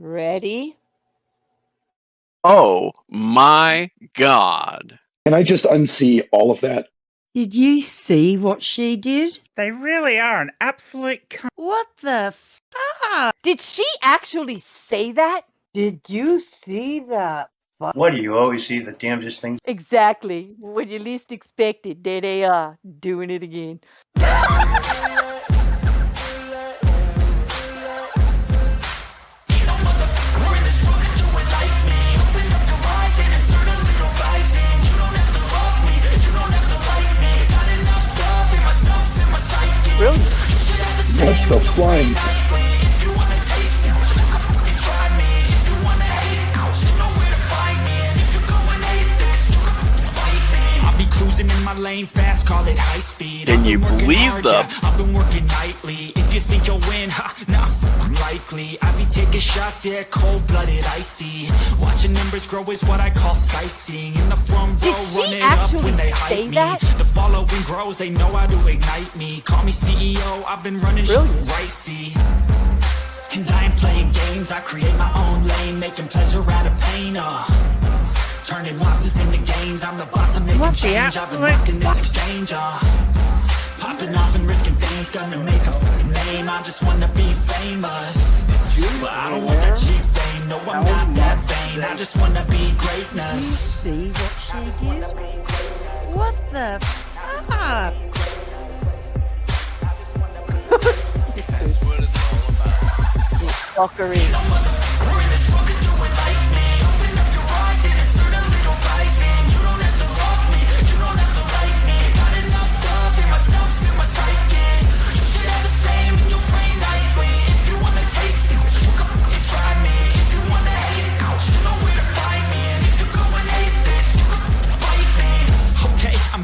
Ready? Oh my God. Can I just unsee all of that? Did you see what she did? They really are an absolute What the fuck? Did she actually say that? Did you see that? What do you always see the damnedest things? Exactly. When you least expect it, there they are, doing it again. Brilliant. Watch the flying. Cruising in my lane fast, call it high speed. Can you believe them? I've been working nightly. If you think you'll win, nah, unlikely. I be taking shots, yeah, cold-blooded, icy. Watching numbers grow is what I call sightseeing. In the front row, running up when they hype me. The following grows, they know how to ignite me. Call me CEO, I've been running shit right, see. And I ain't playing games, I create my own lane, making pleasure out of pain, turning losses into gains, I'm the boss, I'm making change. I've been rocking this exchange, popping off and risking things, gonna make a name. I just wanna be famous, but I don't want that cheap fame. No, I'm not that vain, I just wanna be greatness. See what she did? What the fuck? That's what it's all about. Fuckery.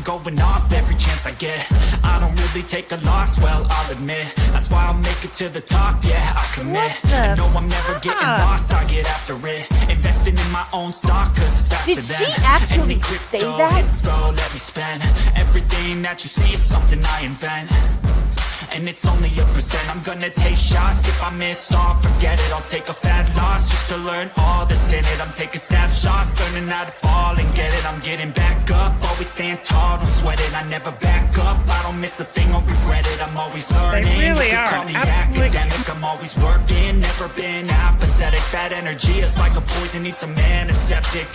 Going off every chance I get. I don't really take a loss, well, I'll admit. That's why I'll make it to the top, yeah, I commit. I know I'm never getting lost, I get after it. Investing in my own stock, cause it's faster Did than she actually any say crypto. that? Hits go, let me spend. Everything that you see is something I invent. And it's only a percent. I'm gonna take shots. If I miss all, forget it. I'll take a fat loss just to learn all that's in it. I'm taking snapshots, learning how to fall and get it. I'm getting back up, always stand tall, don't sweat it. I never back up, I don't miss a thing, I'll regret it. I'm always learning, They really you can are call me absolute academic. I'm always working, never been apathetic. That energy is like a poison, needs some antiseptic.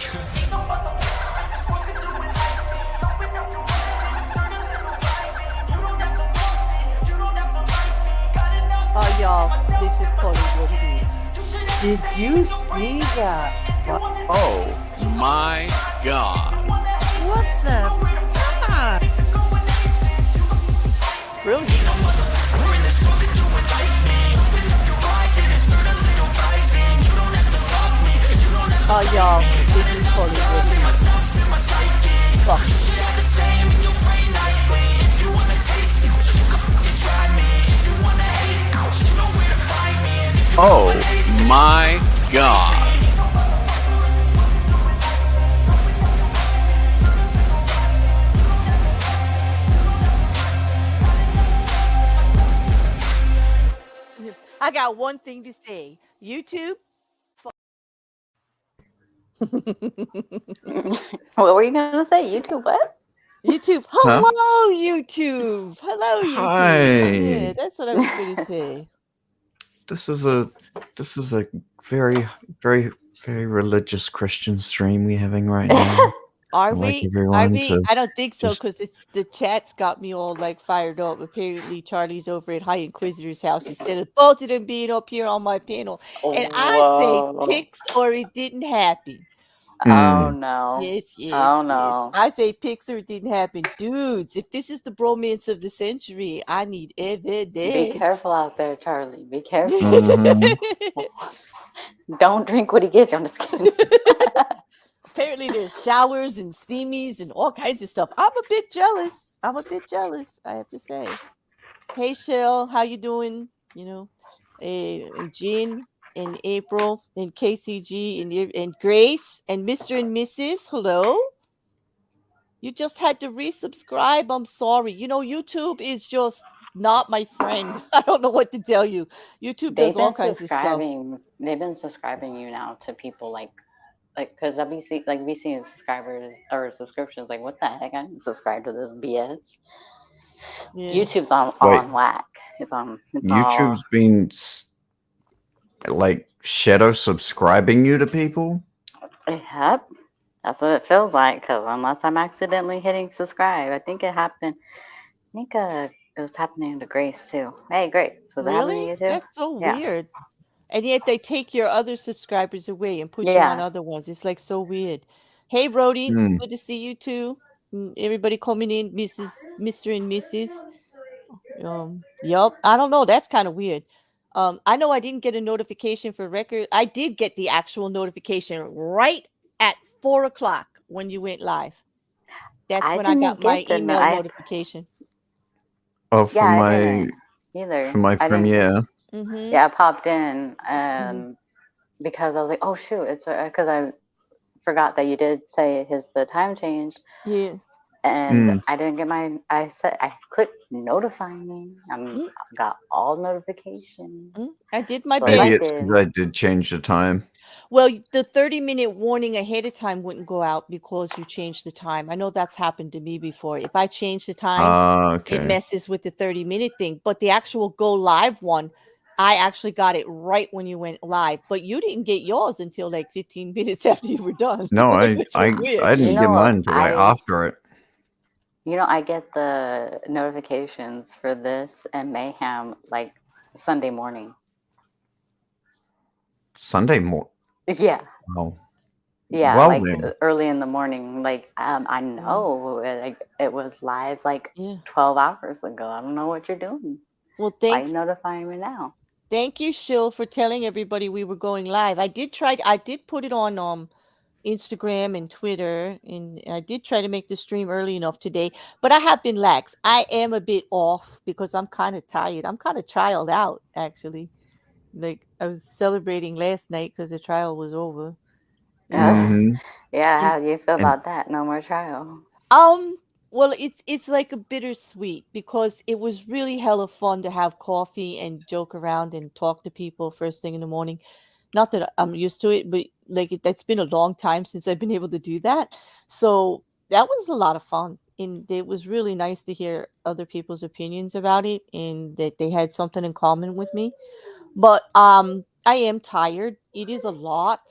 Oh, y'all, this is probably what it is. Did you see that? Oh my God. What the fuck? Brilliant. Oh, y'all, this is probably what it is. Fuck. Oh my God. I got one thing to say. YouTube. What were you gonna say? YouTube what? YouTube. Hello, YouTube. Hello, YouTube. Hi. Yeah, that's what I was going to say. This is a very, very, very religious Christian stream we're having right now. Are I'd like we? everyone Are we? to I don't think so, just- because the chat's got me all like fired up. Apparently, Charlie's over at High Inquisitor's house instead of both of them being up here on my panel. And I Whoa. say picks or it didn't happen. Oh no. Yes, yes. Oh yes. no. I say picks or it didn't happen. Dudes, if this is the bromance of the century, I need evidence. Be careful out there, Charlie. Be careful. Mhm. Don't drink what he gets. I'm just kidding. Apparently, there's showers and steamies and all kinds of stuff. I'm a bit jealous. I have to say. Hey, Shell, how you doing? You know, and Jean and April and KCG and Grace and Mr. and Mrs. Hello. You just had to resubscribe. I'm sorry. You know, YouTube is just not my friend. I don't know what to tell you. YouTube does all kinds of stuff. They've been subscribing you now to people like because I'll be seeing subscribers or subscriptions like what the heck, I didn't subscribe to this BS. Yeah. YouTube's on Wait. whack. It's all YouTube's been like shadow subscribing you to people. Yep, that's what it feels like. Because unless I'm accidentally hitting subscribe, I think it happened. I think it was happening to Grace too. Hey, Grace, was it happening to Really? you too? That's so Yeah. weird. And yet they take your other subscribers away and put you on Yeah. other ones. It's like so weird. Hey, Rody, Hmm. good to see you too. Everybody coming in, Mr. and Mrs. Yup. I don't know. That's kind of weird. I know I didn't get a notification for record. I did get the actual notification right at 4:00 when you went live. That's I when I got didn't my get the email notification. Oh, for I my didn't either. for my I didn't. premiere. Mm-hmm. Yeah, I popped in Mhm. because I was like, oh shoot, it's because I forgot that you did say the time change, Yeah. and I didn't get I clicked notify me. Mm. Got all notifications. I did my So best. Maybe it's because I did change the time. Well, the 30-minute warning ahead of time wouldn't go out because you changed the time. I know that's happened to me before. If I change the time, it Okay. messes with the 30-minute thing. But the actual go live one, I actually got it right when you went live. But you didn't get yours until like 15 minutes after you were done. No, I which was weird. didn't get mine until right after it. I get the notifications for this and Mayhem like Sunday morning. Sunday morning. Yeah. Oh. Yeah, Well, like then. early in the morning. Like I know like it was live like Yeah. 12 hours ago. I don't know what you're doing. Well, Why are thanks. you notifying me now? Thank you, Shill, for telling everybody we were going live. I did put it on Instagram and Twitter, and I did try to make the stream early enough today, but I have been lax. I am a bit off because I'm kind of tired. I'm kind of trialed out, actually. Like I was celebrating last night because the trial was over. Mm-hmm. Yeah, how do you feel about that? No more trial. Well, it's like a bittersweet because it was really hella fun to have coffee and joke around and talk to people first thing in the morning. Not that I'm used to it, but like that's been a long time since I've been able to do that. So that was a lot of fun. And it was really nice to hear other people's opinions about it and that they had something in common with me. But I am tired. It is a lot.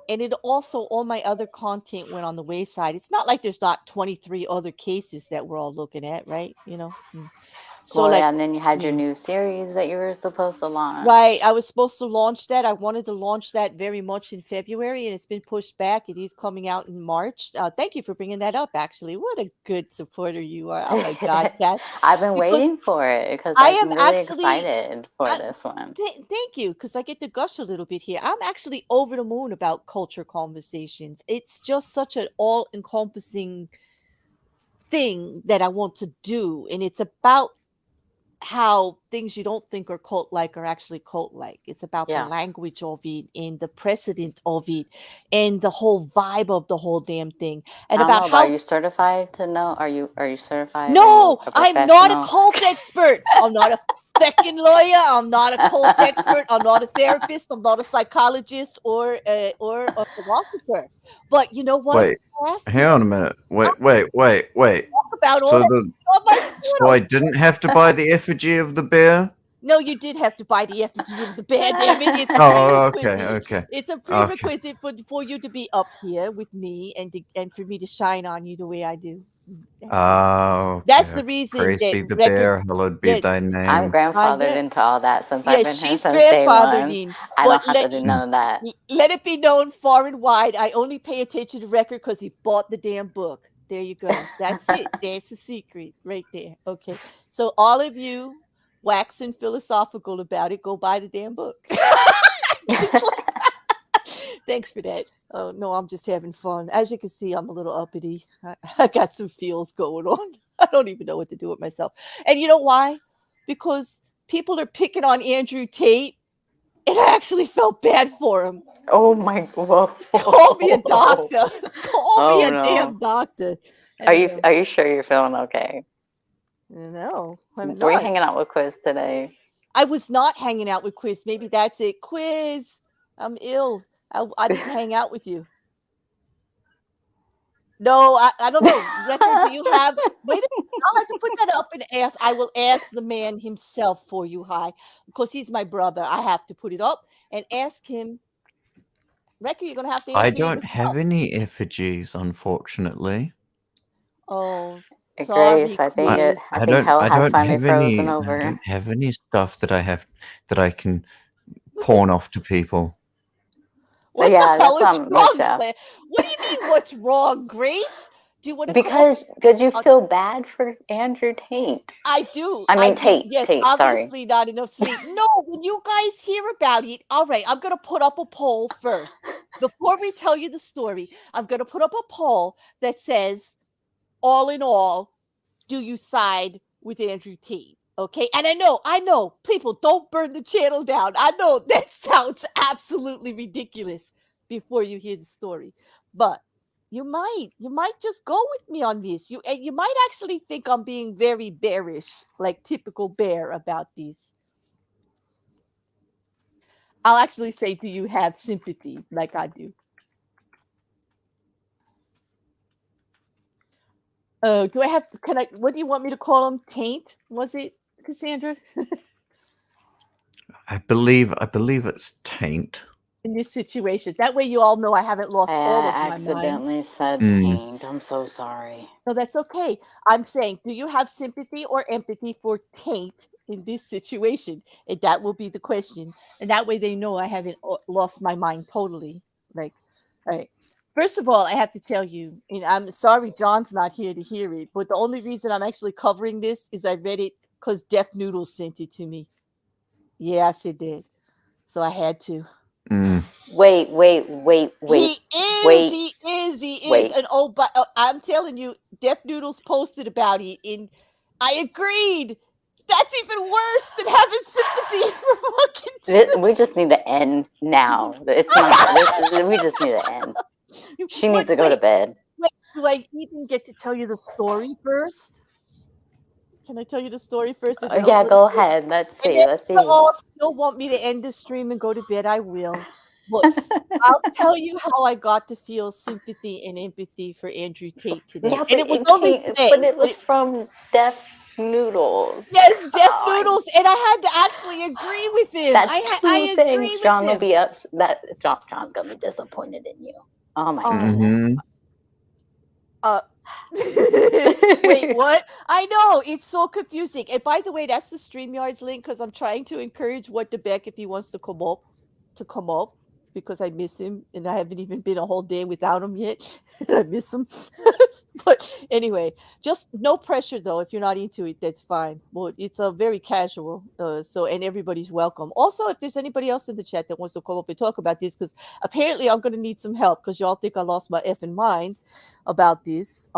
And it also all my other content went on the wayside. It's not like there's not 23 other cases that we're all looking at, right? So Well, like yeah, and then you had your new series that you were supposed to launch. right, I was supposed to launch that. I wanted to launch that very much in February, and it's been pushed back. It is coming out in March. Thank you for bringing that up. Actually, what a good supporter you are! Oh my God, Cass! I've been waiting for it because I'm really excited for this one. Thank you, because I get to gush a little bit here. I'm actually over the moon about culture conversations. It's just such an all-encompassing thing that I want to do, and it's about how things you don't think are cult-like are actually cult-like. It's about the language of it and the precedent of it and the whole vibe of the whole damn thing. And about how are you certified to know? Are you certified? No, I'm not a cult expert. I'm not a feckin' lawyer. I'm not a cult expert. I'm not a therapist. I'm not a psychologist or a philosopher. But you know what? Wait, hang on a minute. Wait. About So all so I didn't have to buy the effigy of the bear? No, you did have to buy the effigy of the bear, damn it. It's a prerequisite. okay. It's a prerequisite for you to be up here with me and for me to shine on you the way I do. Oh, that's the reason. Praise be the bear, hallowed be thy name. I'm grandfathered into all that since I've been here she's since day grandfathered one. in. I don't have to do none of that. Let it be known far and wide. I only pay attention to record because he bought the damn book. There you go. That's it. That's the secret right there. Okay. So all of you waxing philosophical about it, go buy the damn book. Thanks for that. Oh no, I'm just having fun. As you can see, I'm a little uppity. I got some feels going on. I don't even know what to do with myself. And you know why? Because people are picking on Andrew Tate, and I actually felt bad for him. Oh my God! Call me a doctor. Call me a damn doctor. Are you sure you're feeling okay? No, I'm Were you not. hanging out with Quiz today? I was not hanging out with Quiz. Maybe that's it. Quiz, I'm ill. I didn't hang out with you. No, I don't know. Record, do you have? Wait a minute. I'll have to put that up and ask. I will ask the man himself for you, Hi, because he's my brother. I have to put it up and ask him. Record, you're gonna have to I answer don't yourself. have any effigies, unfortunately. Oh, Grace, sorry, I think Quiz. I think hell has finally frozen I over. don't have any stuff that I can pawn off to people. What Yeah, the hell that's is what wrong, makes Claire? What do you mean? What's wrong, Grace? Do you want to come up? Because you feel bad for Andrew Tate. I do. I mean do. Tate. Yes, Tate, obviously not enough sleep. No, when you guys hear about it, all right, I'm going to put up a poll first. Before we tell you the story, I'm going to put up a poll that says, all in all, do you side with Andrew Tate? Okay. And I know, people, don't burn the channel down. I know that sounds absolutely ridiculous before you hear the story, but you might just go with me on this. You might actually think I'm being very bearish, like typical bear about these. I'll actually say, do you have sympathy like I do? Do I have? What do you want me to call him? Taint? Was it, Cassandra? I believe it's taint. In this situation, that way you all know I haven't lost all of I my mind. accidentally said taint. I'm so sorry. No, that's okay. I'm saying, do you have sympathy or empathy for Taint in this situation? And that will be the question. And that way they know I haven't lost my mind totally. Like, all right. First of all, I have to tell you, and I'm sorry John's not here to hear it, but the only reason I'm actually covering this is I read it because Deaf Noodles sent it to me. Yes, it did. So I had to. Wait. He is. And I'm telling you, Deaf Noodles posted about it, and I agreed. That's even worse than having sympathy for fucking. We just need to end now. It's not. We just need to end. She needs to go to bed. Wait, do I even get to tell you the story first? Can I tell you the story first? Yeah, go ahead. Let's see. If you all still want me to end the stream and go to bed, I will. But I'll tell you how I got to feel sympathy and empathy for Andrew Tate today. Yeah, and it was only today. But it was from Deaf Noodles. Yes, Deaf Noodles, and I had to actually agree with him. That's two things. John will be John's gonna be disappointed in you. Oh my goodness. Wait, what? I know, it's so confusing. And by the way, that's the StreamYard's link because I'm trying to encourage Buttercups if he wants to come up because I miss him and I haven't even been a whole day without him yet. I miss him. But anyway, just no pressure though. If you're not into it, that's fine. Well, it's a very casual. And everybody's welcome. Also, if there's anybody else in the chat that wants to come up and talk about this, because apparently I'm going to need some help because y'all think I lost my effing mind about this.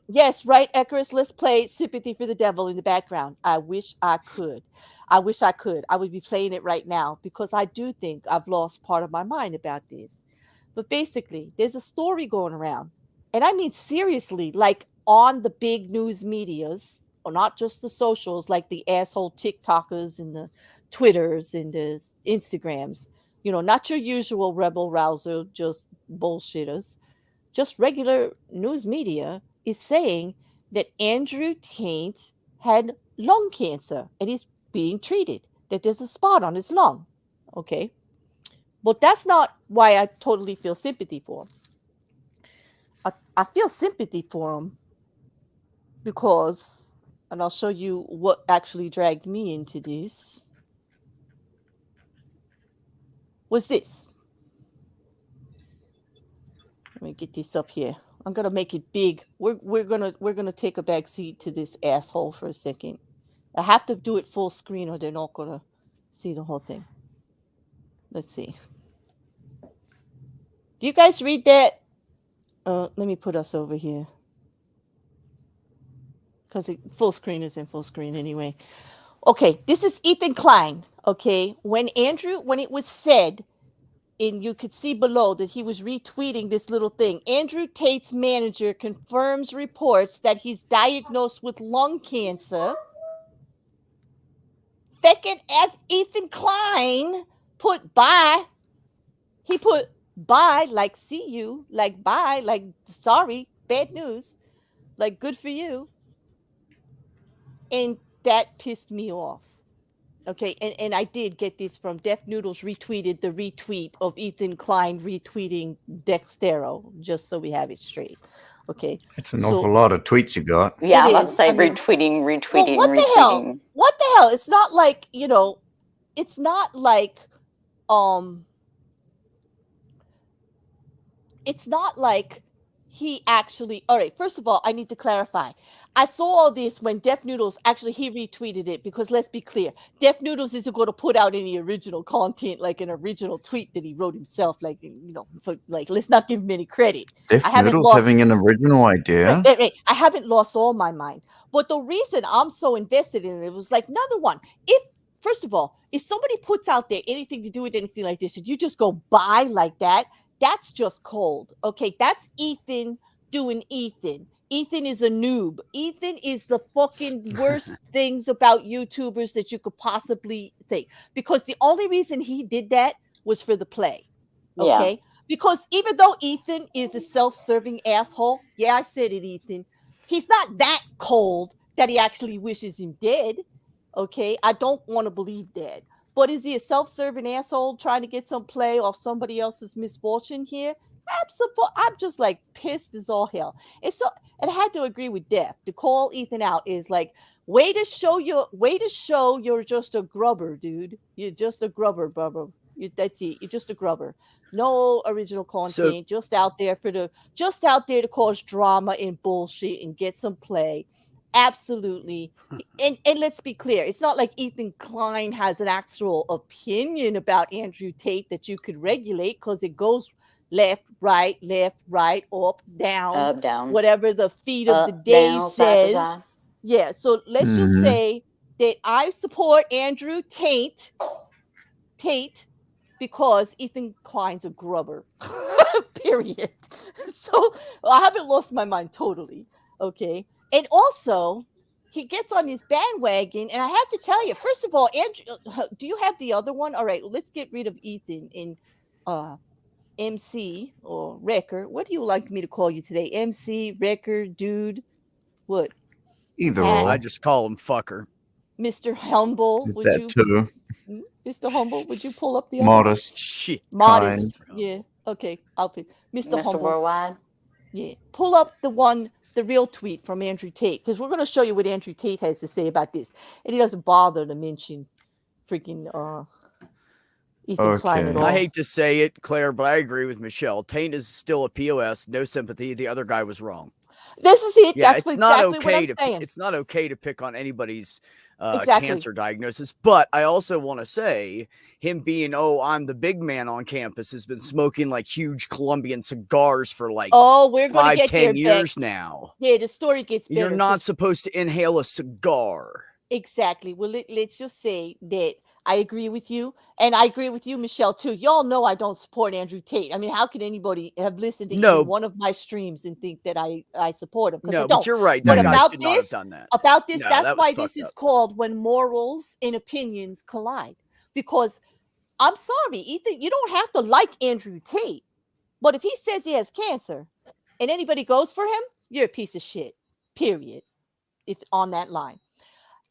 Yes, right, Ekarus, let's play Sympathy for the Devil in the background. I wish I could. I would be playing it right now because I do think I've lost part of my mind about this. But basically, there's a story going around. And I mean seriously, like on the big news medias, or not just the socials, like the asshole TikTokers and the Twitters and the Instagrams. You know, not your usual rebel rouser, just bullshitters. Just regular news media is saying that Andrew Tate had lung cancer and he's being treated, that there's a spot on his lung. Okay. But that's not why I totally feel sympathy for him. I feel sympathy for him because, and I'll show you what actually dragged me into this, was this. Let me get this up here. I'm gonna make it big. We're gonna take a back seat to this asshole for a second. I have to do it full screen or they're not gonna see the whole thing. Let's see. Do you guys read that? Let me put us over here. Because full screen is in full screen anyway. Okay, this is Ethan Klein. Okay, when it was said and you could see below that he was retweeting this little thing. Andrew Tate's manager confirms reports that he's diagnosed with lung cancer. Second, as Ethan Klein put bye. He put bye like see you, like bye, like sorry, bad news, like good for you. And that pissed me off. Okay, and I did get this from Def Noodles retweeted the retweet of Ethan Klein retweeting Dextero, just so we have it straight. Okay. It's an awful lot of tweets you got. Yeah, I was about to is. say I mean, retweeting. Well, what the hell? What the hell? It's not like, it's not like it's not like he actually. All right, first of all, I need to clarify. I saw all this when Def Noodles actually he retweeted it, because let's be clear, Def Noodles isn't going to put out any original content like an original tweet that he wrote himself. Like, let's not give him any credit. Def I haven't Noodles lost having an original idea. Right. I haven't lost all my mind. But the reason I'm so invested in it was like, another one. First of all, if somebody puts out there anything to do with anything like this, and you just go buy like that, that's just cold. Okay, that's Ethan doing Ethan. Ethan is a noob. Ethan is the fucking worst things about YouTubers that you could possibly think. Because the only reason he did that was for the play. Okay? Yeah. Because even though Ethan is a self-serving asshole, yeah, I said it, Ethan, he's not that cold that he actually wishes him dead. Okay? I don't want to believe that. But is he a self-serving asshole trying to get some play off somebody else's misfortune here? Absolutely. I'm just like pissed as all hell. And I had to agree with Def. To call Ethan out is like, way to show you're just a grubber, dude. You're just a grubber, brother. That's it. You're just a grubber. No original content. Just out there to cause drama and bullshit and get some play. Absolutely. And let's be clear, it's not like Ethan Klein has an actual opinion about Andrew Tate that you could regulate, because it goes left, right, up, down, whatever the feed of the day down, says. side. Yeah, so let's just say that I support Andrew Tate because Ethan Klein's a grubber. Period. So I haven't lost my mind totally. Okay. And also, he gets on his bandwagon, and I have to tell you, first of all, Andrew, do you have the other one? All right, let's get rid of Ethan in MC or Wrecker. What do you like me to call you today? MC, Wrecker, dude? What? Either or. I just call him fucker. Mr. Humble, would that you? Too. Mr. Humble, would you pull up the other Modest. Shit. Modest. Yeah. Okay, I'll pick Mr. Humble. Worldwide. Yeah. Pull up the real tweet from Andrew Tate, because we're going to show you what Andrew Tate has to say about this. And he doesn't bother to mention freaking Ethan Klein at all. I hate to say it, Claire, but I agree with Michelle. Tate is still a POS, no sympathy. The other guy was wrong. This is it. Yeah, That's it's not exactly what I'm saying. It's not okay to pick on anybody's Exactly. cancer diagnosis. But I also want to say, him being, I'm the big man on campus, has been smoking like huge Colombian cigars for like we're going to get 10 there, years Beck. now. Yeah, the story gets better. You're not supposed to inhale a cigar. Exactly. Well, let's just say that I agree with you, and I agree with you, Michelle, too. Y'all know I don't support Andrew Tate. I mean, how can anybody have listened to even one of my streams and think that I support him? No, but you're right. But That guy about should not have this, done that. No, that's why this is called When Morals and Opinions Collide. Because I'm sorry, Ethan, you don't have to like Andrew Tate, but if he says he has cancer and anybody goes for him, you're a piece of shit. Period. It's on that line.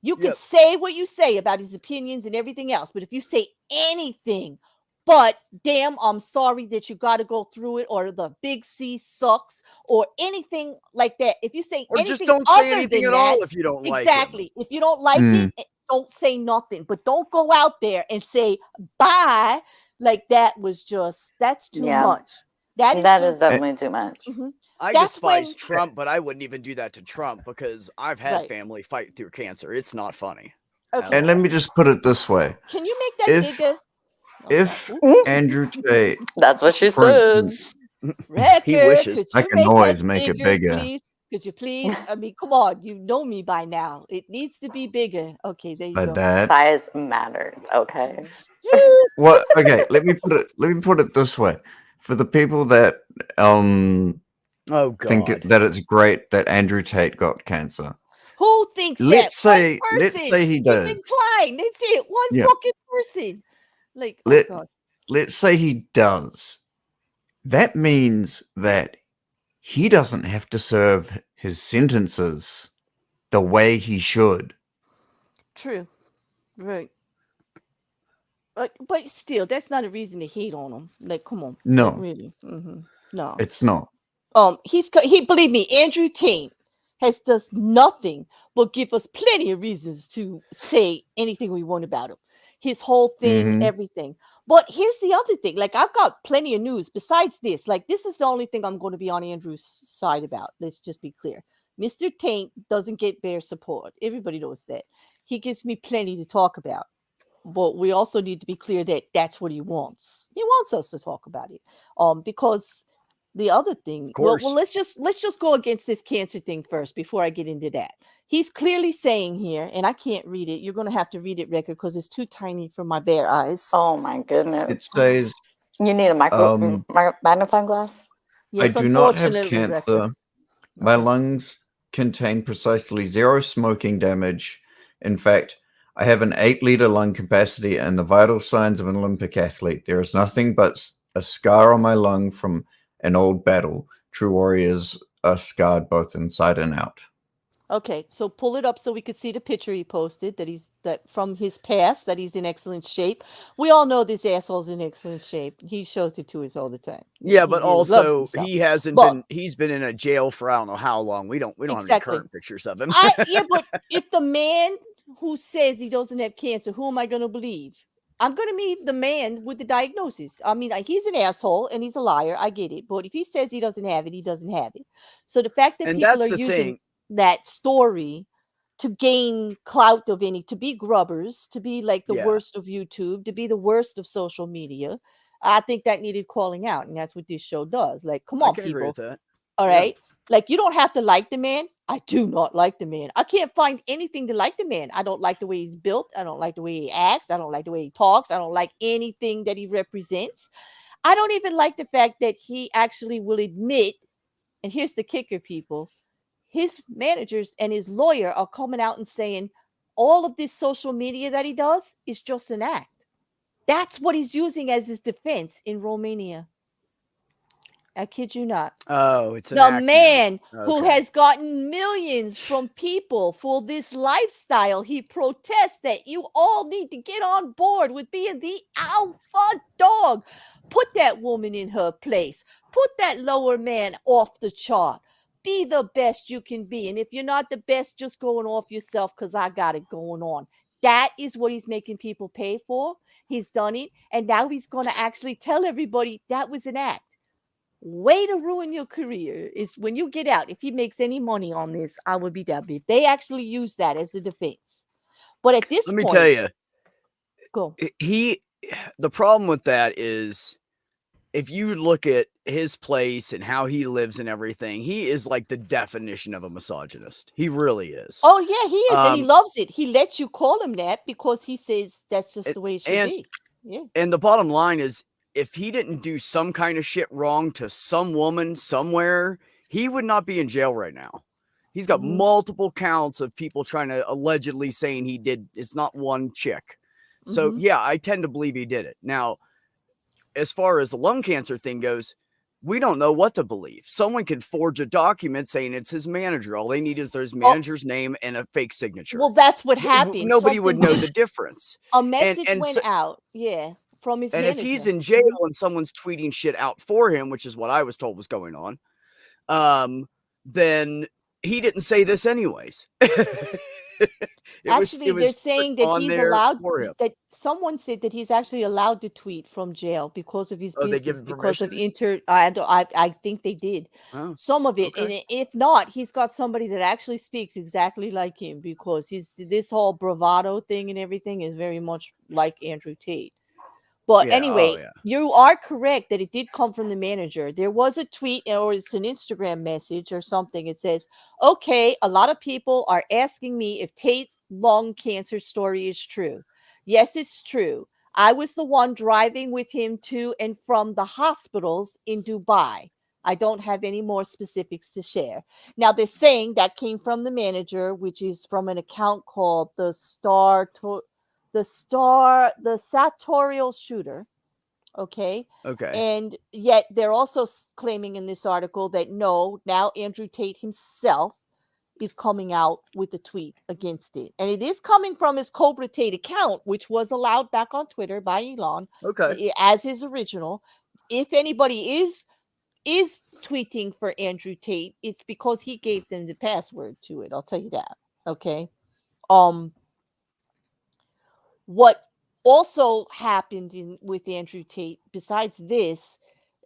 You can say what you say about his opinions and everything else, but if you say anything but damn, I'm sorry that you got to go through it, or the big C sucks, or anything like that, if you say or anything just don't say other anything than at all that, if you don't like exactly. If you don't like it, don't say nothing, but don't go out there and say bye like that's too much. That is definitely too much. Mm-hmm. I despise Trump, but I wouldn't even do that to Trump, because I've had family fight through cancer. It's not funny. Okay. And let me just put it this way. Can you make that bigger? If Andrew Tate, that's what she said. Record, he wishes. I can always make it bigger. Please? Could you please? I mean, come on. You know me by now. It needs to be bigger. Okay, there you Like go. that. Size matters. Okay. Well, okay. Let me put it this way: for the people that Oh think God. that it's great that Andrew Tate got cancer. Who thinks that? Let's say One person. he does. Even Klein. That's it. One Yeah. fucking person. Like, oh Let God. let's say he does. That means that he doesn't have to serve his sentences the way he should. True. Right. But still, that's not a reason to hate on him. Like, come on. No. Like, really. No. It's not. Believe me, Andrew Tate does nothing but give us plenty of reasons to say anything we want about him. His whole thing, everything. But here's the other thing. Like, I've got plenty of news besides this. Like, this is the only thing I'm going to be on Andrew's side about. Let's just be clear. Mr. Tate doesn't get Bear support. Everybody knows that. He gives me plenty to talk about. But we also need to be clear that that's what he wants. He wants us to talk about it. Because the other thing, well, let's just go against this cancer thing first before I get into that. He's clearly saying here, and I can't read it. You're going to have to read it, Record, because it's too tiny for my bare eyes. Oh my goodness! It says you need a magnifying glass. Yes, I do not have unfortunately, cancer. Record. My lungs contain precisely 0 smoking damage. In fact, I have an 8-liter lung capacity and the vital signs of an Olympic athlete. There is nothing but a scar on my lung from an old battle. True warriors are scarred both inside and out. Okay, so pull it up so we could see the picture he posted that from his past, that he's in excellent shape. We all know this asshole's in excellent shape. He shows it to us all the time. Yeah, but also he hasn't been. He's been in a jail for I don't know how long. We don't have any current pictures of him. But if the man who says he doesn't have cancer, who am I going to believe? I'm going to believe the man with the diagnosis. I mean, he's an asshole and he's a liar. I get it. But if he says he doesn't have it, he doesn't have it. So the fact that people are using that story to gain clout of to be grubbers, to be like the worst of YouTube, to be the worst of social media, I think that needed calling out. And that's what this show does. Like, come on, people. Agree with that. All right. Like, you don't have to like the man. I do not like the man. I can't find anything to like the man. I don't like the way he's built. I don't like the way he acts. I don't like the way he talks. I don't like anything that he represents. I don't even like the fact that he actually will admit, and here's the kicker, people, his managers and his lawyer are coming out and saying all of this social media that he does is just an act. That's what he's using as his defense in Romania. I kid you not. Oh, it's the man who has gotten millions from people for this lifestyle. He protests that you all need to get on board with being the alpha dog. Put that woman in her place. Put that lower man off the chart. Be the best you can be. And if you're not the best, just going off yourself because I got it going on. That is what he's making people pay for. He's done it. And now he's going to actually tell everybody that was an act. Way to ruin your career is when you get out. If he makes any money on this, I would be down. If they actually use that as a defense. But at this point, let me tell you, go. The problem with that is if you look at his place and how he lives and everything, he is like the definition of a misogynist. He really is. Oh, yeah, he is. And he loves it. He lets you call him that because he says that's just the way it should be. Yeah. And the bottom line is, if he didn't do some kind of shit wrong to some woman somewhere, he would not be in jail right now. He's got multiple counts of people trying to allegedly saying he did. It's not one chick. So yeah, I tend to believe he did it. Now, as far as the lung cancer thing goes, we don't know what to believe. Someone can forge a document saying it's his manager. All they need is his manager's name and a fake signature. Well, that's what happened. Nobody would know the difference. A message went out. Yeah. From his manager. If he's in jail and someone's tweeting shit out for him, which is what I was told was going on, then he didn't say this anyways. They're saying that he's allowed, that someone said that he's actually allowed to tweet from jail because of his business, because of I think they did some of it. Okay. And if not, he's got somebody that actually speaks exactly like him, because this whole bravado thing and everything is very much like Andrew Tate. But Yeah, anyway, oh, yeah. you are correct that it did come from the manager. There was a tweet or it's an Instagram message or something. It says, okay, a lot of people are asking me if Tate lung cancer story is true. Yes, it's true. I was the one driving with him to and from the hospitals in Dubai. I don't have any more specifics to share. Now they're saying that came from the manager, which is from an account called the sartorial shooter. Okay. Okay. And yet they're also claiming in this article that no, now Andrew Tate himself is coming out with a tweet against it. And it is coming from his Cobra Tate account, which was allowed back on Twitter by Elon as his original. If anybody is tweeting for Andrew Tate, it's because he gave them the password to it. I'll tell you that. Okay. What also happened with Andrew Tate, besides this,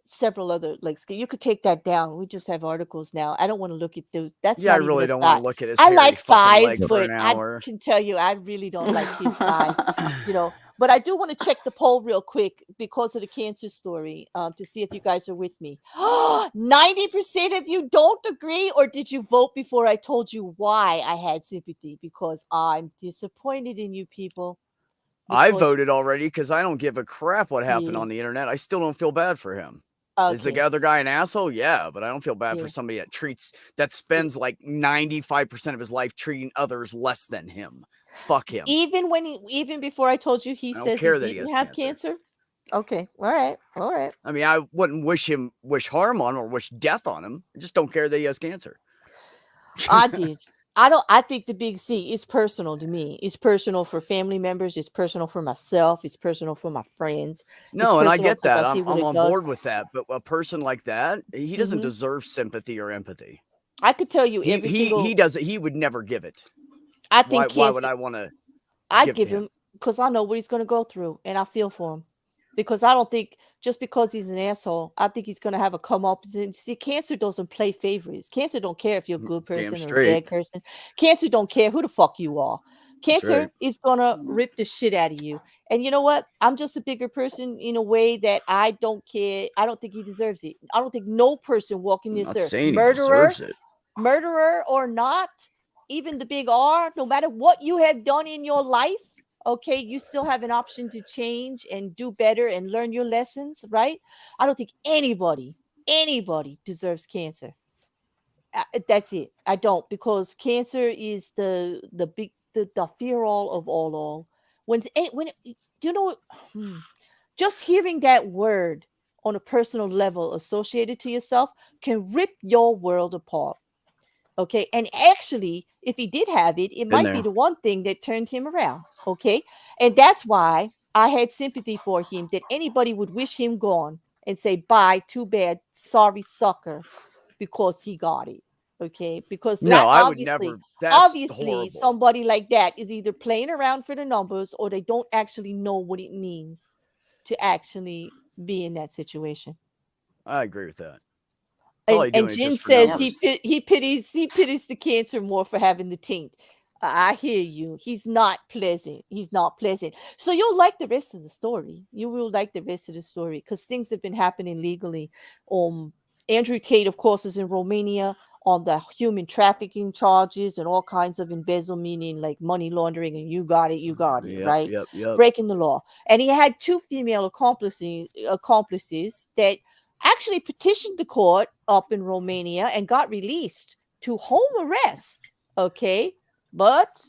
several other you could take that down. We just have articles now. I don't want to look at those. That's Yeah, I not even really a don't thigh. want to look at his I hairy like fucking thighs, legs for but an I hour. can tell you I really don't like his thighs. But I do want to check the poll real quick because of the cancer story to see if you guys are with me. 90% of you don't agree, or did you vote before I told you why I had sympathy? Because I'm disappointed in you people. I voted already because I don't give a crap what happened Yeah. on the internet. I still don't feel bad for him. Is the Okay. other guy an asshole? Yeah, but I don't feel bad Yeah. for somebody that spends like 95% of his life treating others less than him. Fuck him. Even before I told you he I don't says he care that he didn't has have cancer. Okay. All right. I mean, I wouldn't wish harm on him or wish death on him. I just don't care that he has cancer. I did. I think the big C is personal to me. It's personal for family members. It's personal for myself. It's personal for my friends. No, and I get that. I see I'm what it on does. board with that. But a person like that, he doesn't Mhm. deserve sympathy or empathy. I could tell you He doesn't. He would never give it. I think why would I want to? I'd give him because I know what he's going to go through, and I feel for him. Because I don't think just because he's an asshole, I think he's going to have a come up. See, cancer doesn't play favorites. Cancer don't care if you're a good person or a bad person. Cancer don't care who the fuck you are. Cancer is going to rip the shit out of you. And you know what? I'm just a bigger person in a way that I don't care. I don't think he deserves it. I don't think no person walking this earth, murderer or not, even the big R, no matter what you have done in your life, okay, you still have an option to change and do better and learn your lessons, right? I don't think anybody deserves cancer. That's it. I don't, because cancer is the fear all of all. When you know, just hearing that word on a personal level associated to yourself can rip your world apart. Okay. And actually, if he did have it, it might be the one thing that turned him around. Okay. And that's why I had sympathy for him, that anybody would wish him gone and say, bye, too bad, sorry, sucker, because he got it. Okay. Because no, I would never. That's obviously horrible. Somebody like that is either playing around for the numbers or they don't actually know what it means to actually be in that situation. I agree with that. And Jin says he pities the cancer more for having the taint. I hear you. He's not pleasant. So you'll like the rest of the story. You will like the rest of the story because things have been happening legally. Andrew Tate, of course, is in Romania on the human trafficking charges and all kinds of embezzlement, meaning like money laundering, and you got it, right? Yep. Breaking the law. And he had two female accomplices that actually petitioned the court up in Romania and got released to home arrest. Okay. But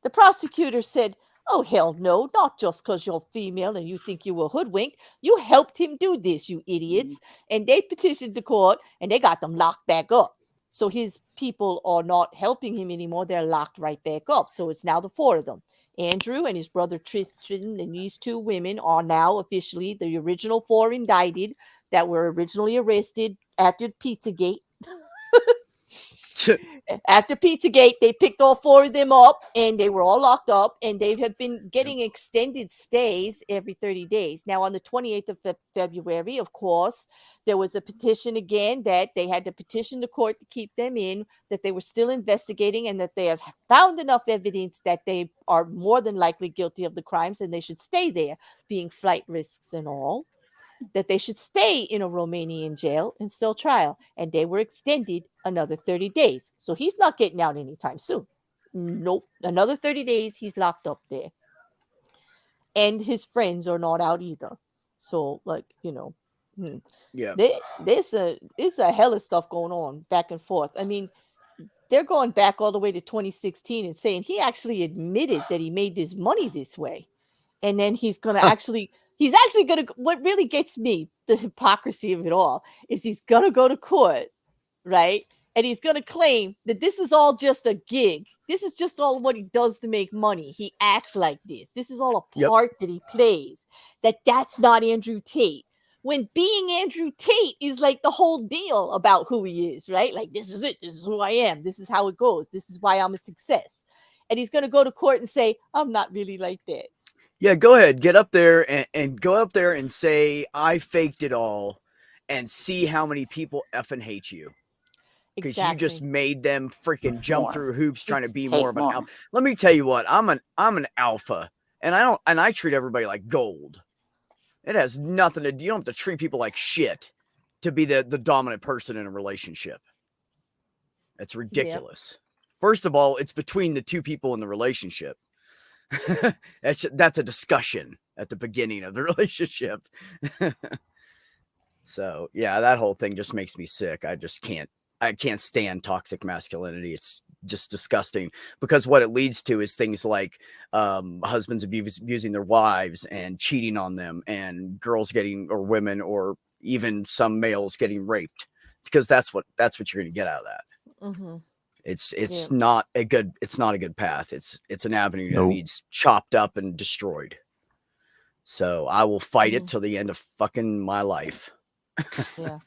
the prosecutor said, oh, hell no, not just because you're female and you think you were hoodwinked. You helped him do this, you idiots. And they petitioned the court and they got them locked back up. So his people are not helping him anymore. They're locked right back up. So it's now the four of them. Andrew and his brother Tristan and these two women are now officially the original four indicted that were originally arrested after Pizzagate. After Pizzagate, they picked all 4 of them up, and they were all locked up, and they have been getting extended stays every 30 days. Now, on the 28th of February, of course, there was a petition again that they had to petition the court to keep them in, that they were still investigating, and that they have found enough evidence that they are more than likely guilty of the crimes, and they should stay there, being flight risks and all. That they should stay in a Romanian jail and still trial, and they were extended another 30 days. So he's not getting out anytime soon. Nope. Another 30 days, he's locked up there. And his friends are not out either. So, like, Yeah. There's a hell of stuff going on back and forth. I mean, they're going back all the way to 2016 and saying he actually admitted that he made this money this way. And then he's going to he's actually going to, what really gets me, the hypocrisy of it all, is he's going to go to court, right? And he's going to claim that this is all just a gig. This is just all what he does to make money. He acts like this. This is all a part that he plays. That's not Andrew Tate. When being Andrew Tate is like the whole deal about who he is, right? Like, this is it. This is who I am. This is how it goes. This is why I'm a success. And he's going to go to court and say, I'm not really like that. Yeah, go ahead. Get up there and go up there and say, I faked it all, and see how many people effing hate you. Because you just made them freaking jump through hoops trying to be more of an alpha. Let me tell you what, I'm an alpha, and I treat everybody like gold. It has nothing to do. You don't have to treat people like shit to be the dominant person in a relationship. It's ridiculous. Yep. First of all, it's between the two people in the relationship. That's a discussion at the beginning of the relationship. So yeah, that whole thing just makes me sick. I can't stand toxic masculinity. It's just disgusting, because what it leads to is things like husbands abusing their wives and cheating on them, and girls or women, or even some males getting raped, because that's what you're going to get out of that. Mm-hmm. It's not a good path. It's an avenue that needs chopped up and destroyed. So I will fight it till the end of fucking my life. Yeah.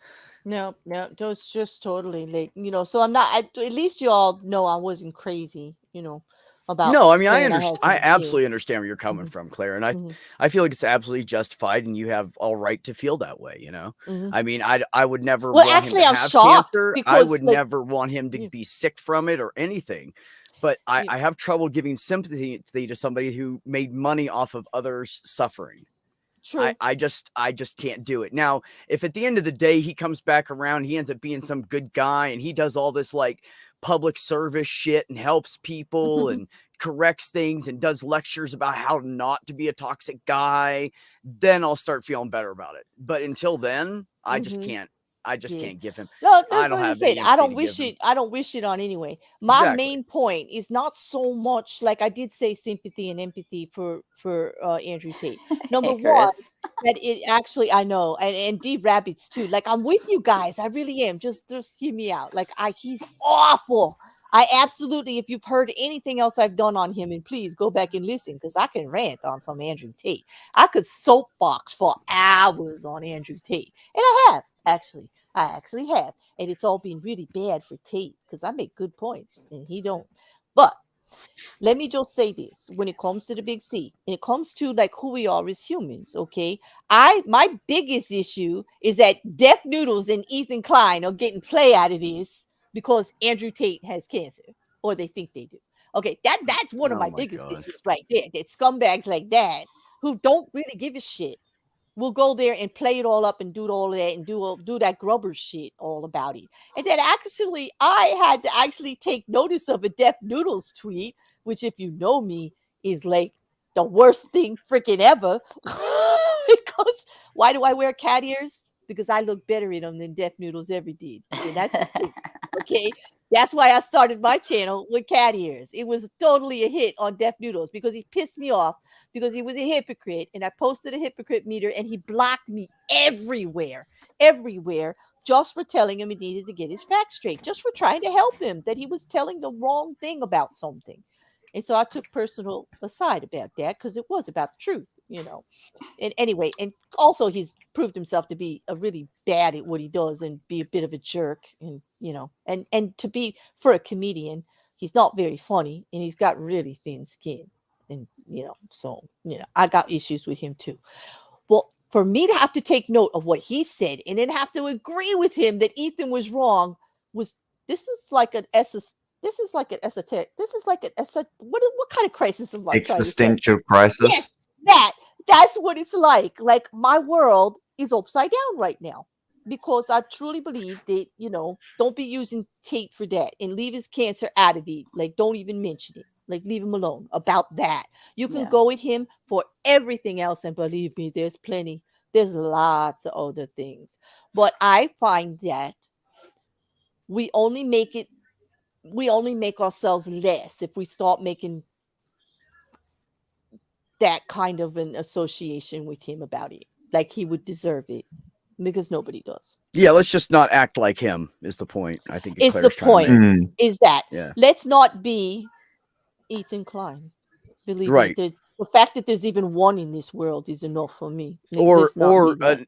No, those just totally like, so I'm not, at least you all know I wasn't crazy, about. No, I mean, I absolutely understand where you're coming from, Claire. And I feel like it's absolutely justified, and you have all right to feel that way, I mean, I would never want him to have cancer. I would never want him to be sick from it or anything. But I have trouble giving sympathy to somebody who made money off of others suffering. True. I just can't do it. Now, if at the end of the day he comes back around, he ends up being some good guy, and he does all this like public service shit and helps people and corrects things and does lectures about how not to be a toxic guy, then I'll start feeling better about it. But until then, I just can't. I just can't give him. No, I don't have. I don't wish it. I don't wish it on anyway. My main point is not so much like I did say sympathy and empathy for Andrew Tate. Number one, that it actually, I know, and D Rabbits too. Like, I'm with you guys. I really am. Just hear me out. Like, he's awful. I absolutely, if you've heard anything else I've done on him, and please go back and listen, because I can rant on some Andrew Tate. I could soapbox for hours on Andrew Tate, and I have. I actually have, and it's all been really bad for Tate, because I make good points and he don't. But let me just say this: when it comes to the big C, and it comes to like who we are as humans, okay, my biggest issue is that Deaf Noodles and Ethan Klein are getting play out of this because Andrew Tate has cancer, or they think they do. Okay, that's one of my biggest issues right there. That scumbags like that who don't really give a shit will go there and play it all up and do all of that and do that grubber shit all about it. And then actually, I had to actually take notice of a Deaf Noodles tweet, which, if you know me, is like the worst thing freaking ever. Because why do I wear cat ears? Because I look better in them than Deaf Noodles ever did. And that's the thing. Okay, that's why I started my channel with cat ears. It was totally a hit on Deaf Noodles because he pissed me off because he was a hypocrite, and I posted a hypocrite meter, and he blocked me everywhere, just for telling him he needed to get his facts straight, just for trying to help him, that he was telling the wrong thing about something. And so I took personal aside about that because it was about the truth. you know. And anyway, and also he's proved himself to be a really bad at what he does and be a bit of a jerk, and you know, and to be for a comedian, he's not very funny and he's got really thin skin, and you know, so you know, I got issues with him too. Well, for me to have to take note of what he said and then have to agree with him that Ethan was wrong was this is like an this is like an esoteric. This is like what kind of crisis am I trying to say? Existential crisis. Yes, that's what it's like. Like my world is upside down right now because I truly believe that, you know, don't be using Tate for that and leave his cancer out of it. Like, don't even mention it. Like, leave him alone about that. You can go with him for everything else, and believe me, there's plenty. There's lots of other things, but I find that we only make ourselves less if we start making that kind of an association with him about it. Like he would deserve it, because nobody does. Yeah, let's just not act like him is the point. I think It's Claire's the point trying to make. is that Yeah. let's not be Ethan Klein. Believe Right. me, the fact that there's even one in this world is enough for me. Or Let's not be that.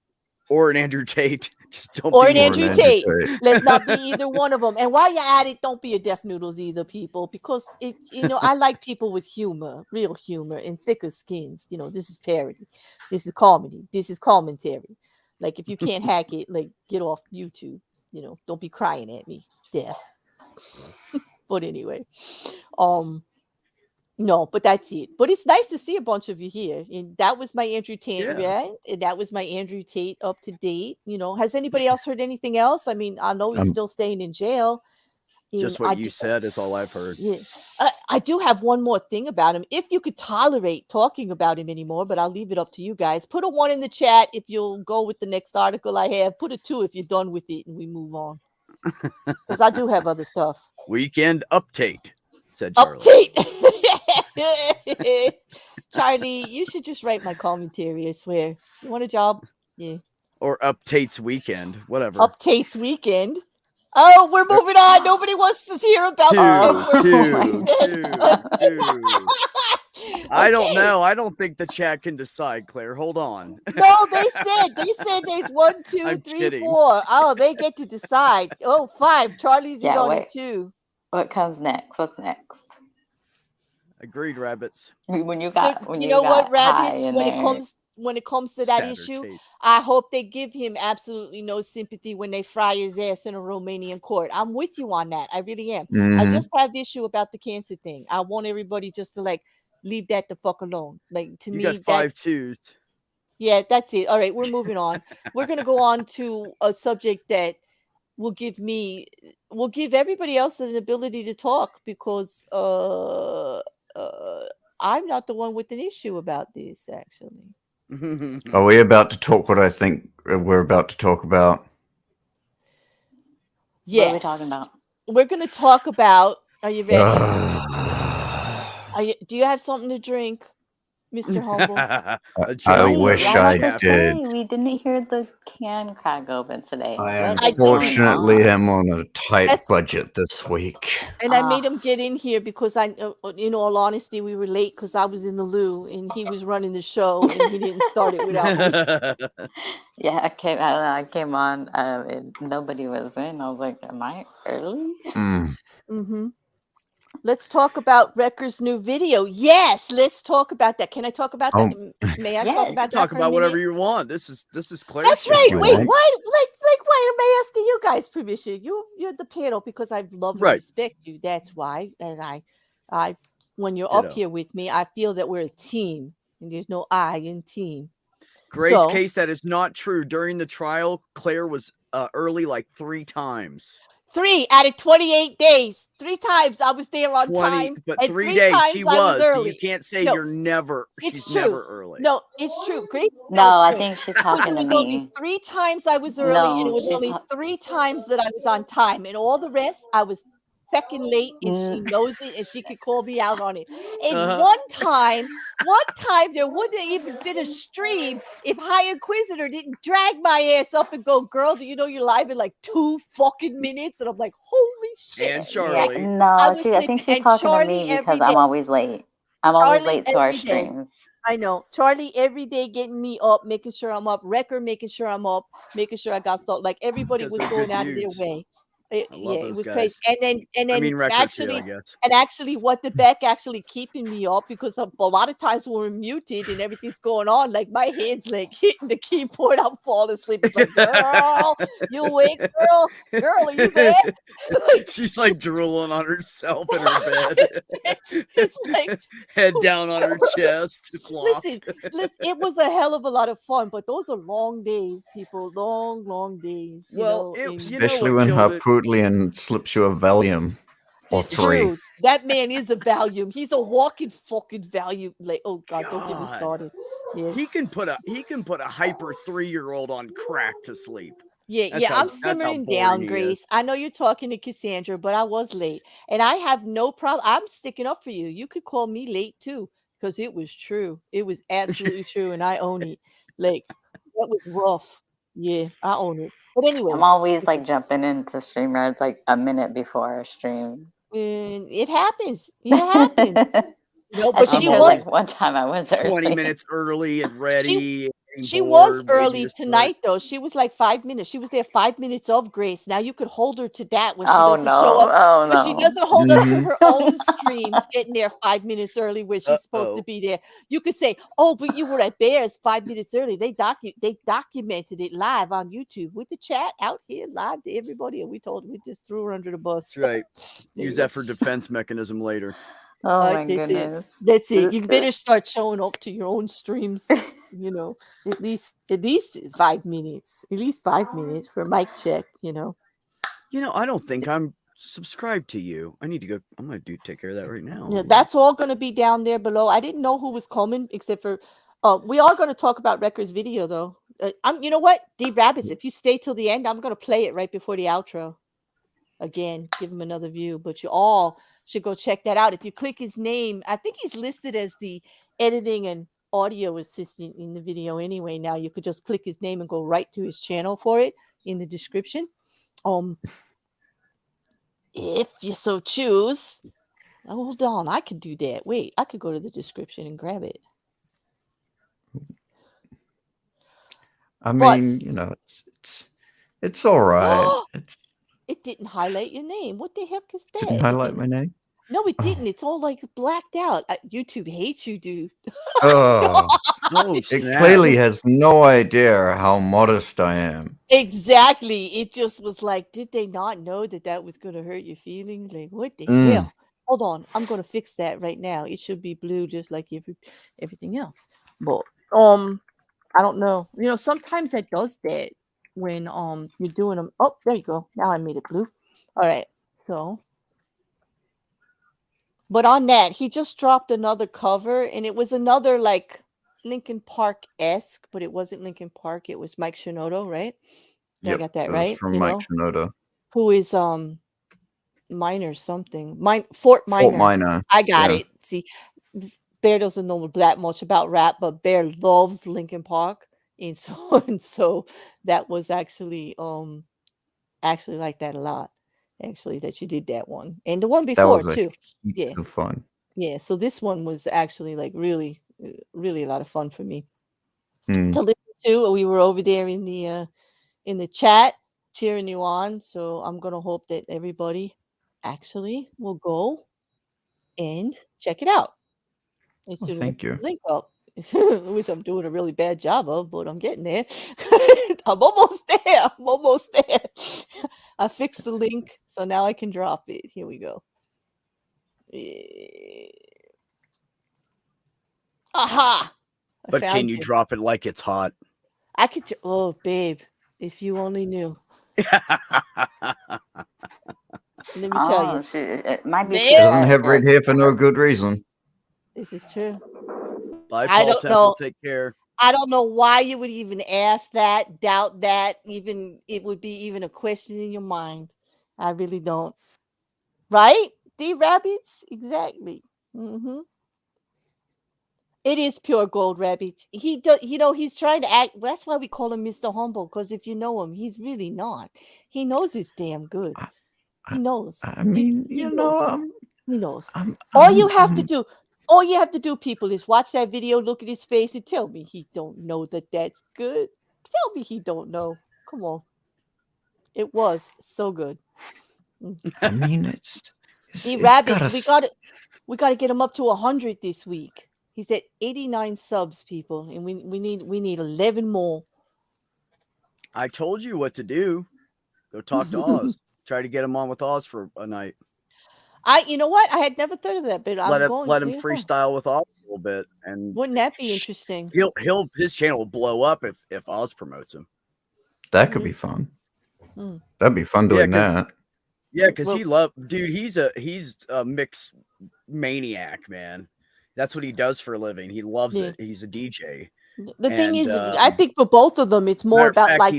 or an Andrew Tate. Just don't Or be an more Andrew than Tate. Tate. Let's not be either one of them. And while you're at it, don't be a Deaf Noodles either, people, because if you know, I like people with humor, real humor, and thicker skins. You know, this is parody, this is comedy, this is commentary. Like if you can't hack it, like get off YouTube. You know, don't be crying at me, Deaf. But anyway, no, but that's it. But it's nice to see a bunch of you here. And that was my Andrew Tate, right? And that was my Andrew Tate up to date. You know, has anybody else heard anything else? I mean, I know he's still staying in jail. Just what you said is all I've heard. Yeah. I do have one more thing about him. If you could tolerate talking about him anymore, but I'll leave it up to you guys. Put a 1 in the chat if you'll go with the next article I have. Put a 2 if you're done with it and we move on. Because I do have other stuff. Weekend update, said Charlie. Update. Charlie, you should just write my commentary, I swear. You want a job? Yeah. Or updates weekend, whatever. Updates weekend. Oh, we're moving on. Nobody wants to hear about I don't know. I don't think the chat can decide, Claire. Hold on. No, they said there's 1, 2, I'm 3, kidding. 4. Oh, they get to decide. Oh, 5. Charlie's in on it too. What comes next? What's next? Agreed, rabbits. When you got You know what, high rabbits? in When it comes to that Cassandra issue, Tate. I hope they give him absolutely no sympathy when they fry his ass in a Romanian court. I'm with you on that. I really am. I Mhm. just have issue about the cancer thing. I want everybody just to like leave that the fuck alone. Like to You me, got 5 that's twos. yeah, that's it. All right, we're moving on. We're gonna go on to a subject that will give everybody else an ability to talk, because I'm not the one with an issue about this, actually. Are we about to talk what I think we're about to talk about? Yes. What are we talking about? We're going to talk about. Are you ready? Do you have something to drink, Mr. Humble? I wish I did. We didn't hear the can crack open today. I What's going unfortunately on? am on a tight budget this week. And I made him get in here because in all honesty, we were late because I was in the loo and he was running the show and he didn't start it without me. Yeah, I came on and nobody was in. I was like, am I early? Mm-hmm. Let's talk about Wrecker's new video. Yes, let's talk about that. Can I talk about that? May I talk about that? Talk for about a whatever minute? you want. This is Claire's. That's right. show. Wait, why? Like, why am I asking you guys permission? You're the panel because I love and respect you. That's why. And I, when you're up Ditto. here with me, I feel that we're a team, and there's no I in team. Grace So- case, that is not true. During the trial, Claire was early like 3 times. 3 out of 28 days. 3 times I was there on 20, time. but and 3 3 days times she I was. So early. you can't say No, you're never. It's She's true. never early. No, it's true. Great. No, I think she's Because talking it to was only me. 3 times I was early, and it No, was she's only 3 times that I was on time, and all the rest I was fecking late, and she knows it, and she could call me out on it. And one time there wouldn't have even been a stream if High Inquisitor didn't drag my ass up and go, "Girl, do you know you're live in like 2 fucking minutes?" And I'm like, "Holy shit!" And Charlie. Yeah, no, I think she's talking to me because I'm always late. I'm always Charlie late to our every day. streams. I know. Charlie every day getting me up, making sure I'm up. Wrecker making sure I'm up, making sure I got stuff. Like everybody Because was they're going good out of their dudes. way. I Yeah, love it those was crazy. guys. And I then mean, Wrecker too, I guess. actually, what the back actually keeping me up because a lot of times when we're muted and everything's going on, like my head's like hitting the keyboard, I'm falling asleep. It's like, girl, you awake, girl, are you there? She's like drooling on herself in her bed. It's like head down on her chest. listen, it was a hell of a lot of fun, but those are long days, people. Long days. Well, You know, Especially what when killed it? Harpootlian slips you a Valium or 3. Dude, that man is a Valium. He's a walking fucking Valium. Like, oh God, don't get me started. Yeah. He can put a hyper 3-year-old on crack to sleep. Yeah, I'm simmering down, Grace. I know you're talking to Cassandra, but I was late. And I have no problem. I'm sticking up for you. You could call me late too, because it was true. It was absolutely true, and I own it. Like, that was rough. Yeah, I own it. But anyway. I'm always like jumping into StreamYards like a minute before our stream. It happens. It happens. But she was like one time I was 20 minutes early and ready. She was early tonight though. She was like 5 minutes. She was there 5 minutes of Grace. Now you could hold her to that when she doesn't show up. But she doesn't hold up to her own streams getting there 5 minutes early where she's supposed to be there. You could say, "Oh, but you were at Bears 5 minutes early." They documented it live on YouTube with the chat out here live to everybody, and we just threw her under the bus. That's right. Use that for defense mechanism later. Oh my goodness. That's it. You better start showing up to your own streams. You know, at least 5 minutes. At least 5 minutes for mic check. You know, I don't think I'm subscribed to you. I need to go. I'm gonna take care of that right now. Yeah, that's all gonna be down there below. I didn't know who was coming except for. We are gonna talk about Wrecker's video though. You know what, D Rabbits? If you stay till the end, I'm gonna play it right before the outro. Again, give him another view, but you all should go check that out. If you click his name, I think he's listed as the editing and audio assistant in the video anyway. Now you could just click his name and go right to his channel for it in the description. If you so choose. Hold on, I could do that. Wait, I could go to the description and grab it. I mean, it's all right. It didn't highlight your name. What the heck is that? Didn't highlight my name? No, it didn't. It's all like blacked out. YouTube hates you, dude. Oh, it clearly has no idea how modest I am. Exactly. It just was like, did they not know that was going to hurt your feelings? Like, what the hell? Hold on. I'm going to fix that right now. It should be blue just like everything else. But I don't know. Sometimes that does that when you're doing them. Oh, there you go. Now I made it blue. All right. So, but on that, he just dropped another cover, and it was another like Linkin Park-esque, but it wasn't Linkin Park. It was Mike Shinoda, right? Yep, I got that it was right. from Mike Shinoda, who is Minor something. Fort Minor. Fort Minor. I got it. See, Bear doesn't know that much about rap, but Bear loves Linkin Park. And so that was actually like that a lot. Actually, that you did that one. And the one before too. Yeah. Fun. Yeah. So this one was actually like really, really a lot of fun for me to Mm. listen to. We were over there in the chat cheering you on. So I'm gonna hope that everybody actually will go and check it out. As soon as I Thank put the you. link up. Which I'm doing a really bad job of, but I'm getting there. I'm almost there. I fixed the link, so now I can drop it. Here we go. Aha! But can you drop it like it's hot? I could. Oh, babe, if you only knew. Let me tell you. It might be. Doesn't have red hair for no good reason. This is true. Bye, I Paul don't Temple. know. Take care. I don't know why you would even ask that, doubt that, even it would be even a question in your mind. I really don't. Right? D Rabbits? Exactly. Mm-hmm. It is pure gold, Rabbits. He does, he's trying to act. That's why we call him Mr. Humble, because if you know him, he's really not. He knows it's damn good. He knows. I mean, He he knows. knows. He knows. All you have to do, All you have to do, people, is watch that video, look at his face, and tell me he don't know that that's good. Tell me he don't know. Come on. It was so good. I mean, it's Rabbids, we gotta get him up to 100 this week. He's at 89 subs, people, and we need 11 more. I told you what to do. Go talk to Oz. Try to get him on with Oz for a night. You know what? I had never thought of that, but Let him yeah. freestyle with Oz a little bit, and Wouldn't that be interesting? His channel will blow up if Oz promotes him. That could be fun. That'd be fun doing that. Yeah, because he's a mix maniac, man. That's what he does for a living. He loves it. He's a DJ. The thing is, I think for both of them, it's more about like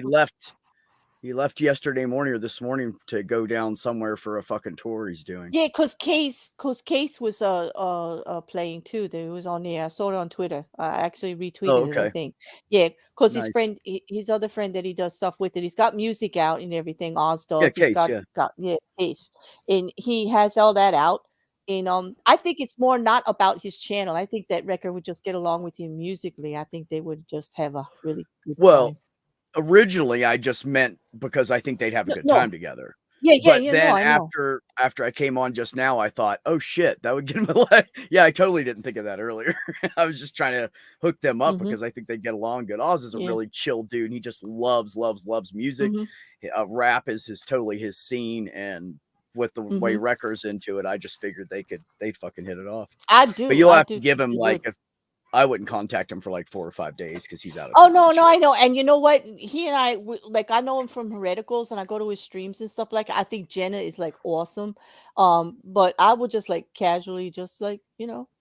he left yesterday morning or this morning to go down somewhere for a fucking tour he's doing. Yeah, because Case was playing too. He was on there. I saw it on Twitter. I actually retweeted it, I think. Yeah, because his friend, his other friend that he does stuff with, he's got music out and everything. Oz does. Yeah, He's got Case, and he has all that out. And I think it's more not about his channel. I think that record would just get along with him musically. I think they would just have a really good time. Originally, I just meant because I think they'd have a good time together. Yeah, but then after I came on just now, I thought, oh shit, that would get him alive. Yeah, I totally didn't think of that earlier. I was just trying to hook them up because I think they get along good. Oz is a really chill dude, and he just loves music. Rap is totally his scene, and with the way Wrecker's into it, I just figured they'd fucking hit it off. I do, but you'll have to give him like I wouldn't contact him for like 4 or 5 days because he's out of. Oh no, I know, and you know what? He and I I know him from Hereticals, and I go to his streams and stuff like. I think Jenna is like awesome, but I would just like casually, just like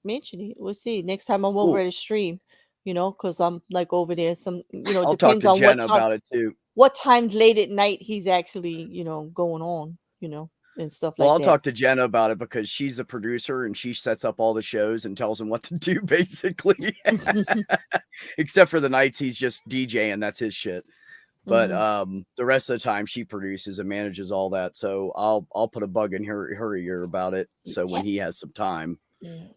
mention it. We'll see next time I'm over at a stream, because I'm like over there. I'll depends talk to on Jenna what time, about it too. What time late at night he's actually going on, and stuff like that. I'll talk to Jenna about it because she's a producer and she sets up all the shows and tells him what to do, basically. Except for the nights he's just DJing, that's his shit. But the rest of the time she produces and manages all that. So I'll put a bug in her ear about it. So when he has some time.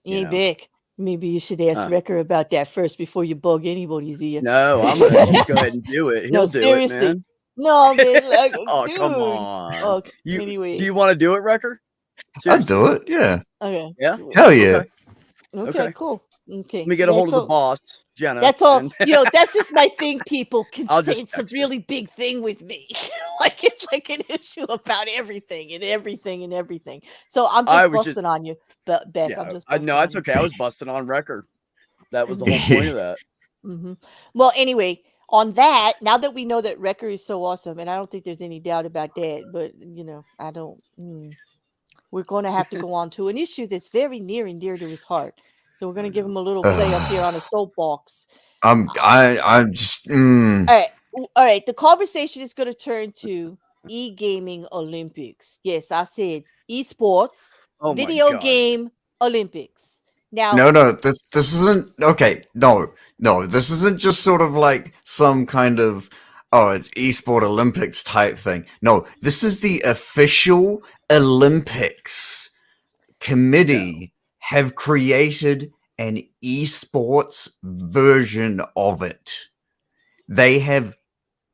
Hey, Vic, maybe you should ask Wrecker about that first before you bug anybody's ear. No, I'm gonna just go ahead and do it. He'll do it, man. No, man, like, oh, dude. come on. Okay, anyway. Do you want to do it, Wrecker? I'll do it, yeah. Okay. Yeah? Hell yeah. Okay, cool. Okay. Let me get a hold of the boss, Jenna. That's all. That's just my thing, people. It's a really big thing with me. Like, it's like an issue about everything. So I'm just busting on you, Beck. Yeah, I'm just no, it's okay. I was busting on Wrecker. That was the whole point of that. Well, anyway, on that, now that we know that Wrecker is so awesome, and I don't think there's any doubt about that, but I don't. We're going to have to go on to an issue that's very near and dear to his heart. So we're going to give him a little play up here on a soapbox. I'm just. All right. The conversation is going to turn to e-gaming Olympics. Yes, I said esports, video game Olympics. Now, no, this isn't okay. No, this isn't just sort of like some kind of it's esport Olympics type thing. No, this is the official Olympics committee have created an esports version of it. They have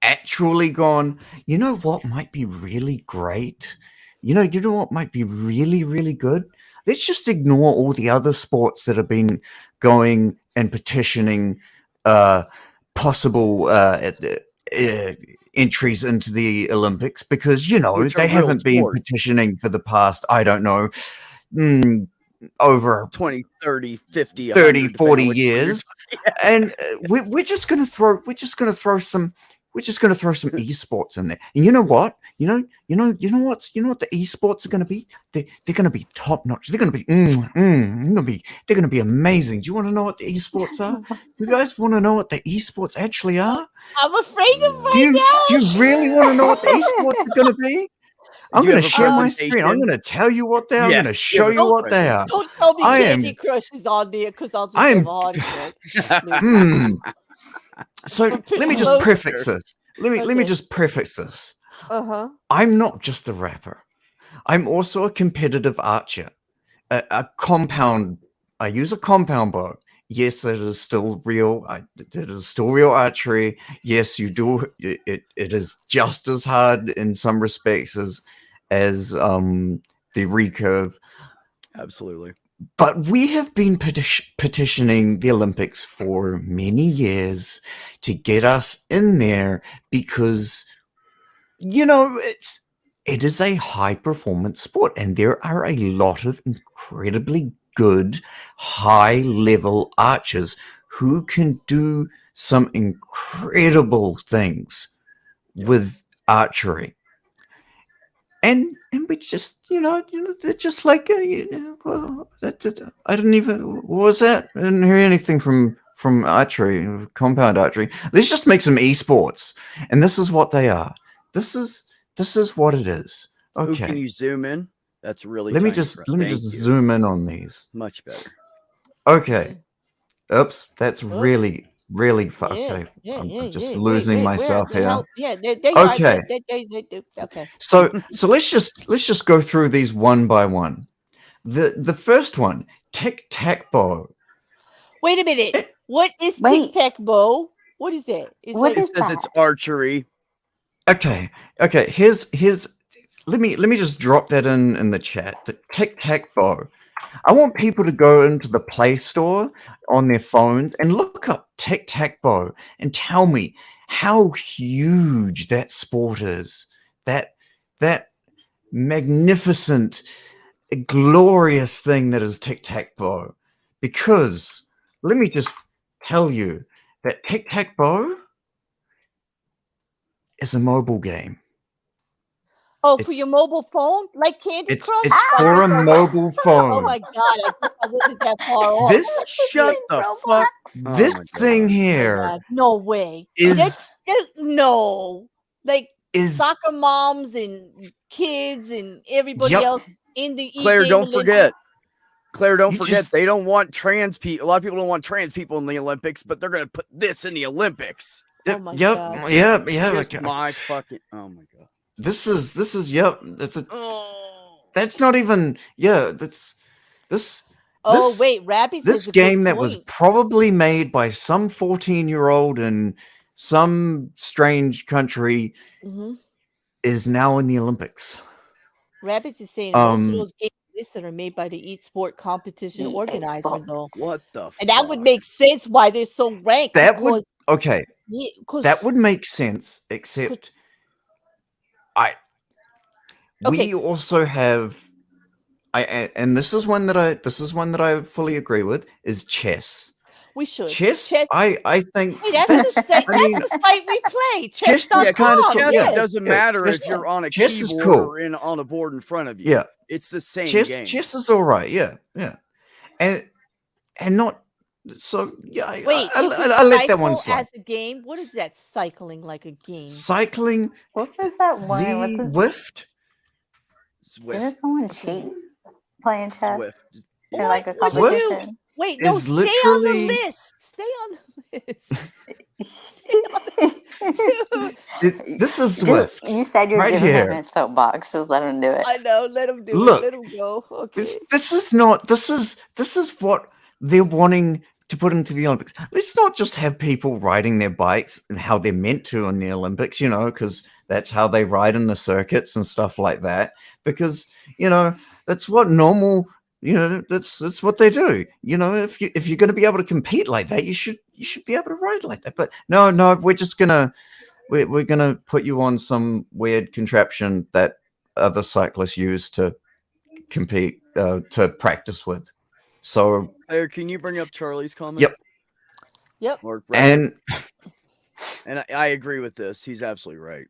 actually gone, you know what might be really great? You know what might be really, really good? Let's just ignore all the other sports that have been going and petitioning possible entries into the Olympics because, they haven't been petitioning for the past, I don't know, over 20, 30, 50, 30, 40 years. And we're just going to throw some esports in there. And you know what? You know what the esports are going to be? They're going to be top notch. They're going to be they're going to be amazing. Do you want to know what the esports are? You guys want to know what the esports actually are? I'm afraid to find out. Do you really want to know what the esports are going to be? I'm going to share my screen. I'm going to tell you what they are. I'm going to show you what they are. Don't tell me Candy Crush is on there because I'll just have a heart attack. So let me just preface this. Let me just preface this. I'm not just a rapper. I'm also a competitive archer, a compound I use a compound bow. Yes, it is still real. It is still real archery. Yes, you do. It is just as hard in some respects as the recurve. Absolutely. But we have been petitioning the Olympics for many years to get us in there because, it is a high performance sport, and there are a lot of incredibly good high level archers who can do some incredible things with archery. And we just, they're just like, I didn't even, what was that? I didn't hear anything from archery, compound archery. Let's just make some esports. And this is what they are. This is what it is. Okay. Ooh, can you zoom in? That's really let me tiny, just bro. let me Thank just you. zoom in on these. Much better. Okay. Oops, that's Oh. really fucked. Yeah, Okay. I'm just Wait, losing where myself the here. hell- Yeah, they Okay. are. Okay. So let's just go through these one by one. The first one, tic-tac-bow. Wait a minute. What is Wait. tic-tac-bow? What is that? It's What like is It says it's that? archery. Okay. Here's let me just drop that in the chat. The tic-tac-bow. I want people to go into the Play Store on their phones and look up tic-tac-bow and tell me how huge that sport is. That magnificent, glorious thing that is tic-tac-bow. Because let me just tell you that tic-tac-bow is a mobile game. Oh, for your mobile phone? Like Candy It's Crush? it's Like, for a mobile phone. oh my god, I guess I wasn't that far off. This Shut the fuck. this Oh my thing God. here God, no way. is No. Like is soccer moms and kids and everybody Yep. else in the Claire, e-game don't Olympics. forget. Claire, don't You forget. just- They don't want trans people. A lot of people don't want trans people in the Olympics, but they're going to put this in the Olympics. Oh my yep, god. yeah. Kiss Okay. my fucking. Oh my God. This is yep. Oh. That's not even That's this. Oh this, wait, Rabbit This says a game good that was point. probably made by some 14-year-old in some strange country Mhm. is now in the Olympics. Rabbits is saying most of Um, those games listed are made by the Eat Sport competition EA organizer, Sports. though. What the And that would fuck? make sense why they're so ranked. that would because, okay. yeah, 'cause- That would make sense, except we also have and this is one that I fully agree with is chess. we should. Chess, I think Hey, that's the site. I mean, That's the site we play. chess is Chess.com. kinda cool, Chess, yeah. it doesn't matter chess- if you're on a chess is keyboard cool. or on a board in front of you. Yeah. It's the same game. Chess is all right. Yeah. And not so. Yeah. Wait, I you can let that one cycle slide. as a game. What is that? Cycling like a game. Cycling. What was that one? Zwift. Didn't someone cheat playing chess Swift. in like a What'd you do? competition? Wait, no, Is stay on the literally- list. Stay on the list. Stay on Dude, This is Dude, Swift. you said you're right giving here. him his soapbox. Just let him do it. I know. Let him do Look, it. Let him go. Okay. This is not. This is what they're wanting to put into the Olympics. Let's not just have people riding their bikes and how they're meant to in the Olympics, because that's how they ride in the circuits and stuff like that. Because that's what normal. That's what they do. If you're going to be able to compete like that, you should be able to ride like that. But no, we're just gonna put you on some weird contraption that other cyclists use to compete to practice with. So Claire, can you bring up Charlie's comment? Yep. Or and I agree with this. He's absolutely right.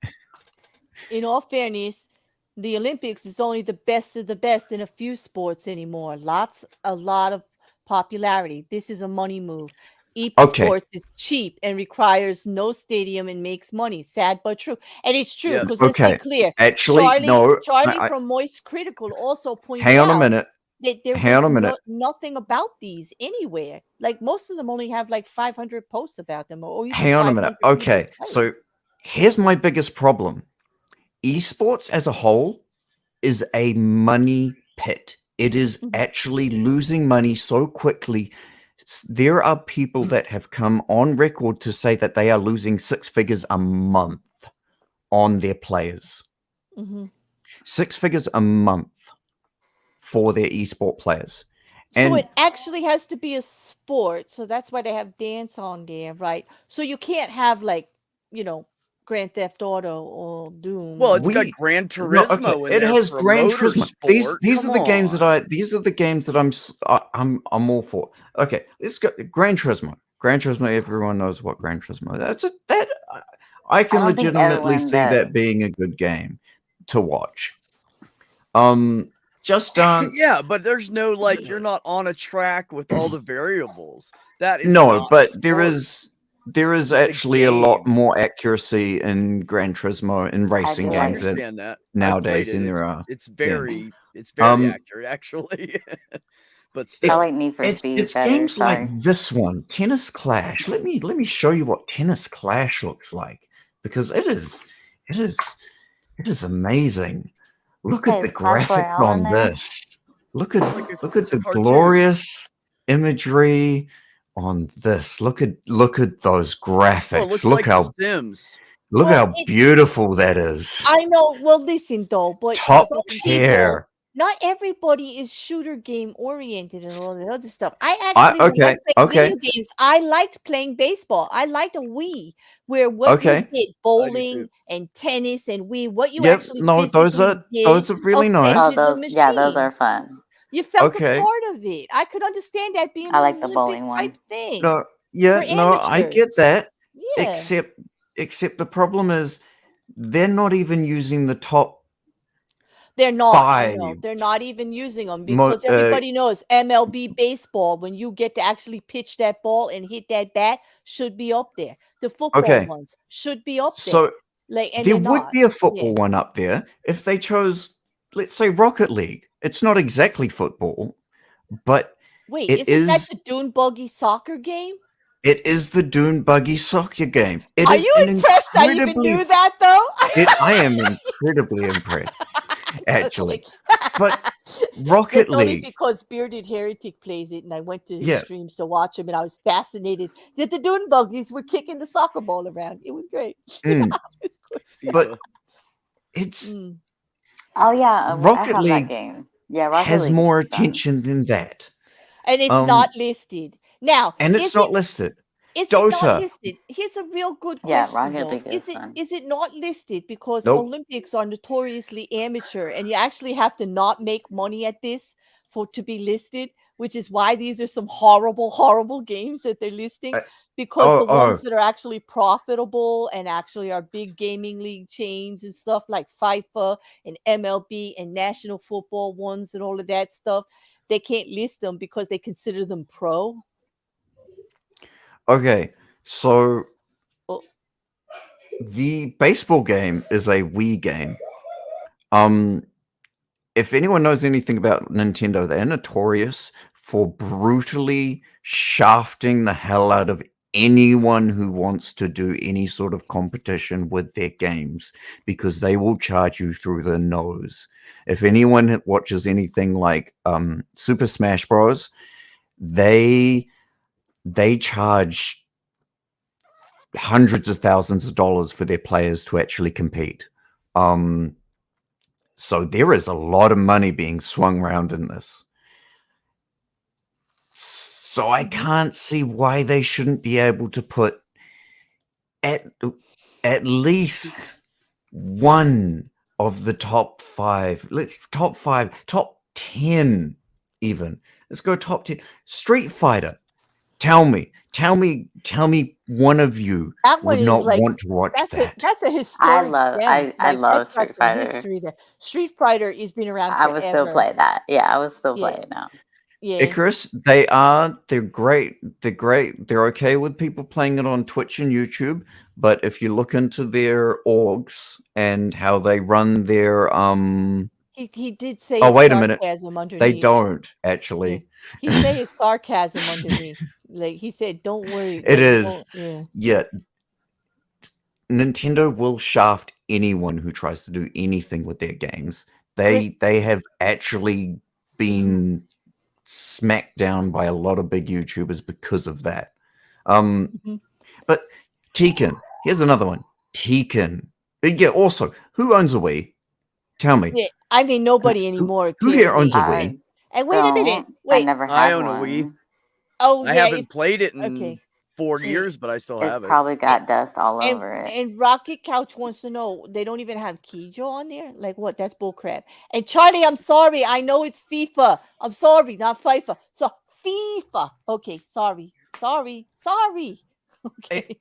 In all fairness, the Olympics is only the best of the best in a few sports anymore. A lot of popularity. This is a money move. Esports is cheap and requires no stadium and makes money. Sad but true. And it's true because let's be clear. Actually, Charlie from Moist Critical also pointed hang out on a minute. that there was nothing about these anywhere. Like most of them only have like 500 posts about them. Or even Hang on a minute. 500 Okay, people play. so here's my biggest problem. Esports as a whole is a money pit. It is actually losing money so quickly. There are people that have come on record to say that they are losing 6 figures a month on their players. 6 figures a month for their esport players. So it actually has to be a sport. So that's why they have dance on there, right? So you can't have like, Grand Theft Auto or Doom. Well, it's got Gran Turismo in it there has for Gran Turismo. motorsport. These are the games that these are the games that I'm all for. Okay, let's go Gran Turismo. Gran Turismo, everyone knows what Gran Turismo is. I can legitimately see that being a good game to watch. Just Dance. Yeah, but there's no you're not on a track with all the variables. That is no, but sports. there is actually a lot more accuracy in Gran Turismo in racing games nowadays than there are. It's very accurate actually. But still, I like Need for Speed it's better, games sorry. like this one, Tennis Clash. Let me show you what Tennis Clash looks like, because it is amazing. Look at the graphics on this. Look at the glorious imagery on this. Look at those graphics. Well, it looks look like how The Sims. Look how beautiful that is. I know. Well, listen though, but Top some tier. people, not everybody is shooter game oriented and all that other stuff. I actually like playing video games. I liked playing baseball. I liked a Wii where what you did bowling and tennis and what you actually those are really nice. Yeah, those are fun. You felt a part of it. I could understand that being I like an the bowling Olympic one. type thing. No, I get that. Yeah. Except the problem is they're not even using the top. They're not. 5. No, they're not even using them because everybody knows MLB baseball, when you get to actually pitch that ball and hit that bat, should be up there. The football ones should be up there. So and there would be a football one up there if they chose, let's say, Rocket League. It's not exactly football, but wait, isn't that the Dune Buggy soccer game? It is the Dune Buggy soccer game. Are you impressed I even knew that, though? I am incredibly impressed, actually. But Rocket It's only League. because Bearded Heretic plays it, and I went to his streams to watch him, and I was fascinated that the Dune Buggies were kicking the soccer ball around. It was great. But it's... Oh, yeah. Rocket I have League that game. Yeah, Rocket has League more is fun. attention than that. And it's not listed. Now, and it's not listed. Is Dota. it not listed? Here's a real good question. Rocket Though. League is fun. Is it not listed because Nope. Olympics are notoriously amateur, and you actually have to not make money at this to be listed, which is why these are some horrible games that they're listing, because the ones that are actually profitable and actually are big gaming league chains and stuff like FIFA and MLB and National Football ones and all of that stuff, they can't list them because they consider them pro. Okay, so the baseball game is a Wii game. If anyone knows anything about Nintendo, they're notorious for brutally shafting the hell out of anyone who wants to do any sort of competition with their games, because they will charge you through the nose. If anyone watches anything like Super Smash Bros., they charge hundreds of thousands of dollars for their players to actually compete. So there is a lot of money being swung around in this. So I can't see why they shouldn't be able to put at least one of the top 5. Top 10 even. Let's go top 10. Street Fighter. Tell me one of you would not want to watch that. That's a historic game. I love Street Fighter. History there. Street Fighter has been around forever. I would still play that. Yeah, I would still play it now. Yeah. Icarus, they're great. They're okay with people playing it on Twitch and YouTube, but if you look into their orgs and how they run their He did say wait a minute. Underneath. They don't actually. He said it's sarcasm underneath. Like he said, don't worry. It is. Yeah. Nintendo will shaft anyone who tries to do anything with their games. They have actually been smacked down by a lot of big YouTubers because of that. But Tekken, here's another one. Tekken. Yeah, also, who owns a Wii? Tell me. Yeah, I mean, nobody anymore. Who here apparently. owns a Wii? And wait a minute. I Wait. never I had own one. a Wii. Oh, I yeah. haven't played it in okay. 4 Hey, years, but I still It's have it. probably got dust all over it. And Rocket Couch wants to know, they don't even have Kijo on there? Like what? That's bullcrap. And Charlie, I'm sorry. I know it's FIFA. I'm sorry, not FIFA. So FIFA. Okay, sorry. Okay.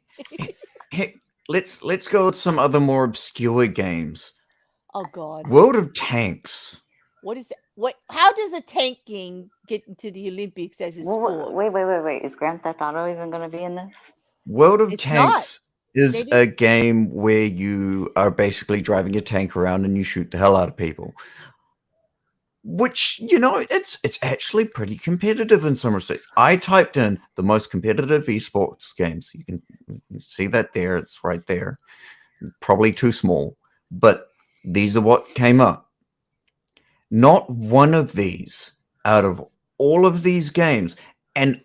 Hey, let's go with some other more obscure games. Oh God. World of Tanks. What is that? What? How does a tanking get into the Olympics as a sport? Wait. Is Grand Theft Auto even going to be in this? World of It's Tanks They is didn't- a game where you are basically driving a tank around and you shoot the hell out of people. Which, you know, it's actually pretty competitive in some respects. I typed in the most competitive esports games. You can see that there. It's right there. Probably too small. But these are what came up. Not one of these out of all of these games, and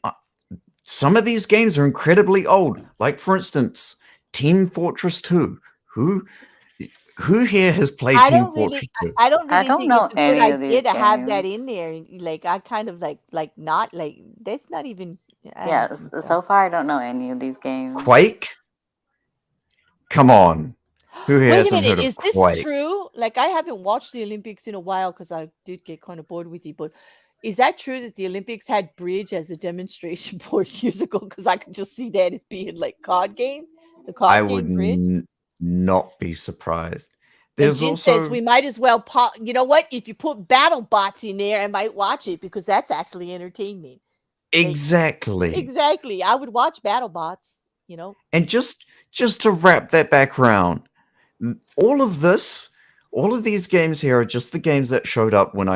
some of these games are incredibly old. Like, for instance, Team Fortress 2. Who here has played Team Fortress 2? I don't really think know it's a good any of idea these to have that games. in there. Like I kind of like not like that's not even. I Yeah, don't think so far I don't know any of these games. Quake? Come on. Who here Wait a hasn't minute, heard of is this Quake? true? Like I haven't watched the Olympics in a while because I did get kind of bored with you. But is that true that the Olympics had bridge as a demonstration 4 years ago? Because I could just see that as being like card game, the card I game would bridge. not be surprised. And There's Jin also says we might as well. You know what? If you put battle bots in there, I might watch it because that's actually entertainment. exactly. I would watch battle bots. You know. And just to wrap that back around, all of these games here are just the games that showed up when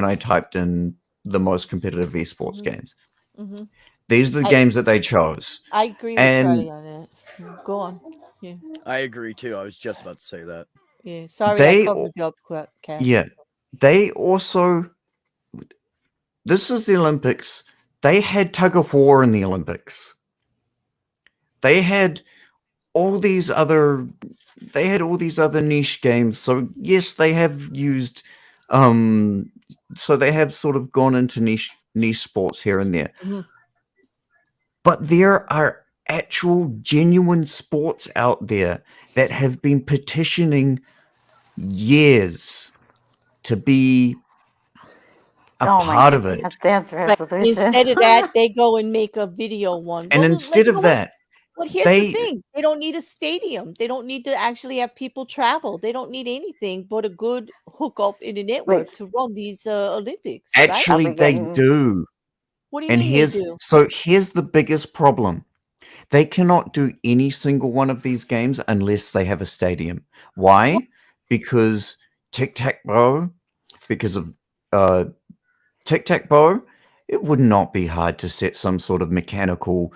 I typed in the most competitive esports games. Mm-hmm. These are the games that they chose. I agree with Charlie on that. Go on. Yeah. I agree too. I was just about to say that. Yeah. Sorry, They I covered you up, Cass. Yeah. They also, this is the Olympics. They had tug of war in the Olympics. They had all these other niche games. So yes, they have used so they have sort of gone into niche sports here and there. Mm-hmm. But there are actual genuine sports out there that have been petitioning years to be a part of it. Dance Resolution. Instead of that, they go and make a video one. And instead of that, well, here's the thing. They don't need a stadium. They don't need to actually have people travel. They don't need anything but a good hookup in a network to run these Olympics. Actually, right? they do. What do you mean they do? So here's the biggest problem. They cannot do any single one of these games unless they have a stadium. Why? Because tic-tac-toe, because of tic-tac-toe, it would not be hard to set some sort of mechanical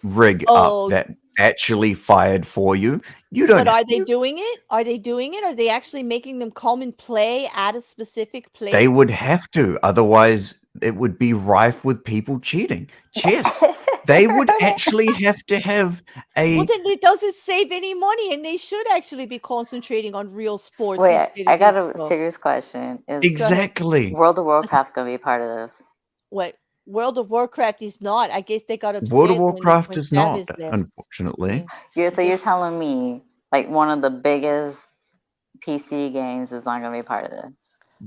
rig up that actually fired for you. You don't. But are they doing it? Are they actually making them come and play at a specific place? They would have to, otherwise it would be rife with people cheating. Chess. They would actually have to have a. Well, then it doesn't save any money, and they should actually be concentrating on real sports. Wait, I got a serious question. Is Exactly. World of Warcraft gonna be part of this? What? World of Warcraft is not. I guess they got upset. World of Warcraft when is not, Travis left. unfortunately. So you're telling me like one of the biggest PC games is not gonna be part of this?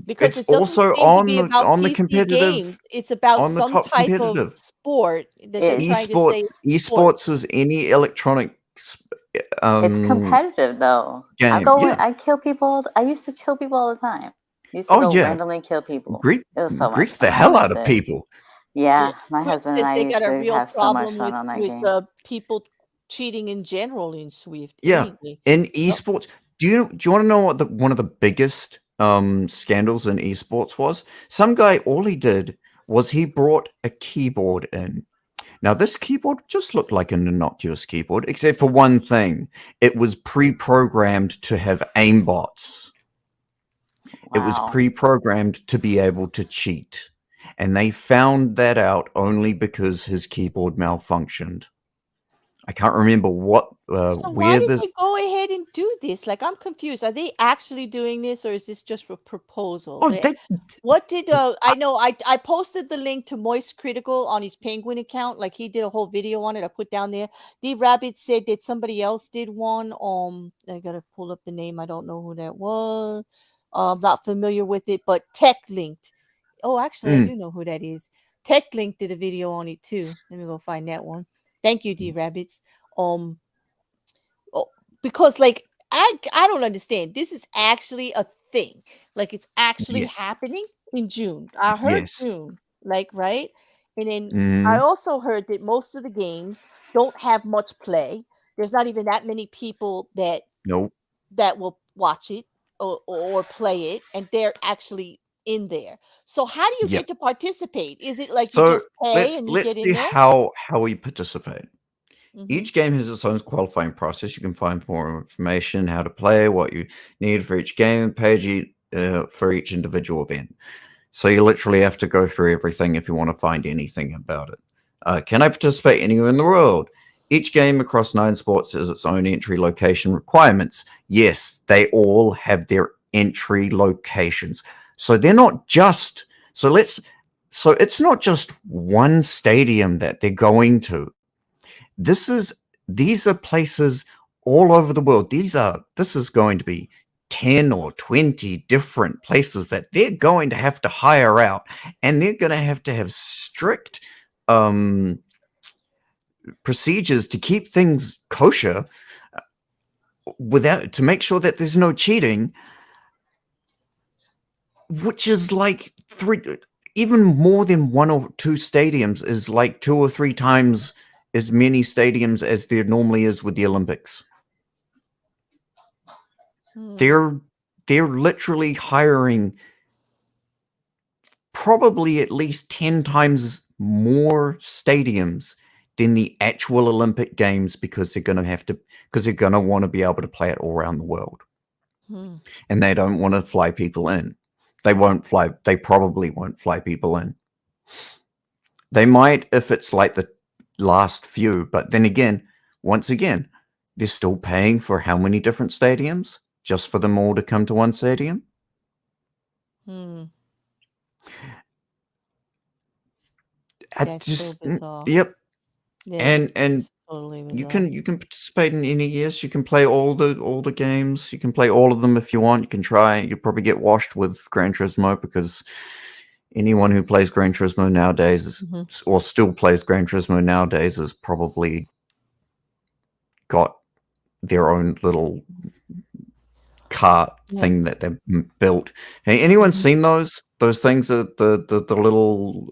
Because It's it doesn't also seem on to be the- about on the PC competitive- games. It's about on the some top type competitive. of sport that they're trying to say. Esports is any electronic. It's competitive though. Game. I go. Yeah. I kill people. I used to kill people all the time. Used to go randomly kill people. Grief It was so much the fun. hell I out of loved it. people. Yeah, my Chris husband says and I they used got a to real have so much problem fun on that with game. people cheating in general in Swift. Yeah, Anyway. in esports, do you want to know what one of the biggest scandals in esports was? Some guy, all he did was he brought a keyboard in. Now, this keyboard just looked like an innocuous keyboard, except for one thing: it was pre-programmed to have aimbots. It was Wow. pre-programmed to be able to cheat. And they found that out only because his keyboard malfunctioned. I can't remember what So why did they go ahead and do this? Like, I'm confused. Are they actually doing this, or is this just a proposal? Oh, they What did I know? I posted the link to Moist Critical on his Penguin account. Like, he did a whole video on it. I put down there. The Rabbit said that somebody else did one. I gotta pull up the name. I don't know who that was. I'm not familiar with it, but Tech Linked. Oh, actually, I do know who that is. Tech Link did a video on it too. Let me go find that one. Thank you, D Rabbits. Because like I don't understand. This is actually a thing. Like, it's actually Yes. happening in June. I heard Yes. June, like, right? And then I also heard that most of the games don't have much play. There's not even that many people that Nope. that will watch it or play it, and they're actually in there. So how do you Yep. get to participate? Is it like you So just pay and you let's get in see there? how we participate. Mhm. Each game has its own qualifying process. You can find more information, how to play, what you need for each game, page for each individual event. So you literally have to go through everything if you want to find anything about it. Can I participate anywhere in the world? Each game across 9 sports has its own entry location requirements. Yes, they all have their entry locations. So they're not just so it's not just one stadium that they're going to. These are places all over the world. This is going to be 10 or 20 different places that they're going to have to hire out, and they're going to have strict procedures to keep things kosher to make sure that there's no cheating, which is like even more than 1 or 2 stadiums is like 2 or 3 times as many stadiums as there normally is with the Olympics. They're literally hiring probably at least 10 times more stadiums than the actual Olympic Games because they're going to want to be able to play it all around the world. And they don't want to fly people in. They probably won't fly people in. They might if it's like the last few, but then again, once again, they're still paying for how many different stadiums just for them all to come to one stadium? That's so bizarre. Yep. Yeah, And totally you bizarre. can participate in any years. You can play all the games. You can play all of them if you want. You can try. You'll probably get washed with Gran Turismo because anyone who plays Gran Turismo nowadays or still plays Gran Turismo nowadays has probably got their own little cart thing that they've built. Hey, anyone seen those things, the little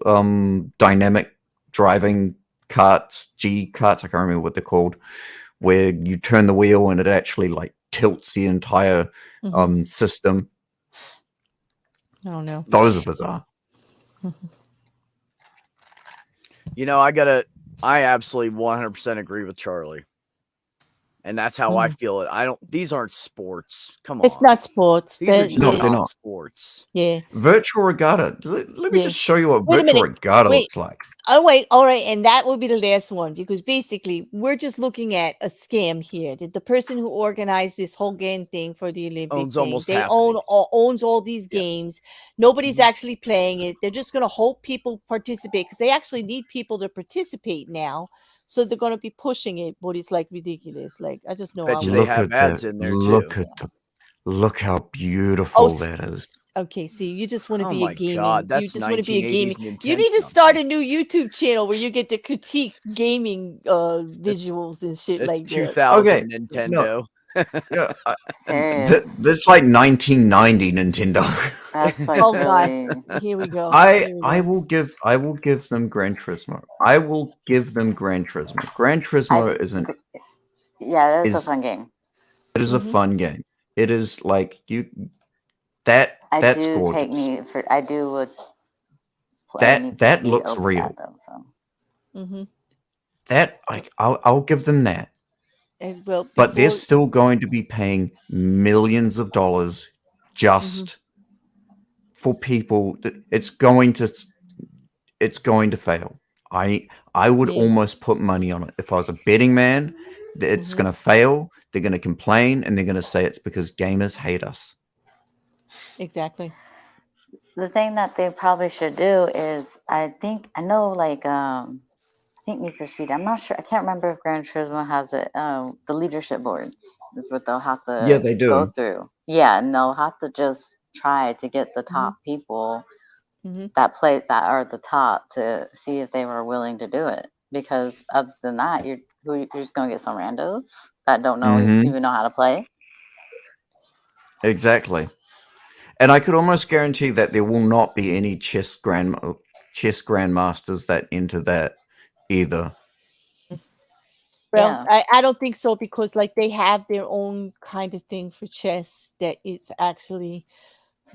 dynamic driving carts, G carts, I can't remember what they're called, where you turn the wheel and it actually like tilts the entire system? I don't know. Those are bizarre. You know, I absolutely 100% agree with Charlie. And that's how I feel it. These aren't sports. Come on. It's not sports. These are just they're not not sports. Yeah. Virtual regatta. Let me just show you what Wait a virtual minute. regatta Wait. looks like. Oh, wait. All right. And that will be the last one because basically we're just looking at a scam here. That the person who organized this whole game thing for the Olympic Owns thing, almost they half owns all these games. Nobody's actually playing it. They're just going to hope people participate because they actually need people to participate now. So they're going to be pushing it, but it's like ridiculous. Like, I just know. Bet you they have ads in there too. Look how beautiful that is. Okay, see, you just want to Oh be a my gaming. God, You that's just want to be a gaming. 1980s You need to Nintendo. start a new YouTube channel where you get to critique gaming visuals and shit It's like that. 2000 Nintendo. Yeah, that's like 1990 Nintendo. That's like Oh really. God, here we go. I will give them Gran Turismo. I will give them Gran Turismo. Gran Turismo isn't. Yeah, that's a fun game. It is a fun game. It is like that's gorgeous. I do would. That looks real. That I'll give them that. And, well, But they're still going to be paying millions of dollars just for people that it's going to fail. I would Yeah. almost put money on it. If I was a betting man, that it's going to fail. They're going to complain, and they're going to say it's because gamers hate us. Exactly. The thing that they probably should do is, I think Need for Speed. I'm not sure. I can't remember if Gran Turismo has it. The leadership boards is what they'll have Yeah, to they go do. through. Yeah, and they'll have to just try to get the top people that are the top to see if they were willing to do it. Because other than that, you're just gonna get some randos that don't know even know how to play. Exactly. And I could almost guarantee that there will not be any chess grandmasters that enter that either. Well, Yeah. I don't think so, because like they have their own kind of thing for chess that it's actually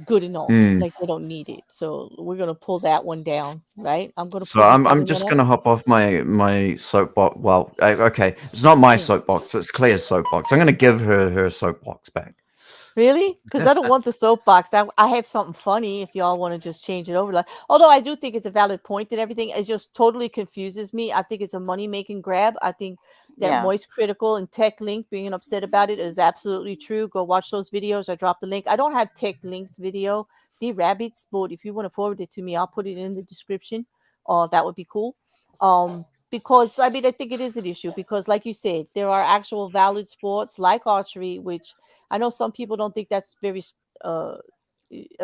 good enough. Like they don't need it. So we're gonna pull that one down, right? I'm gonna So pull this other I'm one just up. gonna hop off my soapbox. Well, okay, it's not my soapbox. It's Claire's soapbox. I'm gonna give her soapbox back. Really? Because I don't want the soapbox. I have something funny if y'all want to just change it over. Like, although I do think it's a valid point and everything, it just totally confuses me. I think it's a money-making grab. I think that Yeah. Moist Critical and Tech Link being upset about it is absolutely true. Go watch those videos. I dropped the link. I don't have Tech Link's video, the rabbits, but if you want to forward it to me, I'll put it in the description. That would be cool. Because I mean, I think it is an issue because, like you said, there are actual valid sports like archery, which I know some people don't think that's very a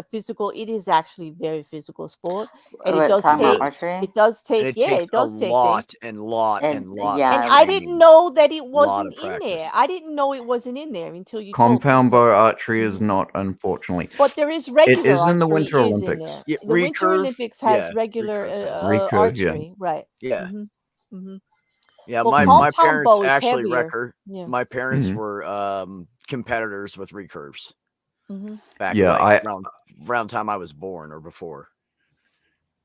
physical. It is actually very physical sport, and it We're does talking about take. archery. It does And take. it Yeah, takes it does a take lot things. and lot And and lot. yeah, And of I training, didn't know that it lot of wasn't in there. practice. I didn't know it wasn't in there until you told me. Compound So, bow archery is not, unfortunately. but there is It regular is in the archery Winter is in Olympics. there. Yeah, The Winter recurve, Olympics has yeah, regular recurve has. Recurve, yeah. archery, right? Yeah. Yeah, Well, my compound parents bow is actually heavier. Yeah. my parents Mhm. were competitors with recurves back Yeah, like around time I was born or before.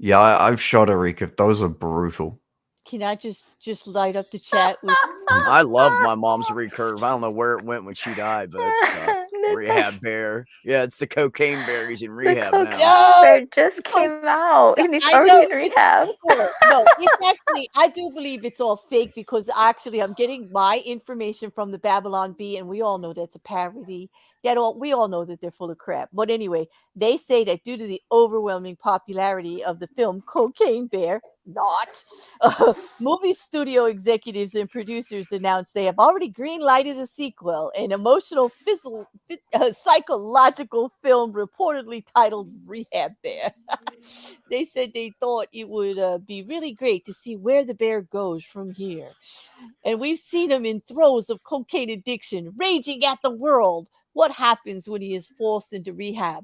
Yeah, I've shot a recurve. Those are brutal. Can I just light up the chat with? I love my mom's recurve. I don't know where it went when she died, but it's rehab bear. Yeah, it's the cocaine bear. He's in rehab the now. cocaine bear just came out, and he's I already know in rehab. No, it's actually I do believe it's all fake because actually I'm getting my information from the Babylon Bee, and we all know that's a parody. We all know that they're full of crap. But anyway, they say that due to the overwhelming popularity of the film Cocaine Bear, movie studio executives and producers announced they have already green-lighted a sequel, an emotional psychological film reportedly titled Rehab Bear. They said they thought it would be really great to see where the bear goes from here. And we've seen him in throes of cocaine addiction, raging at the world. What happens when he is forced into rehab,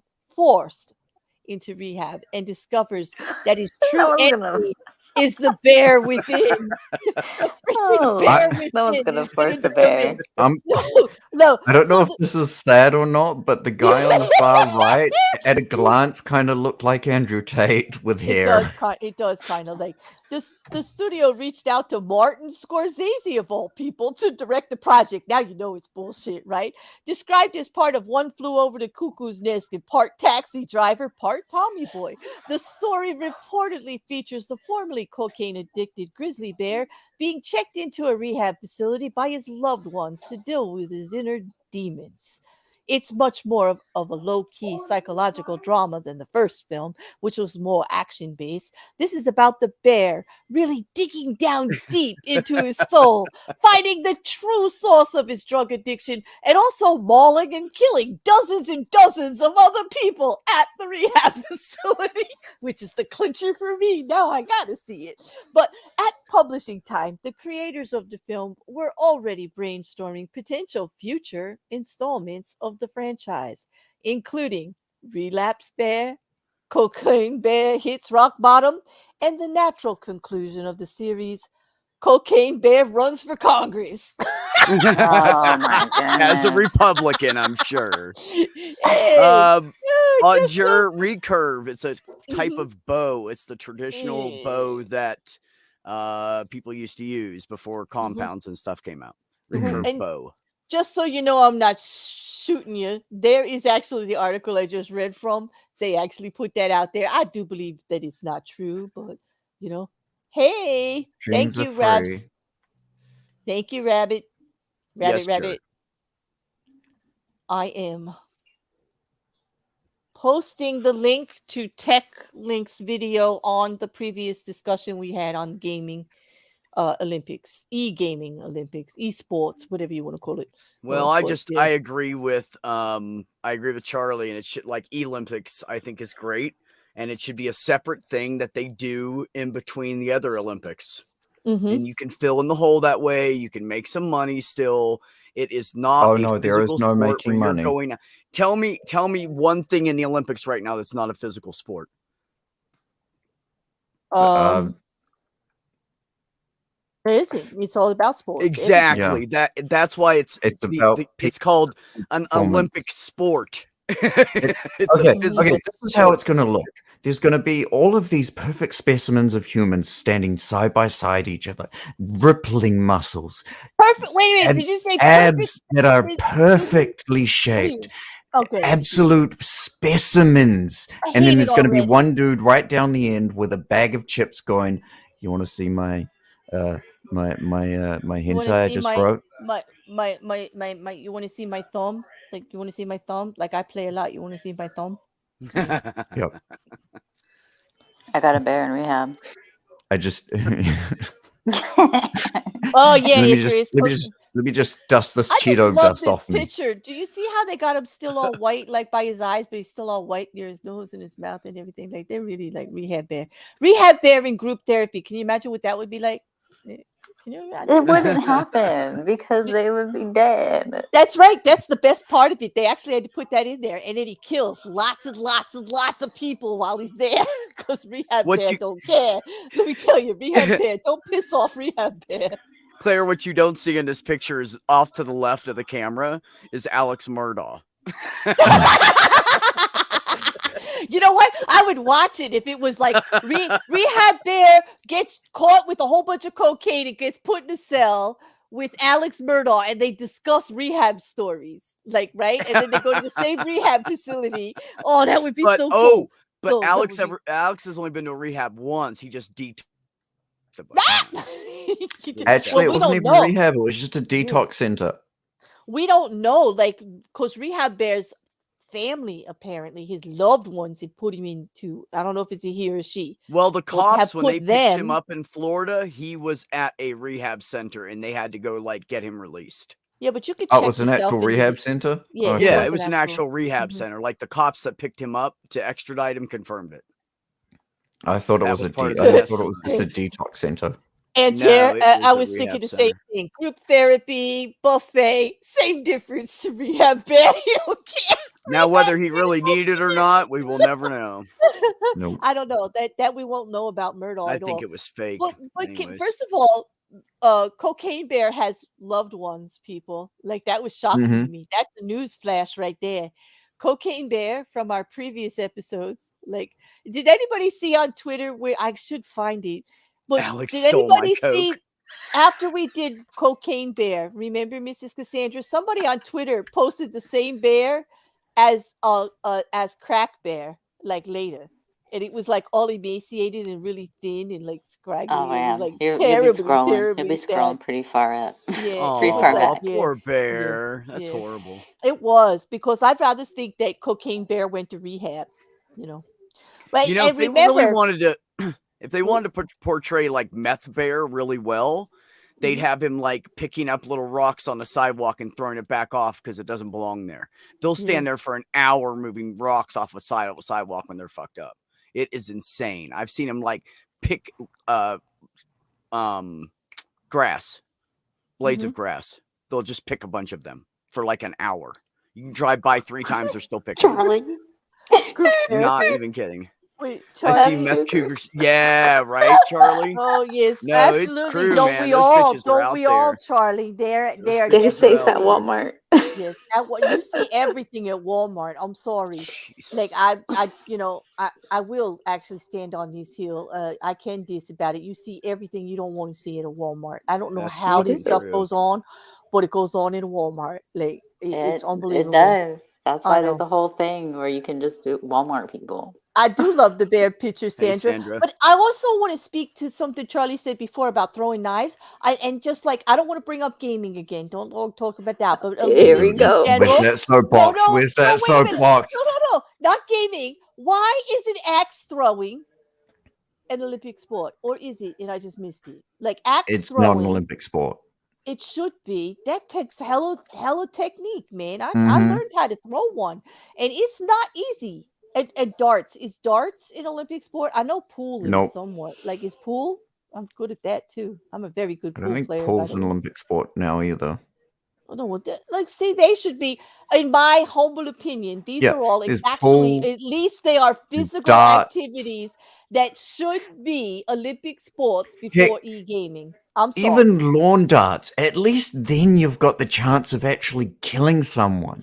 and discovers that his true enemy is the bear within. The freaking bear within. No one's gonna is force gonna the come bear. in. No. I don't know So if this is sad or not, but the guy on the far right, at a glance, kind of looked like Andrew Tate with hair. It does kind of like this. The studio reached out to Martin Scorsese of all people to direct the project. Now you know it's bullshit, right? Described as part of One Flew Over the Cuckoo's Nest and part taxi driver, part Tommy Boy. The story reportedly features the formerly cocaine-addicted grizzly bear being checked into a rehab facility by his loved ones to deal with his inner demons. It's much more of a low-key psychological drama than the first film, which was more action-based. This is about the bear really digging down deep into his soul, finding the true source of his drug addiction, and also mauling and killing dozens and dozens of other people at the rehab facility, which is the clincher for me. Now I gotta see it. But at publishing time, the creators of the film were already brainstorming potential future installments of the franchise, including Relapse Bear, Cocaine Bear Hits Rock Bottom, and the natural conclusion of the series, Cocaine Bear Runs for Congress. Oh my As a goodness. Republican, I'm sure. Hey, just recurve. It's a type of bow. It's the traditional bow that people used to use before compounds and stuff came out. Recurve And bow. just so you know, I'm not shooting you. There is actually the article I just read from they actually put that out there. I do believe that it's not true, but hey, Dreams thank are you, free. Rabs. Thank you, Rabbit. Yes, sir. Rabbit. I am posting the link to Tech Link's video on the previous discussion we had on gaming Olympics, e-gaming Olympics, esports, whatever you want to call it. Well, I agree with Charlie, and it should, like, Olympics I think is great, and it should be a separate thing that they do in between the other Olympics. And you can fill in the hole that way. You can make some money still. It is not Oh a no, there is physical no sport making where you're money. going. Tell me one thing in the Olympics right now that's not a physical sport. There isn't. It's all about sports. Exactly. That's why it's called an Olympic sport. It's okay. a physical This is how it's going to look. There's going to be all of these perfect specimens of humans standing side by side each other, rippling muscles. Perfect. Wait a minute. Did you say abs that are perfectly shaped? Okay. Absolute specimens. And then there's going to be one dude right down the end with a bag of chips going, "You want to see my hentai I just wrote? You want to see my thumb? Like, you want to see my thumb? Like, I play a lot. You want to see my thumb?" Yep. I got a bear in rehab. I just Oh yeah, let me just dust this I Cheeto just love dust this off me. picture. Do you see how they got him still all white, like by his eyes, but he's still all white near his nose and his mouth and everything? Like, they're really like rehab bear in group therapy. Can you imagine what that would be like? Can you imagine? It wouldn't happen because they would be dead. That's right. That's the best part of it. They actually had to put that in there, and then he kills lots and lots and lots of people while he's there because rehab bear don't care. Let me tell you, rehab bear don't piss off rehab bear. Claire, what you don't see in this picture is off to the left of the camera is Alex Murdaugh. You know what? I would watch it if it was like rehab bear gets caught with a whole bunch of cocaine and gets put in a cell with Alex Murdaugh, and they discuss rehab stories, like, right? And then they go to the same rehab facility. Oh, that would be so cool. But Alex has only been to rehab once. He just detoxed. Actually, it wasn't even rehab. It was just a detox center. We don't know, like, because rehab bear's family, apparently his loved ones, had put him into, I don't know if it's a he or a she. Well, the cops, when they picked him up in Florida, he was at a rehab center and they had to go, like, get him released. Yeah, but you could check it was an actual rehab center? Yeah, yeah, it was an actual rehab center. Like, the cops that picked him up to extradite him confirmed it. I thought it was just a detox center. And no, I was thinking the same thing. Group therapy, buffet, same difference to rehab bear. You don't care. Now, whether he really needed it or not, we will never know. Nope. I don't know. That we won't know about Murdaugh I at all. think it was fake. But first of all, Cocaine Bear has loved ones, people. Like, that was shocking to me. That's a news flash right there. Cocaine Bear from our previous episodes. Like, did anybody see on Twitter where I should find it? But Alex did anybody see after we did Cocaine Bear? Remember, Mrs. Cassandra? Somebody on Twitter posted the same bear as Crack Bear, like, later, and it was like all emaciated and really thin and like scraggly. Oh man, like you'll be scrolling pretty far up. Yeah, pretty far back. Poor bear. That's horrible. It was, because I'd rather think that Cocaine Bear went to rehab. But if they really wanted to. If they wanted to portray, like, Meth Bear really well, they'd have him, like, picking up little rocks on the sidewalk and throwing it back off because it doesn't belong there. They'll stand there for an hour moving rocks off a sidewalk when they're fucked up. It is insane. I've seen him, like, pick grass, blades of grass. They'll just pick a bunch of them for like an hour. You can drive by 3 times, they're still picking. Charlie. Not even kidding. Wait, I see meth cougars. Yeah, right, Charlie. Oh yes, no, absolutely. It's true, don't man. we Those all? bitches are Don't out we there. all, Charlie? They're Did you say at Walmart? Yes, you see everything at Walmart. I'm sorry. Jesus. Like, I will actually stand on this hill. I can diss about it. You see everything you don't want to see at a Walmart. I don't know how this stuff goes on, but it goes on in a Walmart. Like, it's unbelievable. It does. That's why there's a whole thing where you can just do Walmart people. I do love the bear picture, Hey, Sandra. Sandra. But I also want to speak to something Charlie said before about throwing knives. And just like, I don't want to bring up gaming again. Don't talk about that. But Here we Olympics in go. general. Where's that soapbox? Where's that wait a minute. soapbox? No, not gaming. Why isn't axe throwing an Olympic sport? Or is it? And I just missed it. Like axe It's throwing. not an Olympic sport. It should be. That takes hella technique, man. I Mhm. learned how to throw one, and it's not easy. And darts, is darts an Olympic sport? I know pool is Nope. somewhat. Like, is pool? I'm good at that too. I'm a very good I pool don't think player. pool's an Olympic sport now either. Oh, no, like, see, they should be, in my humble opinion, these Yeah, are all there's actually, pool, at least they are physical darts. activities that should be Olympic sports Heck, before e-gaming. I'm sorry. even lawn darts. At least then you've got the chance of actually killing someone.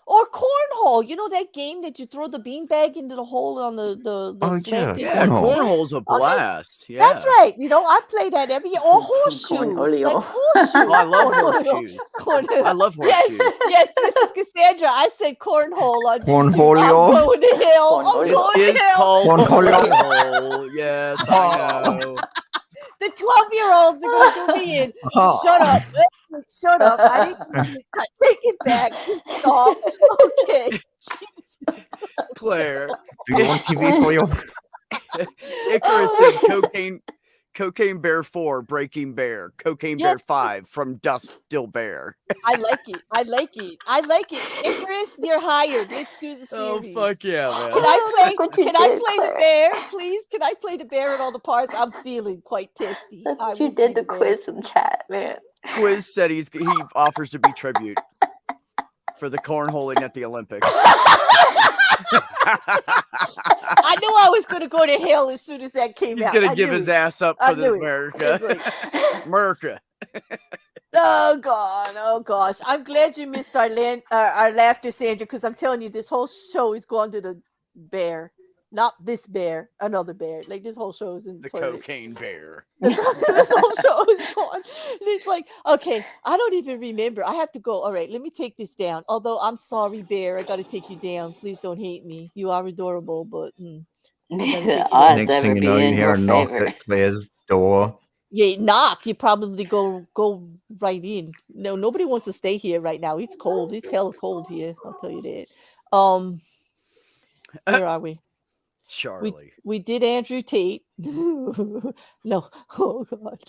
Or cornhole, you know that game that you throw the beanbag into the hole on the Oh, slanted Yeah, cornhole. cornhole's a Okay, blast. Yeah. that's right. You know, I play that every year. Or horseshoes, like Cornholio. horseshoes. Oh, I love Cornhole. horseshoes. Cornhole. I love Yes, horseshoes. yes, Mrs. Cassandra, I said cornhole on YouTube. Cornholio. I'm going to hell. I'm Cornholio. going It to is hell. called Cornholio. cornhole. Yes, I know. The 12-year-olds are going to do me in. Oh. Shut up. Shut up. I didn't mean it. Take it back. Just stop. Okay. Jesus. Claire. Do you want TV for your... Icarus said Cocaine Bear 4, Breaking Bear. Cocaine Bear Yes. 5, From Dusk Till Bear. I like it. I like it. I like it. Icarus, you're hired. Let's do the Oh, series. fuck yeah, man. Can I play? Look what you Can I did, play the Claire. bear, please? Can I play the bear in all the parts? I'm feeling quite testy. That's I what you will did be to the bear. quiz in chat, man. Quiz said he offers to be tribute for the cornholing at the Olympics. I knew I was going to go to hell as soon as that came He's out. gonna I give knew his it. ass up I for the knew it. America. It's like, America. oh God, oh gosh! I'm glad you missed our laughter, Sandra, because I'm telling you, this whole show is going to the bear. Not this bear, another bear. Like this whole show is in The toilet. cocaine bear. This whole show is gone. And it's like, okay, I don't even remember. I have to go. All right, let me take this down. Although I'm sorry, bear, I got to take you down. Please don't hate me. You are adorable, but The down. odds Next ever thing you be know, you in hear your a knock favor. at Claire's door. yeah, knock. You probably go right in. No, nobody wants to stay here right now. It's cold. It's hella cold here. I'll tell you that. Where are we? Charlie. We did Andrew Tate. No. Oh God.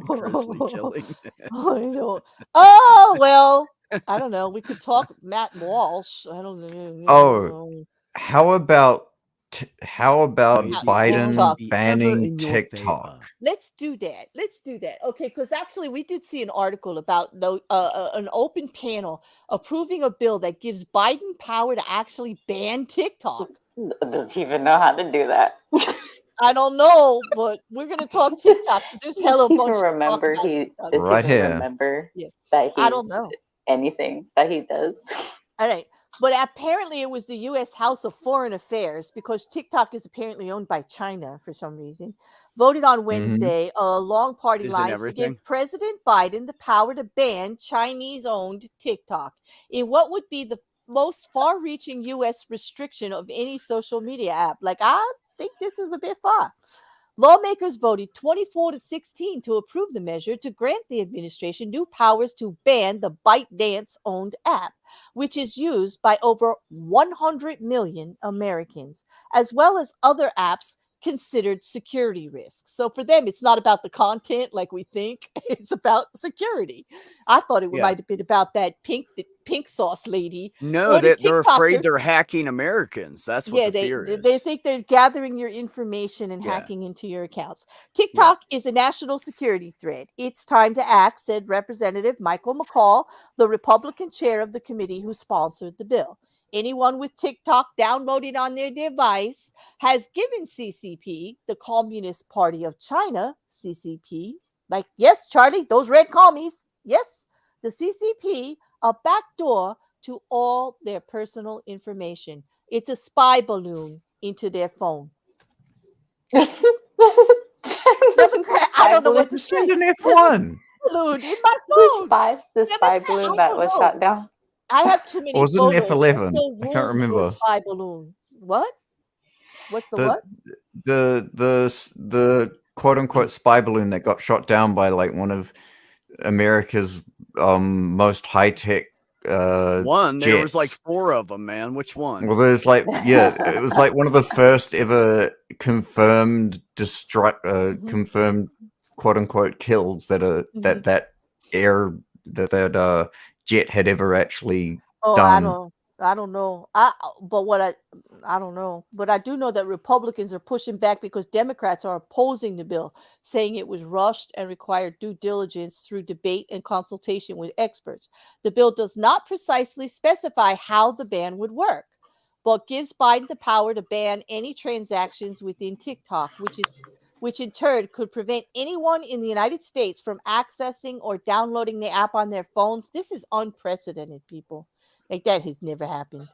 Grizzly killing. I don't. Oh well. I don't know. We could talk Matt Walsh. I don't know. Oh, how about Maybe Biden TikTok. banning Ever in your TikTok? favor. Let's do that. Let's do that. Okay, because actually we did see an article about an open panel approving a bill that gives Biden power to actually ban TikTok. Does he even know how to do that? I don't know, but we're gonna talk TikTok because there's hella Does he bunch even of talk remember about he TikTok. does Right he even here. remember Yeah. that he I don't know. anything that he does? All right. But apparently it was the U.S. House of Foreign Affairs, because TikTok is apparently owned by China for some reason, voted on Wednesday along party Isn't lines to everything? give President Biden the power to ban Chinese-owned TikTok in what would be the most far-reaching U.S. restriction of any social media app. Like, I think this is a bit far. Lawmakers voted 24-16 to approve the measure to grant the administration new powers to ban the ByteDance-owned app, which is used by over 100 million Americans, as well as other apps considered security risks. So for them, it's not about the content like we think. It's about security. I thought it Yeah. might have been about that pink sauce lady. No, Or the they're afraid TikToker. they're hacking Americans. That's what Yeah, the fear is. they think they're gathering your information and Yeah. hacking into your accounts. TikTok is a national security threat. It's time to act, said Representative Michael McCall, the Republican chair of the committee who sponsored the bill. Anyone with TikTok downloaded on their device has given CCP, the Communist Party of China, CCP, like, yes, Charlie, those red commies, yes, the CCP, a backdoor to all their personal information. It's a spy balloon into their phone. I don't know what to say. Send an F1. Balloon in my The phone. spy I balloon that don't was know. shot down. I have too many Or was it an photos. There's F-11? no I can't room for a remember. spy balloon. What? What's the what? The quote unquote spy balloon that got shot down by like one of America's most high tech One, there was like jets. 4 of them, man. Which one? Well, there's like it was like one of the first ever confirmed confirmed quote unquote kills that that jet had ever actually Oh, done. I don't know. I don't know. But I do know that Republicans are pushing back because Democrats are opposing the bill, saying it was rushed and required due diligence through debate and consultation with experts. The bill does not precisely specify how the ban would work, but gives Biden the power to ban any transactions within TikTok, which in turn could prevent anyone in the United States from accessing or downloading the app on their phones. This is unprecedented, people. Like, that has never happened.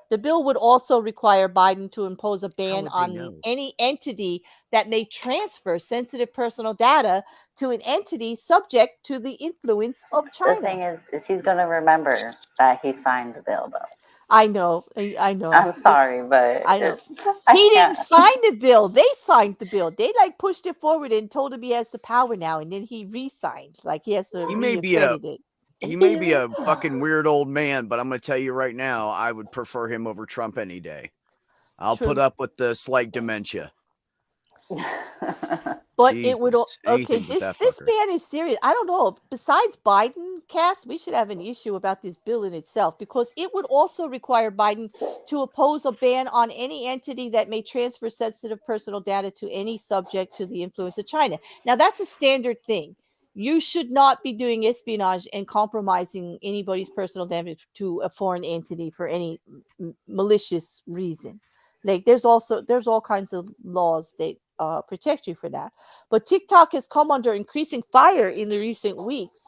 The bill would also require Biden to impose a ban on any entity that may transfer sensitive personal data to an entity subject to the influence of China. The thing is he's going to remember that he signed the bill, though. I know. I'm sorry, but I know. He didn't sign the bill. They signed the bill. They like pushed it forward and told him he has the power now, and then he re-signed. Like, he has to re-accredit it. He may be a fucking weird old man, but I'm going to tell you right now, I would prefer him over Trump any day. I'll put up with the slight dementia. But Jesus, it would this ban is serious. I don't know. Besides Biden, Cass, we should have an issue about this bill in itself, because it would also require Biden to oppose a ban on any entity that may transfer sensitive personal data to any subject to the influence of China. Now, that's a standard thing. You should not be doing espionage and compromising anybody's personal data to a foreign entity for any malicious reason. Like, there's all kinds of laws that protect you for that. But TikTok has come under increasing fire in the recent weeks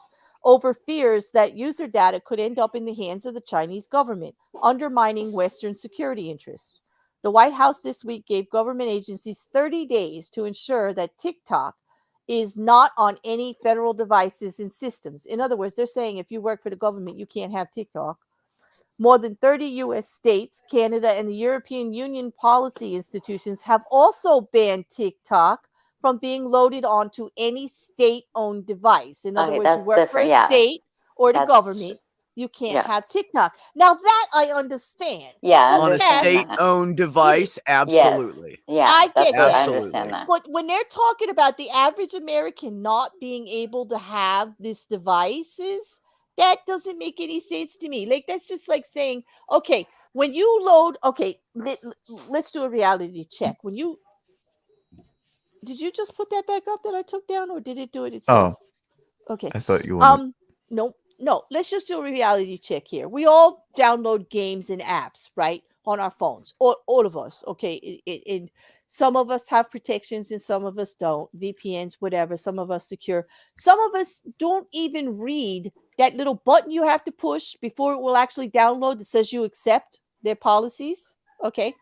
over fears that user data could end up in the hands of the Chinese government, undermining Western security interests. The White House this week gave government agencies 30 days to ensure that TikTok is not on any federal devices and systems. In other words, they're saying if you work for the government, you can't have TikTok. More than 30 U.S. states, Canada, and the European Union policy institutions have also banned TikTok from being loaded onto any state-owned device. In other words, you work for a state or the government, you can't have TikTok. Now, that I understand. Yeah, on a state-owned device, absolutely. Yeah, I get that. I understand that. But when they're talking about the average American not being able to have these devices, that doesn't make any sense to me. Like, that's just like saying, okay, when you load, okay, let's do a reality check. Did you just put that back up that I took down, or did it do it itself? Oh, okay. I thought you wanted. No. Let's just do a reality check here. We all download games and apps, right, on our phones. All of us, okay. And some of us have protections and some of us don't. VPNs, whatever. Some of us secure. Some of us don't even read that little button you have to push before it will actually download that says you accept their policies. Okay.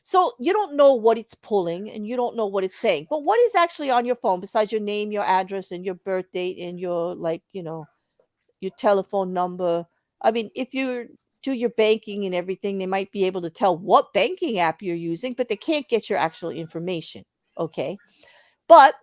So you don't know what it's pulling and you don't know what it's saying. But what is actually on your phone besides your name, your address, and your birth date and your, like, your telephone number? I mean, if you do your banking and everything, they might be able to tell what banking app you're using, but they can't get your actual information. Okay. But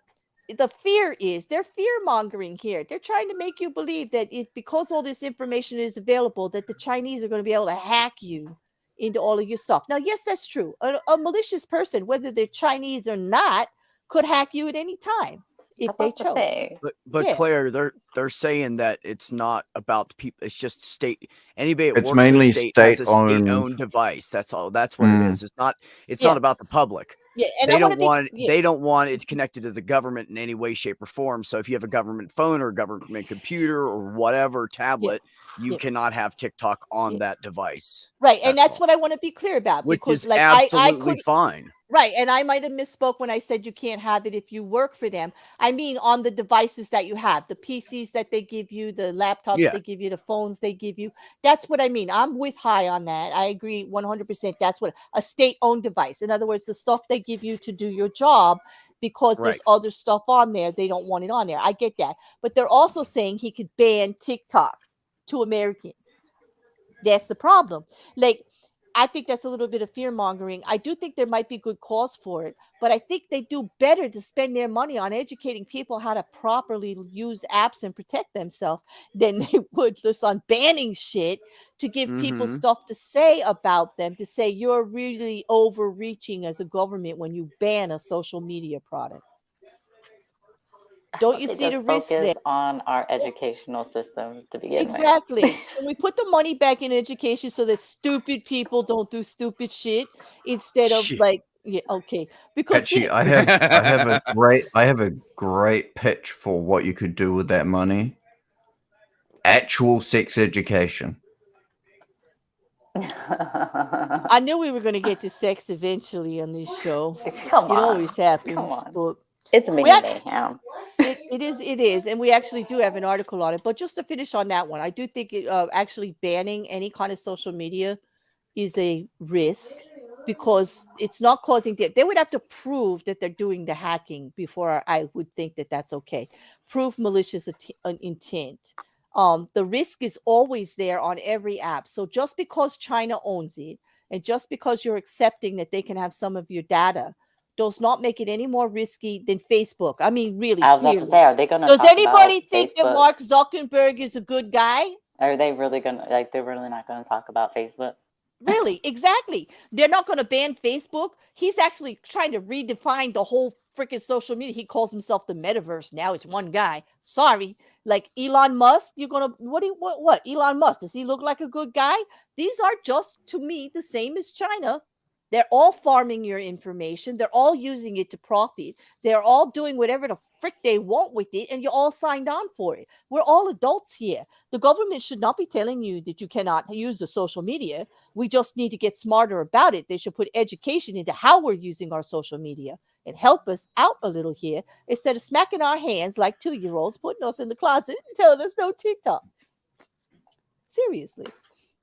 the fear is they're fear mongering here. They're trying to make you believe that because all this information is available, that the Chinese are going to be able to hack you into all of your stuff. Now, yes, that's true. A malicious person, whether they're Chinese or not, could hack you at any time if they chose. But Yeah. Claire, they're saying that it's not about the people. It's just state. Anybody that It's works mainly for a state has a state-owned. state-owned device. That's all. That's what it is. It's not. It's not about the public. Yeah, and they don't want. They don't want it connected to the government in any way, shape, or form. So if you have a government phone or a government computer or whatever tablet, you cannot have TikTok on that device. Right, and that's what I want to be clear about. Which because, is like, absolutely fine. Right, and I might have misspoke when I said you can't have it if you work for them. I mean on the devices that you have, the PCs that they give you, the laptops they give you, the phones they give you. That's what I mean. I'm with High on that. I agree 100%. That's what a state-owned device. In other words, the stuff they give you to do your job, because there's other stuff on there, they don't want it on there. I get that. But they're also saying he could ban TikTok to Americans. That's the problem. Like, I think that's a little bit of fear mongering. I do think there might be good cause for it, but I think they do better to spend their money on educating people how to properly use apps and protect themselves than they would just on banning shit to give people Mhm. stuff to say about them, to say you're really overreaching as a government when you ban a social media product. Don't you They see the just risk there? focus on our educational system to begin with. Exactly. Can we put the money back in education so that stupid people don't do stupid shit instead of Shit. like, yeah, okay. Because Actually, see, I have a great pitch for what you could do with that money. Actual sex education. I knew we were going to get to sex eventually on this show. Come It on. always happens, Come on. but It's we Mini actually, Mayhem. it is, and we actually do have an article on it. But just to finish on that one, I do think actually banning any kind of social media is a risk because it's not causing they would have to prove that they're doing the hacking before I would think that that's okay. Prove malicious intent. The risk is always there on every app. So just because China owns it and just because you're accepting that they can have some of your data does not make it any more risky than Facebook. I mean, really, I was about to clearly. say, are they going to Does talk anybody about think that Facebook? Mark Zuckerberg is a good guy? Are they really going to, like, they're really not going to talk about Facebook? Really, exactly. They're not going to ban Facebook. He's actually trying to redefine the whole freaking social media. He calls himself the metaverse now. It's one guy. Sorry, like Elon Musk. You're gonna what? Elon Musk, does he look like a good guy? These are just to me the same as China. They're all farming your information. They're all using it to profit. They're all doing whatever the frick they want with it, and you're all signed on for it. We're all adults here. The government should not be telling you that you cannot use the social media. We just need to get smarter about it. They should put education into how we're using our social media and help us out a little here instead of smacking our hands like 2-year-olds, putting us in the closet and telling us no TikTok. Seriously.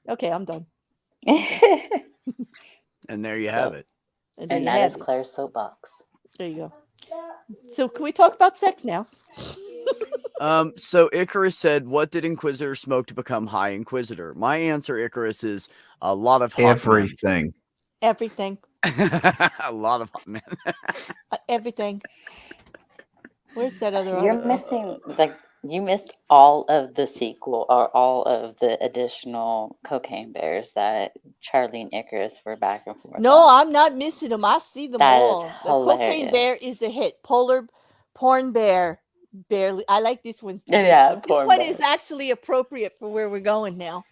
Okay, I'm done. And there you have it. And that is Claire's soapbox. There you go. So can we talk about sex now? So Icarus said, what did Inquisitor smoke to become High Inquisitor? My answer, Icarus, is a lot of hot Everything. Everything. a lot of hot men. Everything. Where's that other? You're missing, like, you missed all of the sequel or all of the additional cocaine bears that Charlie and Icarus were back and forth. No, I'm not missing them. I see them That all. is The cocaine bear is a hit. Porn bear. Barely. I like this one. Yeah, this one is actually appropriate for where we're going now.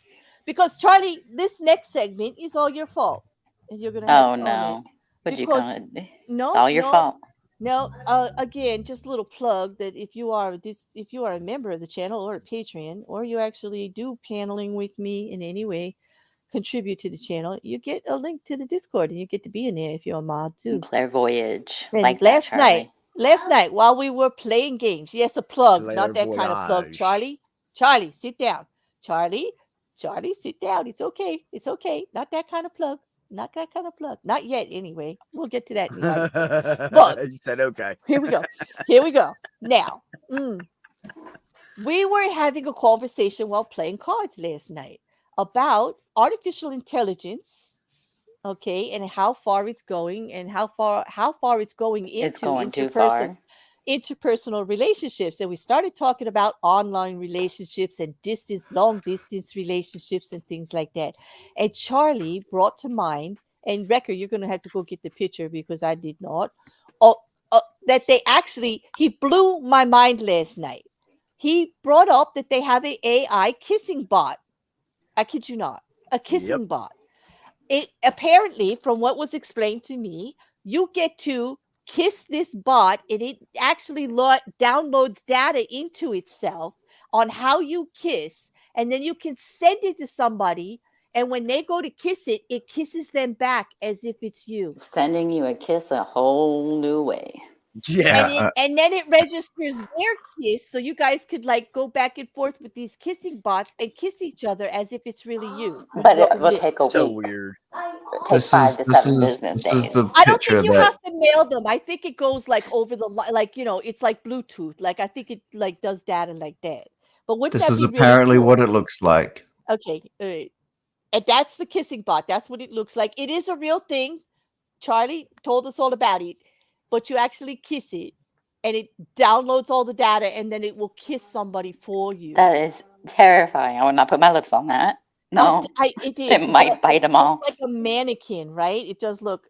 Because Charlie, this next segment is all your fault. And you're gonna have to own it. What you Because gonna do? no, It's all your fault. No, again, just a little plug that if you are a member of the channel or a Patreon, or you actually do paneling with me in any way, contribute to the channel, you get a link to the Discord and you get to be in there if you're a mod too. Claire Voyage. And like last that, night while we were playing games, yes, a plug, not that kind of plug. Voyage. Charlie, sit down. Charlie, sit down. It's okay. It's okay. Not that kind of plug. Not that kind of plug. Not yet, anyway. We'll get to that in the article. But you said okay. Here we go. Here we go. Now, we were having a conversation while playing cards last night about artificial intelligence, okay, and how far it's going and how far it's going into It's going too far. interpersonal relationships. And we started talking about online relationships and long distance relationships and things like that. And Charlie brought to mind, and Wrecker, you're going to have to go get the picture because I did not, that he blew my mind last night. He brought up that they have an AI kissing bot. I kid you not, a kissing bot. It apparently, from what was explained to me, you get to kiss this bot and it actually downloads data into itself on how you kiss, and then you can send it to somebody, and when they go to kiss it, it kisses them back as if it's you. Sending you a kiss a whole new way. Yeah. And then it registers their kiss, so you guys could like go back and forth with these kissing bots and kiss each other as if it's really you. But it will take a week. So weird. Take 5 to 7 business days. I don't think you have to mail them. I think it goes like over the like, it's like Bluetooth. Like I think it like does data like that. But wouldn't This that is be really apparently cool? what it looks like. Okay, all right. And that's the kissing bot. That's what it looks like. It is a real thing. Charlie told us all about it. But you actually kiss it, and it downloads all the data, and then it will kiss somebody for you. That is terrifying. I would not put my lips on that. No, it is. it might bite them off. It's like a mannequin, right? It does look,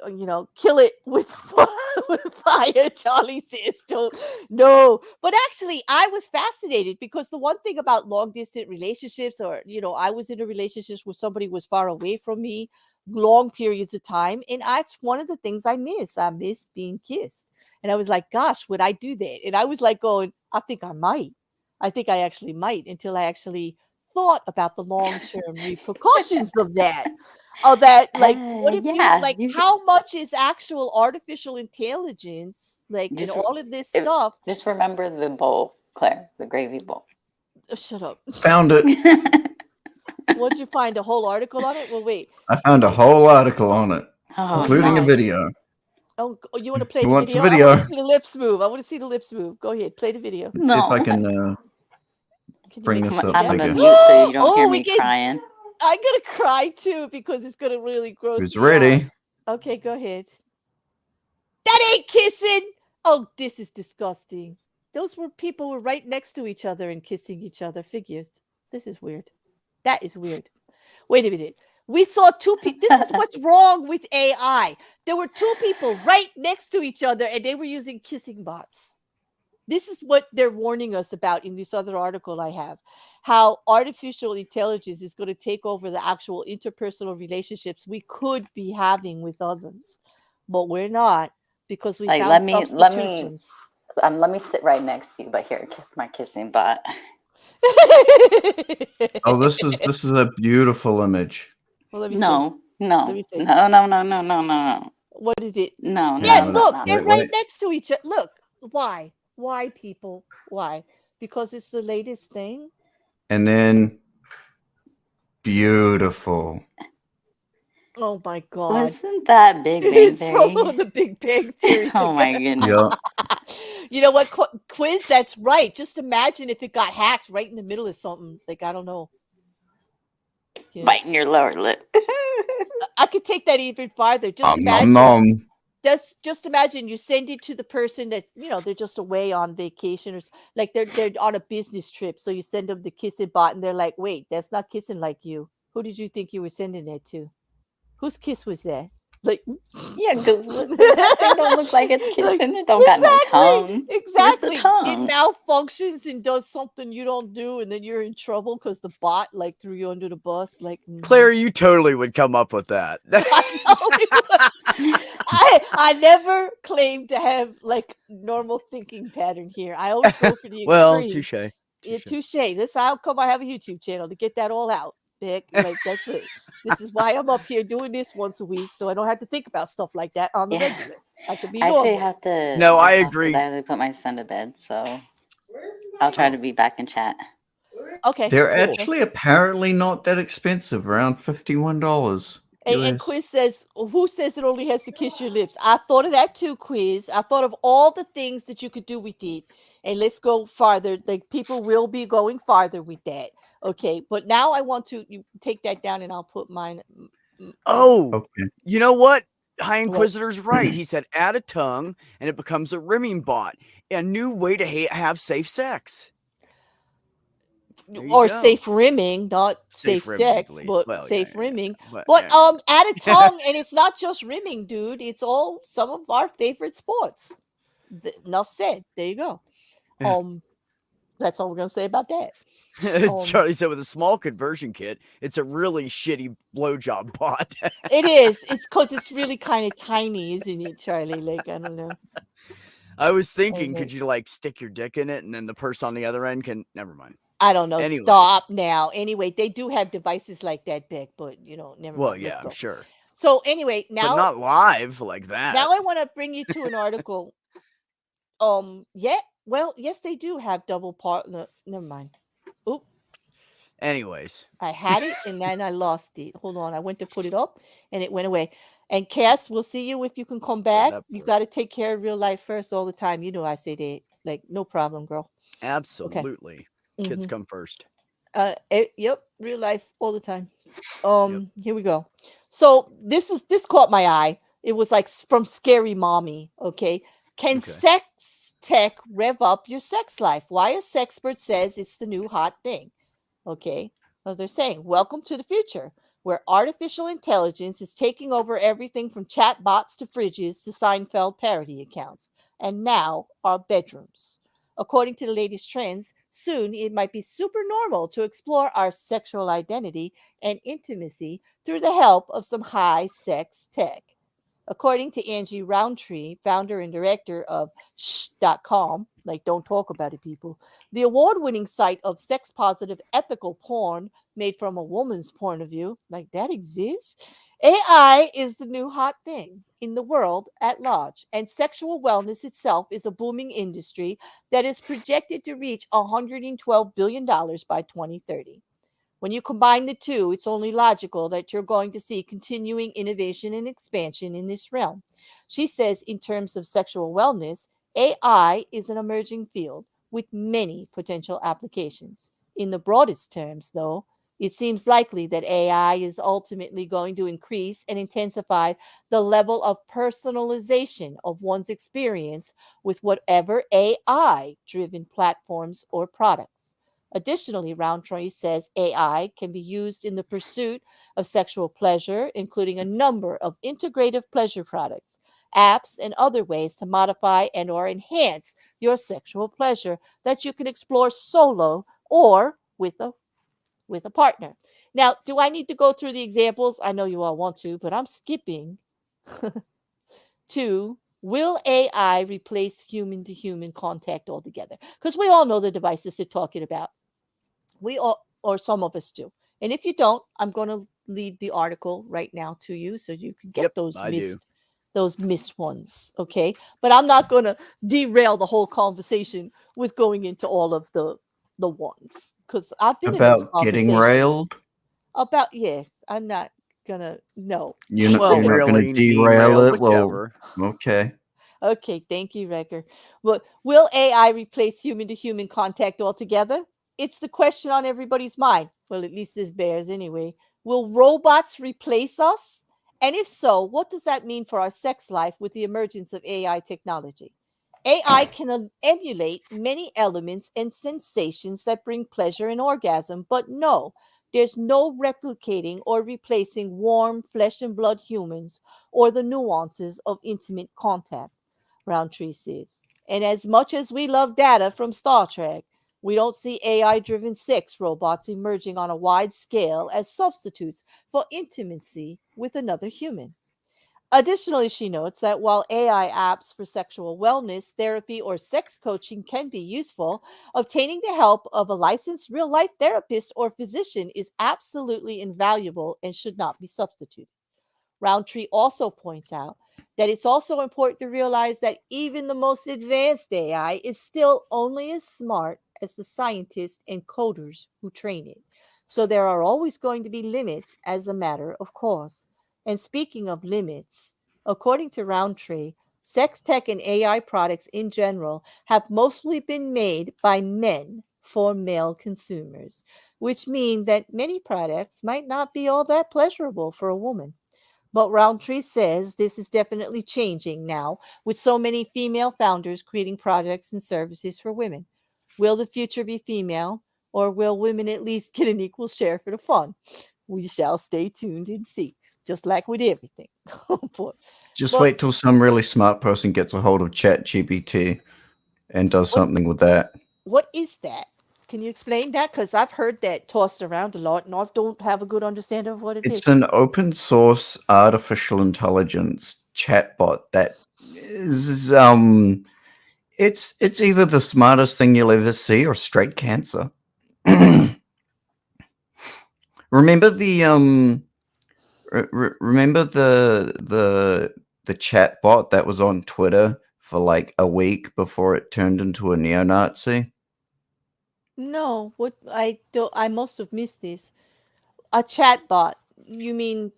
kill it with fire. Charlie says, "Don't." No, but actually, I was fascinated because the one thing about long distance relationships, or I was in a relationship where somebody was far away from me, long periods of time, and that's one of the things I miss. I miss being kissed, and I was like, "Gosh, would I do that?" And I was like, "Going, I think I might. I think I actually might," until I actually thought about the long-term repercussions of that. What if how much is actual artificial intelligence, and all of this stuff? Just remember the bowl, Claire, the gravy bowl. Oh, shut up. Found it. What'd you find? A whole article on it? Well, wait. I found a whole article on it, including a video. Oh, you want to play Who the wants video? the video? I want to see the lips move. I want to see the lips move. Go ahead, play the video. Let's see if I can bring this up. I'm gonna mute so you don't hear me crying. I'm gonna cry too because it's gonna really gross. Who's ready? Okay, go ahead. That ain't kissing. Oh, this is disgusting. Those were people were right next to each other and kissing each other. Figures. This is weird. That is weird. Wait a minute. We saw two people. This is what's wrong with AI. There were two people right next to each other and they were using kissing bots. This is what they're warning us about in this other article I have, how artificial intelligence is going to take over the actual interpersonal relationships we could be having with others, but we're not because we found substitutions. Let me sit right next to you, but here, kiss my kissing bot. Oh, this is a beautiful image. Well, let me no. Let me see. No. What is it? No. Yeah, no, look, no, they're no. right next to each other. Look, why? Why, people? Why? Because it's the latest thing? And then beautiful. Oh my God. Wasn't that Big Bang Theory? The Big Bang Theory. Oh my goodness. Yeah. You know what, Quiz? That's right. Just imagine if it got hacked right in the middle of something. Like, I don't know. Biting your lower lip. I could take that even farther. Just imagine. Just imagine you send it to the person that they're just away on vacation or like they're on a business trip. So you send them the kissing bot, and they're like, "Wait, that's not kissing like you. Who did you think you were sending that to? Whose kiss was that?" Like, yeah, because it don't look like it's kissing. It don't got no tongue. Exactly. It Tongue? malfunctions and does something you don't do, and then you're in trouble because the bot threw you under the bus. Like, Claire, you totally would come up with that. I never claim to have normal thinking pattern here. I always go for the extreme. Well, touche. Yeah, touche. That's how come I have a YouTube channel, to get that all out. That's it. This is why I'm up here doing this once a week, so I don't have to think about stuff like that on the regular. I could be normal. I have to. No, I agree. I have to put my son to bed, so I'll try to be back in chat. Okay. They're actually apparently not that expensive, around $51. And Quiz says, who says it only has to kiss your lips? I thought of that too, Quiz. I thought of all the things that you could do with it. And let's go farther. Like, people will be going farther with that. Okay. But now I want to take that down, and I'll put mine. Oh, okay. You know what? High Inquisitor's right. He said add a tongue and it becomes a rimming bot. A new way to have safe sex. Or safe rimming, not safe sex, but safe rimming. But add a tongue, and it's not just rimming, dude. It's all some of our favorite sports. Enough said. There you go. That's all we're gonna say about that. Charlie said with a small conversion kit, it's a really shitty blowjob bot. It is. It's because it's really kind of tiny, isn't it, Charlie? Like, I don't know. I was thinking, could you stick your dick in it, and then the person on the other end can? Never mind. I don't know. Anyways. Stop now. Anyway, they do have devices like that, Beck, but never Well, mind. yeah, I'm sure. So anyway, now but not live like that. Now I want to bring you to an article. Yeah. Well, yes, they do have double part. No, never mind. Oop. Anyways, I had it and then I lost it. Hold on. I went to put it up and it went away. And Cass, we'll see you if you can come back. You got to take care of real life first all the time. I say that. Like, no problem, girl. Absolutely. Okay. Kids come first. Yep, real life all the time. Here we go. So this caught my eye. It was like from Scary Mommy. Okay, can sex tech rev up your sex life? Why a sexpert says it's the new hot thing. Okay, as they're saying, welcome to the future, where artificial intelligence is taking over everything from chat bots to fridges to Seinfeld parody accounts, and now our bedrooms. According to the latest trends, soon it might be super normal to explore our sexual identity and intimacy through the help of some high sex tech. According to Angie Roundtree, founder and director of shh.com, like don't talk about it, people, the award winning site of sex positive ethical porn made from a woman's point of view, like that exists. AI is the new hot thing in the world at large, and sexual wellness itself is a booming industry that is projected to reach $112 billion by 2030. When you combine the two, it's only logical that you're going to see continuing innovation and expansion in this realm. She says, in terms of sexual wellness, AI is an emerging field with many potential applications. In the broadest terms, though, it seems likely that AI is ultimately going to increase and intensify the level of personalization of one's experience with whatever AI driven platforms or products. Additionally, Roundtree says AI can be used in the pursuit of sexual pleasure, including a number of integrative pleasure products, apps, and other ways to modify and or enhance your sexual pleasure that you can explore solo or with a partner. Now, do I need to go through the examples? I know you all want to, but I'm skipping to will AI replace human to human contact altogether? Because we all know the devices they're talking about. We all, or some of us do. And if you don't, I'm going to lead the article right now to you so you can get those missed ones. Okay. But I'm not going to derail the whole conversation with going into all of the ones because I've been in those About getting conversations. railed? About, yes, I'm not going to, no. You're not going to derail it? Well, okay. Okay, thank you, Wrecker. Well, will AI replace human to human contact altogether? It's the question on everybody's mind. Well, at least this bears anyway. Will robots replace us? And if so, what does that mean for our sex life with the emergence of AI technology? AI can emulate many elements and sensations that bring pleasure and orgasm, but no, there's no replicating or replacing warm flesh and blood humans or the nuances of intimate contact, Roundtree says. And as much as we love data from Star Trek, we don't see AI-driven sex robots emerging on a wide scale as substitutes for intimacy with another human. Additionally, she notes that while AI apps for sexual wellness, therapy, or sex coaching can be useful, obtaining the help of a licensed real-life therapist or physician is absolutely invaluable and should not be substituted. Roundtree also points out that it's also important to realize that even the most advanced AI is still only as smart as the scientists and coders who train it. So there are always going to be limits as a matter of course. And speaking of limits, according to Roundtree, sex tech and AI products in general have mostly been made by men for male consumers, which mean that many products might not be all that pleasurable for a woman. But Roundtree says this is definitely changing now, with so many female founders creating products and services for women. Will the future be female, or will women at least get an equal share for the fun? We shall stay tuned and see, just like with everything. Just wait till some really smart person gets a hold of ChatGPT and does something with that. What is that? Can you explain that? Because I've heard that tossed around a lot, and I don't have a good understanding of what it is. It's an open source artificial intelligence chatbot that is it's either the smartest thing you'll ever see or straight cancer. Remember the chatbot that was on Twitter for like a week before it turned into a neo-Nazi? No, what I must have missed this. A chatbot. You mean?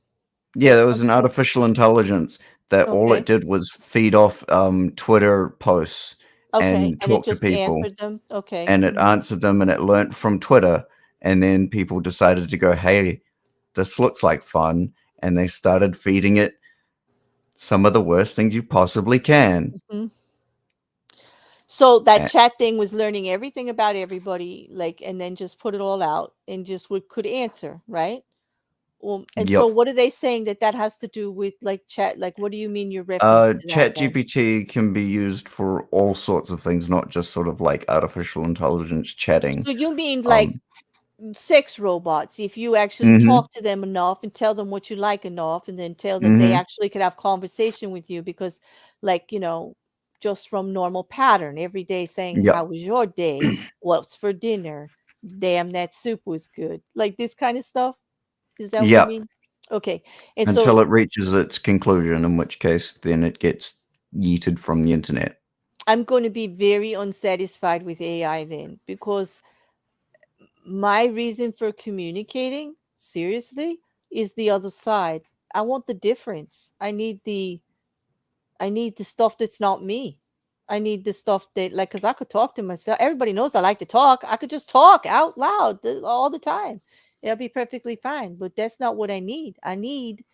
Yeah, there was an artificial intelligence that all it did was feed off Twitter posts and talk to just people. answered them. Okay. And it answered them and it learned from Twitter And then people decided to go, hey, this looks like fun. And they started feeding it some of the worst things you possibly can. So that chat thing was learning everything about everybody, like, and then just put it all out and just could answer, right? And so what are they saying that has to do with, like, chat? Like, what do you mean you're referencing to that then? ChatGPT can be used for all sorts of things, not just sort of like artificial intelligence chatting. So you mean like sex robots, if you actually talk to them enough and tell them what you like enough, and then tell them they actually could have conversation with you, because, like, you know, just from normal pattern every day saying, how was your day? What's for dinner? Damn, that soup was good. Like this kind of stuff. Is that what you mean? Okay. And Until so it reaches its conclusion, in which case then it gets yeeted from the internet. I'm going to be very unsatisfied with AI then, because my reason for communicating, seriously, is the other side. I want the difference. I need the stuff that's not me. I need the stuff that, like, because I could talk to myself. Everybody knows I like to talk. I could just talk out loud all the time. It'll be perfectly fine. But that's not what I need. I need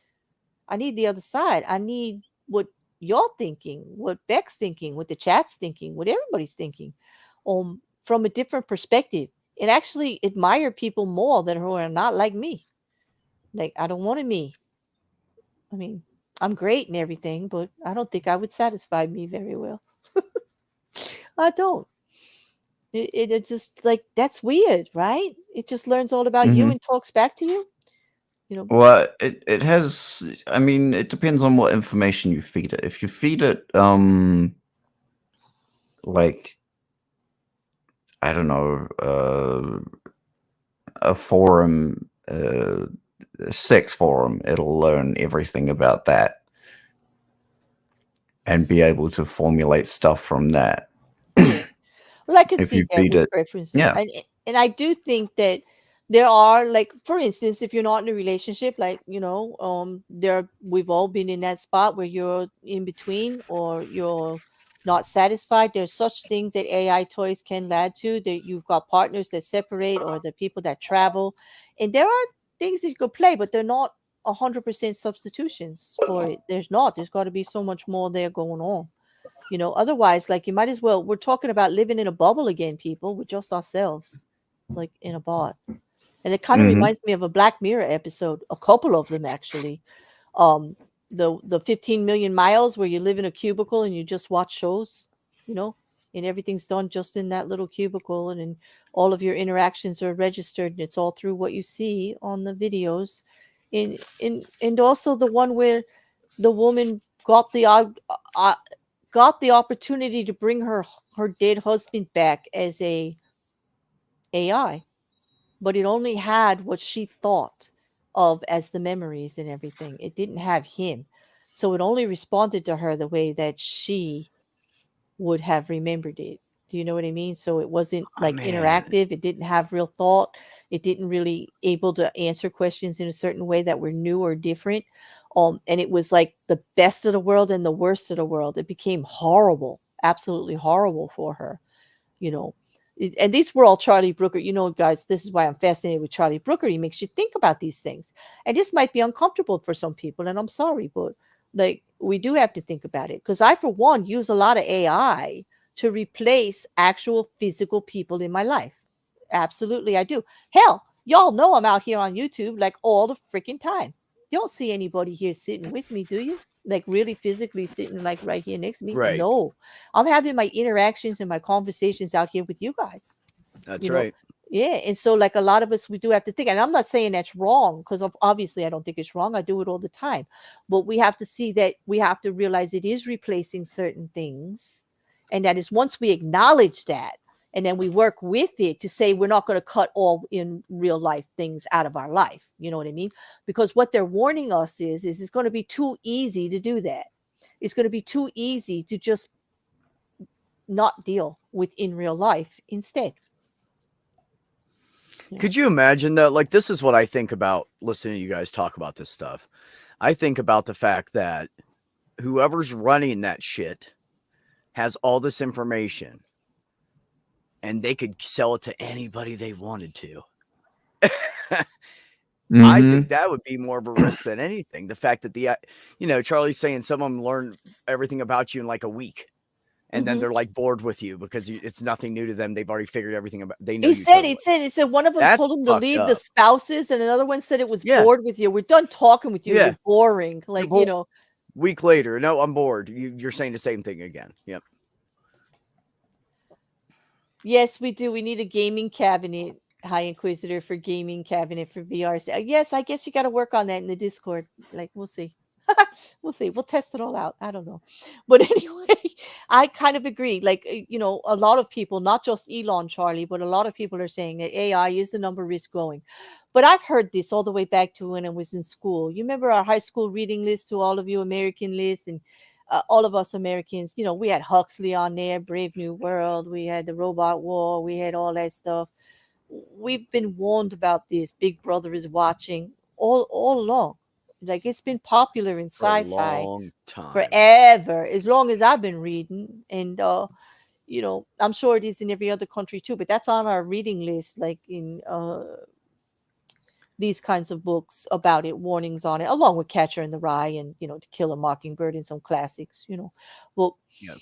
the other side. I need what you're thinking, what Beck's thinking, what the chat's thinking, what everybody's thinking, from a different perspective. And actually admire people more that who are not like me. Like, I don't want me. I mean, I'm great and everything, but I don't think I would satisfy me very well. I don't. It's just like, that's weird, right? It just learns all about you and talks back to you. You know. Well, it has. I mean, it depends on what information you feed it. If you feed it, like, I don't know, a forum, a sex forum, it'll learn everything about that and be able to formulate stuff from that. Well, I can If see you that feed with it, preferences. yeah. And I do think that there are, like, for instance, if you're not in a relationship, like, you know, we've all been in that spot where you're in between or you're not satisfied. There's such things that AI toys can add to that. You've got partners that separate, or the people that travel, and there are things that you could play, but they're not 100% substitutions for it. There's got to be so much more there going on. You know, otherwise, like, you might as well, we're talking about living in a bubble again, people, with just ourselves, like in a bot. And it kind of reminds me of a Black Mirror episode, a couple of them actually. The 15 million miles, where you live in a cubicle and you just watch shows, you know, and everything's done just in that little cubicle, and then all of your interactions are registered, and it's all through what you see on the videos. And also the one where the woman got the opportunity to bring her dead husband back as a AI, but it only had what she thought of as the memories and everything. It didn't have him. So it only responded to her the way that she would have remembered it. Do you know what I mean? So it wasn't like interactive. It didn't have real thought. It didn't really able to answer questions in a certain way that were new or different. And it was like the best of the world and the worst of the world. It became horrible, absolutely horrible for her, you know. And these were all Charlie Brooker. You know, guys, this is why I'm fascinated with Charlie Brooker. He makes you think about these things. And this might be uncomfortable for some people, and I'm sorry, but, like, we do have to think about it. Because I, for one, use a lot of AI to replace actual physical people in my life. Absolutely, I do. Hell, y'all know I'm out here on YouTube like all the freaking time. You don't see anybody here sitting with me, do you? Like, really physically sitting, like, right here next to me? Right. No, I'm having my interactions and my conversations out here with you guys. That's right. Yeah. And so, like, a lot of us, we do have to think, and I'm not saying that's wrong, because obviously I don't think it's wrong. I do it all the time. But we have to see that we have to realize it is replacing certain things. And that is, once we acknowledge that, and then we work with it to say, we're not going to cut all in real life things out of our life. You know what I mean? Because what they're warning us is it's going to be too easy to do that. It's going to be too easy to just not deal with in real life instead. Yeah. Could you imagine that? Like, this is what I think about listening to you guys talk about this stuff. I think about the fact that whoever's running that shit has all this information, and they could sell it to anybody they wanted to. I Mhm. think that would be more of a risk than anything. The fact that Charlie's saying some of them learn everything about you in like a week, and then Mhm. they're like bored with you because it's nothing new to them. They've already figured everything about. They know He you said totally. one of them That's told him to fucked leave the up. spouses, and another one said it was Yeah. bored with you. We're done talking with you. Yeah. You're boring. Like, bored. Week later, no, I'm bored. You're saying the same thing again. Yep. Yes, we do. We need a gaming cabinet, High Inquisitor, for gaming cabinet for VR. Yes, I guess you got to work on that in the Discord. Like, we'll see. We'll see. We'll test it all out. I don't know. But anyway, I kind of agree. Like, a lot of people, not just Elon, Charlie, but a lot of people are saying that AI is the number risk growing. But I've heard this all the way back to when I was in school. You remember our high school reading list, to all of you American list, and all of us Americans, we had Huxley on there, Brave New World, we had the Robot War, we had all that stuff. We've been warned about this. Big Brother is watching all along. Like, it's been popular in For a sci-fi long time. forever, as long as I've been reading. And I'm sure it is in every other country too, but that's on our reading list, like in these kinds of books about it, warnings on it, along with Catcher in the Rye and To Kill a Mockingbird and some classics. Well, Yeah.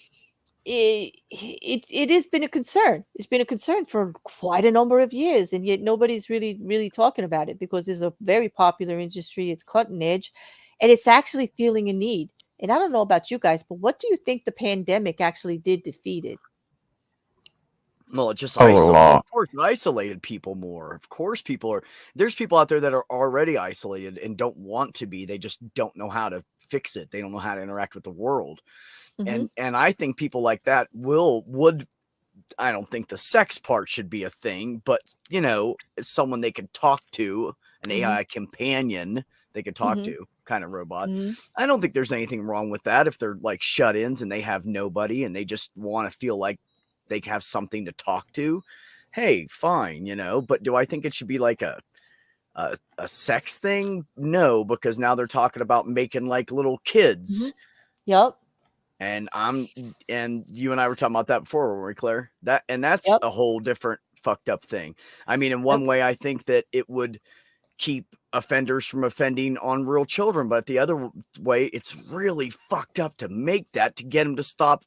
it has been a concern. It's been a concern for quite a number of years, and yet nobody's really talking about it, because it's a very popular industry. It's cutting edge, and it's actually feeling a need. And I don't know about you guys, but what do you think the pandemic actually did to feed it? Well, it just A lot. Of course, it isolated people more. Of course, there's people out there that are already isolated and don't want to be. They just don't know how to fix it. They don't know how to interact with the world. Mhm. And I think people like that would. I don't think the sex part should be a thing, but someone they could talk to, an Mhm. AI companion they could talk Mhm. to, kind of robot. Mhm. I don't think there's anything wrong with that if they're like shut-ins and they have nobody and they just want to feel like they have something to talk to. Hey, fine, but do I think it should be like a sex thing? No, because now they're talking about making like little kids. Mhm. Yep. And you and I were talking about that before, weren't we, Claire? That's Yep. a whole different fucked up thing. I mean, in one way, I think that it would keep offenders from offending on real children, but the other way, it's really fucked up to make that, to get them to stop.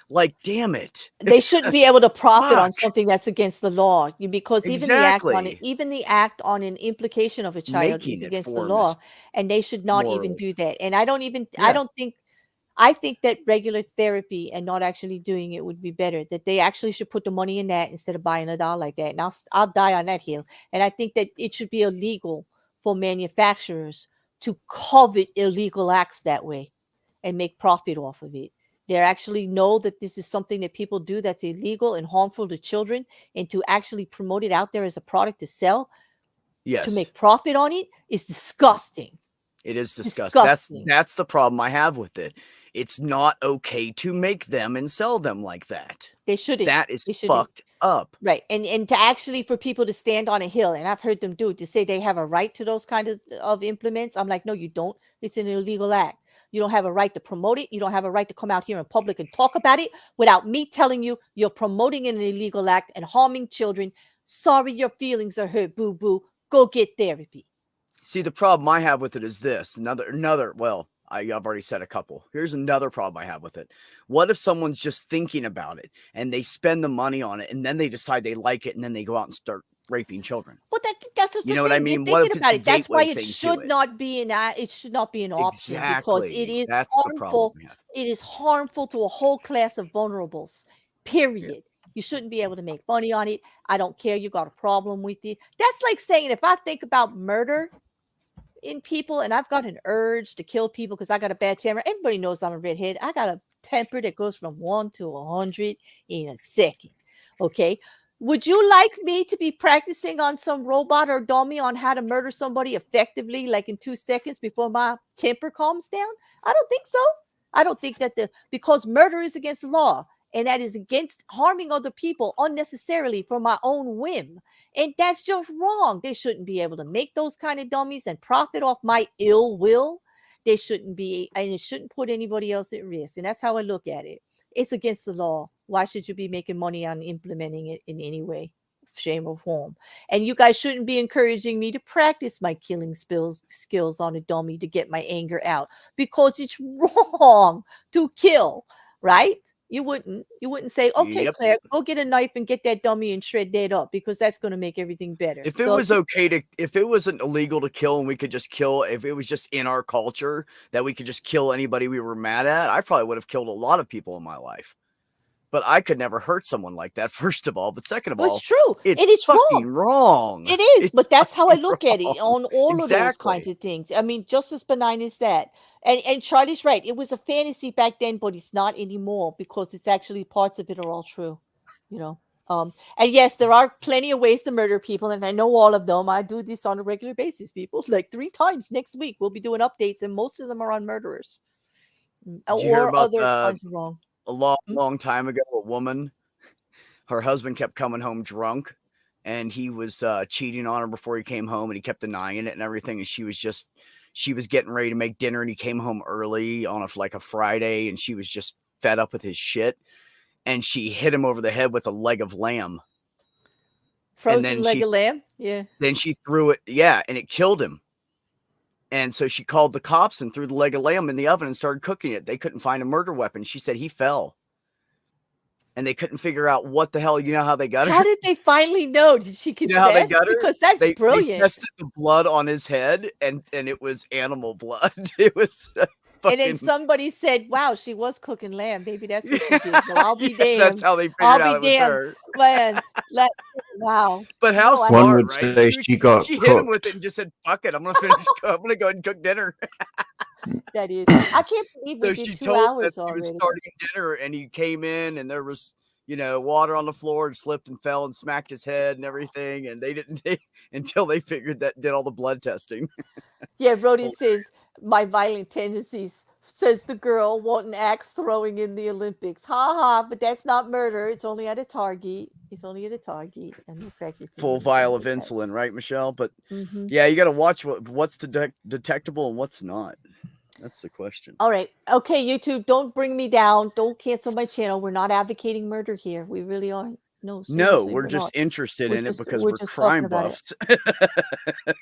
Like, damn it. They shouldn't be able to profit on Fuck. something that's against the law, because even the act on an implication of a child is Making it against the form law, is and they should not even morally. do that. And I Yeah. don't think, I think that regular therapy and not actually doing it would be better. That they actually should put the money in that instead of buying a doll like that. And I'll die on that hill. And I think that it should be illegal for manufacturers to covet illegal acts that way and make profit off of it. They actually know that this is something that people do that's illegal and harmful to children, and to actually promote it out there as a product to sell, Yes. to make profit on it, is disgusting. It is disgusting. That's the problem I have with it. It's not okay to make them and sell them like that. They shouldn't. That is They shouldn't. fucked up. Right. And to actually, for people to stand on a hill, and I've heard them do it, to say they have a right to those kind of implements. I'm like, no, you don't. It's an illegal act. You don't have a right to promote it. You don't have a right to come out here in public and talk about it without me telling you you're promoting an illegal act and harming children. Sorry, your feelings are hurt, boo boo. Go get therapy. See, the problem I have with it is this. Well, I've already said a couple. Here's another problem I have with it. What if someone's just thinking about it and they spend the money on it and then they decide they like it and then they go out and start raping children? Well, that's just You the know what I thing. mean? You're What if thinking it's about a it. That's why gateway it thing to should it? not be an option, because it Exactly. is That's the problem harmful. we have. It is harmful to a whole class of vulnerables. Period. You shouldn't be able to make money on it. I don't care. You got a problem with it. That's like saying, if I think about murder in people and I've got an urge to kill people because I got a bad temper. Everybody knows I'm a redhead. I got a temper that goes from 1 to 100 in a second. Okay. Would you like me to be practicing on some robot or dummy on how to murder somebody effectively, like in 2 seconds, before my temper calms down? I don't think so. I don't think that because murder is against the law, and that is against harming other people unnecessarily for my own whim. And that's just wrong. They shouldn't be able to make those kind of dummies and profit off my ill will. They shouldn't be, and it shouldn't put anybody else at risk. And that's how I look at it. It's against the law. Why should you be making money on implementing it in any way? shame, or form. And you guys shouldn't be encouraging me to practice my killing skills on a dummy to get my anger out, because it's wrong to kill, right? You wouldn't say, okay, Yep. Claire, go get a knife and get that dummy and shred that up, because that's going to make everything better. If it was okay to, if it wasn't illegal to kill and we could just kill, if it was just in our culture that we could just kill anybody we were mad at, I probably would have killed a lot of people in my life. But I could never hurt someone like that, first of all. But second of all, it's true. It's fucking wrong. It is, It's but that's how I look wrong. at it on all of those kinds of things. I mean, just as benign as that. And Charlie's right. It was a fantasy back then, but it's not anymore, because it's actually parts of it are all true, you know. And yes, there are plenty of ways to murder people, and I know all of them. I do this on a regular basis, people. Like 3 times next week, we'll be doing updates, and most of them are on murderers or other kinds of wrong. A long time ago, a woman, her husband kept coming home drunk, and he was cheating on her before he came home, and he kept denying it and everything. And she was getting ready to make dinner, and he came home early on a Friday, and she was just fed up with his shit, and she hit him over the head with a leg of lamb. Frozen leg of lamb? Yeah. Then she threw it, and it killed him. And so she called the cops and threw the leg of lamb in the oven and started cooking it. They couldn't find a murder weapon. She said he fell. And they couldn't figure out what the hell. You know how they got her? How did they finally know? Did she confess? You know how they got her? Because that's brilliant. They tested the blood on his head, and it was animal blood. It was and then somebody said, wow, she was cooking lamb. Maybe that's what she did. Well, I'll be damned. That's how they figured out it was her. Man, wow. But how No, smart, One would right? say she got She hit him with cooked. it and just said, fuck it, I'm going to finish. I'm going to go ahead and cook dinner. That is. I can't believe we So did she 2 told hours that he already. was starting dinner, and he came in, and there was, water on the floor, and slipped and fell and smacked his head and everything. And they didn't until they figured that, did all the blood testing. Yeah, Rodin says, my violent tendencies, says the girl wanting axe throwing in the Olympics. Ha ha, but that's not murder. It's only at a Target. It's only at a Target. And the practice Full vial of insulin, right, Michelle? But Mhm. yeah, you got to watch what's detectable and what's not. That's the question. All right. Okay, YouTube, don't bring me down. Don't cancel my channel. We're not advocating murder here. We really aren't. No, No, seriously, we're just not. interested in it because we're we're just crime talking about it. buffs.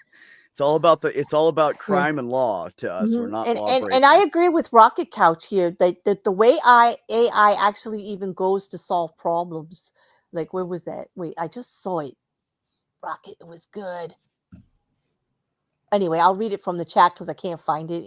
It's all about crime and law to us. We're not law breakers. And I agree with Rocket Couch here that the way AI actually even goes to solve problems. Like, where was that? Wait, I just saw it. Rocket, it was good. Anyway, I'll read it from the chat because I can't find it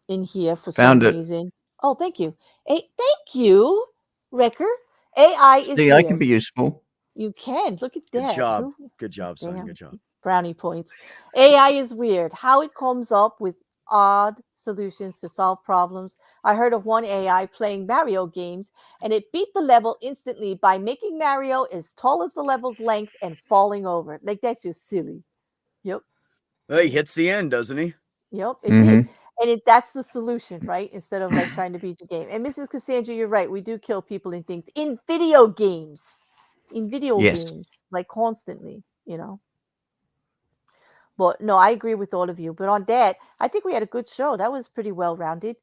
in here for some reason. Oh, thank you. Hey, thank you, Wrecker. AI is See, weird. I can be useful. You can. Look at that. Good job. Good job, son. Damn. Good job. Brownie points. AI is weird. How it comes up with odd solutions to solve problems. I heard of one AI playing Mario games, and it beat the level instantly by making Mario as tall as the level's length and falling over. Like, that's just silly. Yep. Well, he hits the end, doesn't he? Yep, it did. And that's the solution, right? Instead of like trying to beat the game. And Mrs. Cassandra, you're right. We do kill people in things in video games. In video games, like constantly, But no, I agree with all of you. But on that, I think we had a good show. That was pretty well rounded.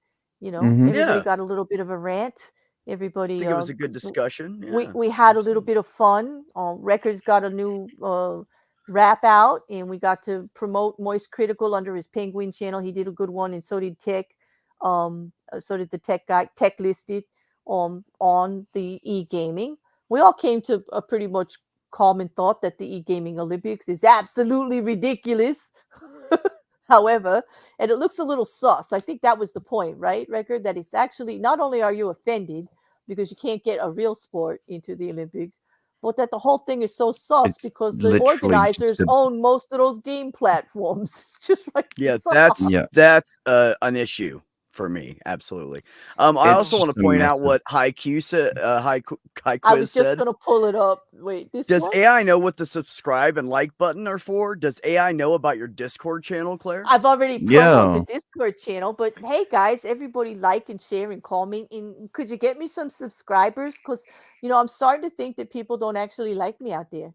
Everybody got a little bit of a rant. Everybody. I think it was a good discussion. Yeah, we had a little bit of fun. Records got a new rap out, and we got to promote Moist Critical under his Penguin channel. He did a good one, and so did Tech. So did the Tech guy. Tech listed on the e-gaming. We all came to a pretty much common thought that the e-gaming Olympics is absolutely ridiculous. However, and it looks a little sus. I think that was the point, right, Record? That it's actually not only are you offended because you can't get a real sport into the Olympics, but that the whole thing is so sus because the organizers own most of those game platforms. It's just like that's an issue for me. Absolutely. I also want to point out what Haiku said. I was just going to pull it up. Wait, does AI know what the subscribe and like button are for? Does AI know about your Discord channel, Claire? I've already promoted the Discord channel, but hey guys, everybody like and share and comment. And could you get me some subscribers? Because I'm starting to think that people don't actually like me out there.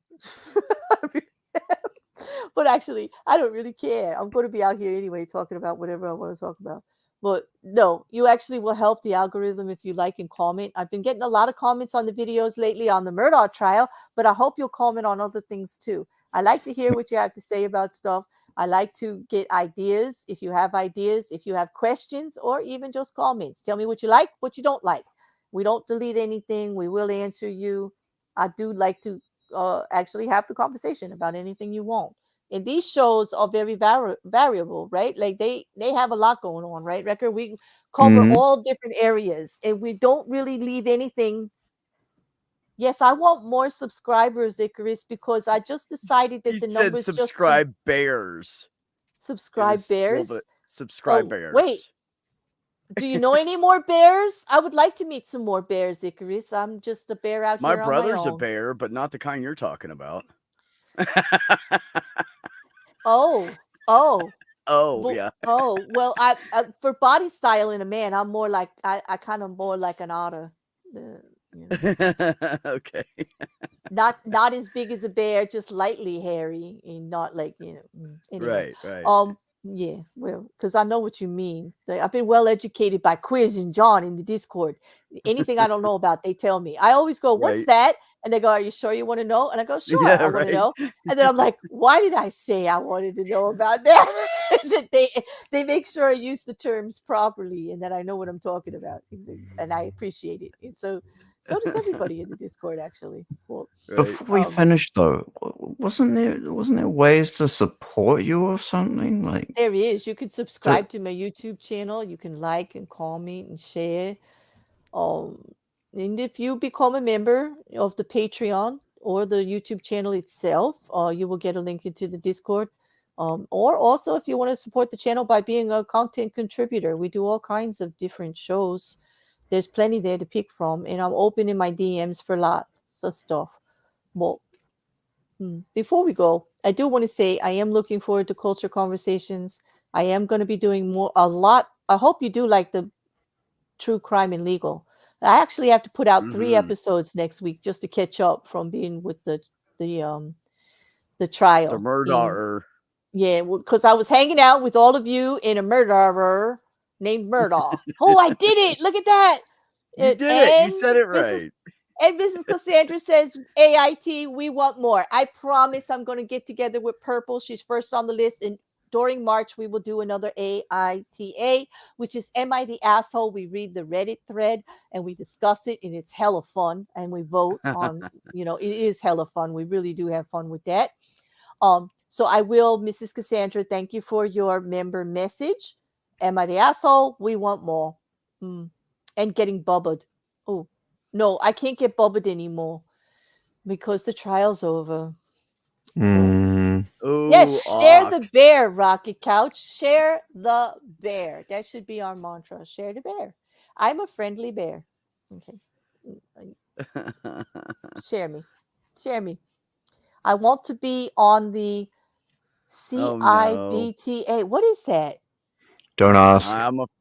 But actually, I don't really care. I'm going to be out here anyway talking about whatever I want to talk about. But no, you actually will help the algorithm if you like and comment. I've been getting a lot of comments on the videos lately on the Murdoch trial, but I hope you'll comment on other things too. I like to hear what you have to say about stuff. I like to get ideas. If you have ideas, if you have questions, or even just comments, tell me what you like, what you don't like. We don't delete anything. We will answer you. I do like to actually have the conversation about anything you want. And these shows are very variable, right? Like they have a lot going on, right? Record, we cover Mhm. all different areas, and we don't really leave anything. Yes, I want more subscribers, Icarus, because I just decided that He the said numbers just keep subscribe bears. It subscribe was a little bears. bit subscribe Oh, wait. bears. Do you know any more bears? I would like to meet some more bears, Icarus. I'm just a bear out My here on my brother's a own. bear, but not the kind you're talking about. Oh, Oh, well, yeah. I for body style in a man, I'm more like I kind of more like an otter. You know. Okay. Not as big as a bear, just lightly hairy, and not like anyway. Right. Yeah, well, because I know what you mean. I've been well educated by Quiz and John in the Discord. Anything I don't know about, they tell me. I always go, "What's Right. that?" And they go, "Are you sure you want to know?" And I go, "Sure, Yeah, I want to right. know." And then I'm like, "Why did I say I wanted to know about that?" That they make sure I use the terms properly and that I know what I'm talking about, and I appreciate it. And so does everybody in the Discord, actually. Well, Right. Before we finish, though, wasn't there ways to support you or something? Like, there is. You can subscribe to my YouTube channel. You can like and comment and share. And if you become a member of the Patreon or the YouTube channel itself, you will get a link into the Discord. Or also, if you want to support the channel by being a content contributor, we do all kinds of different shows. There's plenty there to pick from, and I'm open in my DMs for lots of stuff. Well, before we go, I do want to say I am looking forward to Culture Conversations. I am going to be doing a lot. I hope you do like the true crime and legal. I actually have to put out 3 episodes next week just to catch up from being with the trial. The murderer. Yeah, because I was hanging out with all of you in a murderer named Murdoch. Oh, I did it! Look at that. You did it. You said it right. And Mrs. Cassandra says, AIT, we want more. I promise I'm going to get together with Purple. She's first on the list. And during March, we will do another AITA, which is Am I the Asshole? We read the Reddit thread and we discuss it. And it's hella fun. And we vote on, it is hella fun. We really do have fun with that. So I will, Mrs. Cassandra, thank you for your member message. Am I the asshole? We want more. And getting bubbled. Oh, no, I can't get bubbled anymore because the trial's over. Yes, share the bear, Rocket Couch. Share the bear. That should be our mantra. Share the bear. I'm a friendly bear. Okay. Share me. Share me. I want to be on the CIVTA. What is that? Don't ask.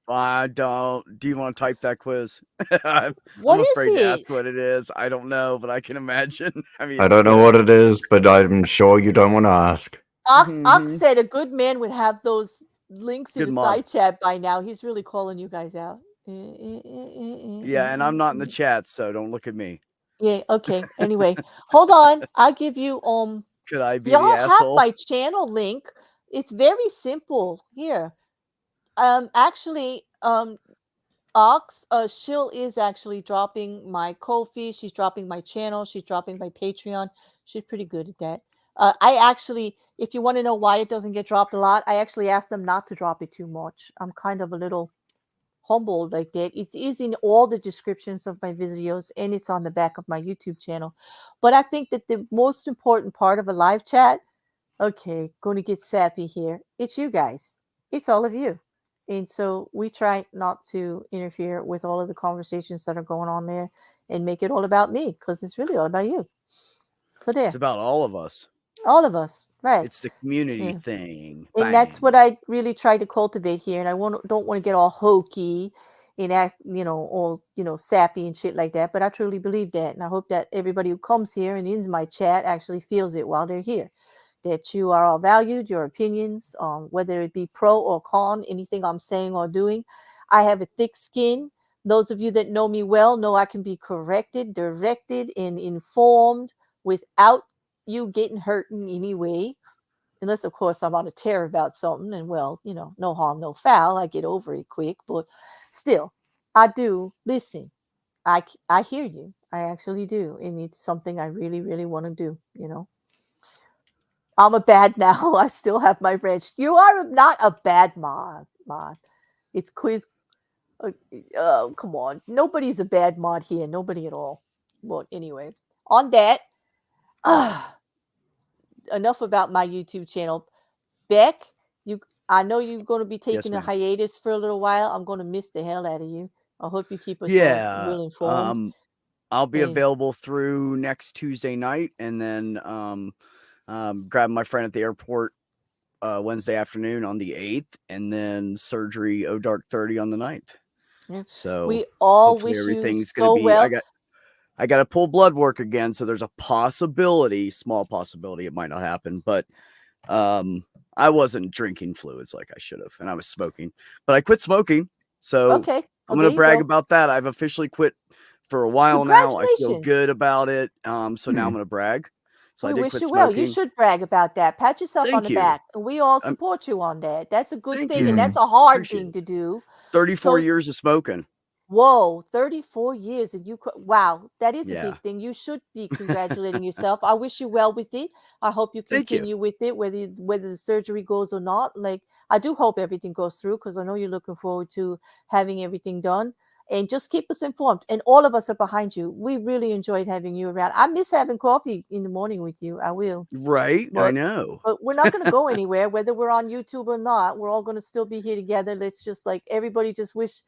I don't. Do you want to type that quiz? I'm What afraid is to it? ask what it is. I don't know, but I can imagine. I mean, I don't know what it is, but I'm sure you don't want to ask. Ox said a good man would have those links in the mod. side chat by now. He's really calling you guys out. Yeah, and I'm not in the chat, so don't look at me. Yeah, okay. Anyway, hold on. I'll give you Could I be y'all the have asshole? my channel link. It's very simple. Here. Actually, Ox, Shill is actually dropping my Ko-fi. She's dropping my channel. She's dropping my Patreon. She's pretty good at that. I actually, if you want to know why it doesn't get dropped a lot, I actually asked them not to drop it too much. I'm kind of a little humbled like that. It's in all the descriptions of my videos, and it's on the back of my YouTube channel. But I think that the most important part of a live chat, okay, going to get sappy here, it's you guys. It's all of you. And so we try not to interfere with all of the conversations that are going on there and make it all about me, because it's really all about you. So there. It's about all of us. All of us, right? It's the community thing. And that's what I really try to cultivate here. And I don't want to get all hokey and act, all, sappy and shit like that. But I truly believe that. And I hope that everybody who comes here and in my chat actually feels it while they're here. That you are all valued, your opinions, whether it be pro or con, anything I'm saying or doing. I have a thick skin. Those of you that know me well know I can be corrected, directed, and informed without you getting hurt in any way. Unless, of course, I'm on a tear about something, and well, no harm, no foul. I get over it quick, but still, I do listen. I hear you. I actually do, and it's something I really, really want to do. I'm a bad now. I still have my wrench. You are not a bad mod. It's quiz. Oh, come on. Nobody's a bad mod here. Nobody at all. Well, anyway, on that, enough about my YouTube channel. Beck, I know you're going to be taking a ma'am. hiatus for a little while. I'm going to miss the hell out of you. I hope you keep us Yeah. well informed. I'll be And- available through next Tuesday night, and then grab my friend at the airport Wednesday afternoon on the 8th, and then surgery dark 30 on the 9th. Yeah. So we all hopefully wish you everything's so gonna be. well. I got to pull blood work again, so there's a possibility, small possibility, it might not happen. But I wasn't drinking fluids like I should have, and I was smoking, but I quit smoking. So Okay, I'm gonna brag about that. I've officially quit for a while now. I feel good about it. So now I'm gonna brag. So I we did wish quit you smoking. well. You should brag about that. Pat yourself on Thank the you. back. And we all support you on that. That's a good Thank thing, you. and that's a hard Appreciate thing it. to do. 34 So- years of smoking. Whoa, 34 years, and wow, that is a Yeah. big thing. You should be congratulating yourself. I wish you well with it. I hope you Thank you. continue with it, whether the surgery goes or not. Like, I do hope everything goes through, because I know you're looking forward to having everything done. And just keep us informed. And all of us are behind you. We really enjoyed having you around. I miss having coffee in the morning with you. I will. Right, I know. But we're not going to go anywhere, whether we're on YouTube or not. We're all going to still be here together. Let's just everybody just wish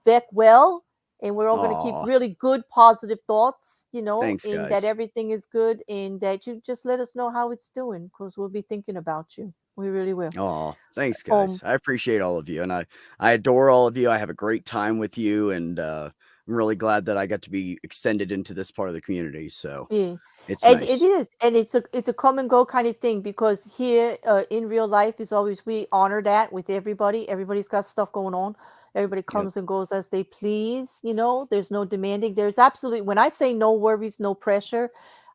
Beck well, and we're all going to keep Aw. really good, positive thoughts, Thanks, and guys. that everything is good, and that you just let us know how it's doing, because we'll be thinking about you. We really will. Oh, thanks, guys. I appreciate all of you, and I adore all of you. I have a great time with you, and I'm really glad that I got to be extended into this part of the community. So Yeah. it's And nice. it is, and it's a come and go kind of thing, because here in real life is always, we honor that with everybody. Everybody's got stuff going on. Everybody comes and goes as they please. There's no demanding. There's absolutely, when I say no worries, no pressure,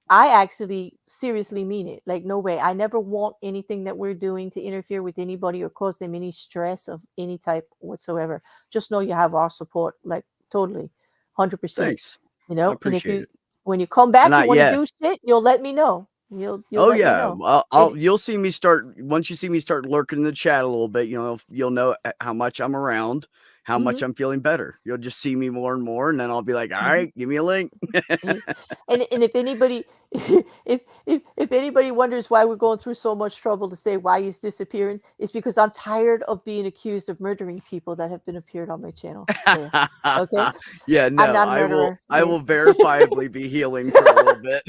I actually seriously mean it. Like, no way. I never want anything that we're doing to interfere with anybody or cause them any stress of any type whatsoever. Just know you have our support, like totally, 100%. Thanks. I And appreciate it. when you come back, And you want to do shit, you'll let me know. You'll let me know. Well, you'll see me start, once you see me start lurking in the chat a little bit, you'll know how much I'm around, how much I'm feeling better. You'll just see me more and more, and then I'll be like, all right, give me a link. and if anybody if anybody wonders why we're going through so much trouble to say why he's disappearing, it's because I'm tired of being accused of murdering people that have been appeared on my channel. There. Okay. Yeah, no, I'm not a murderer. I will verifiably be healing for a little bit.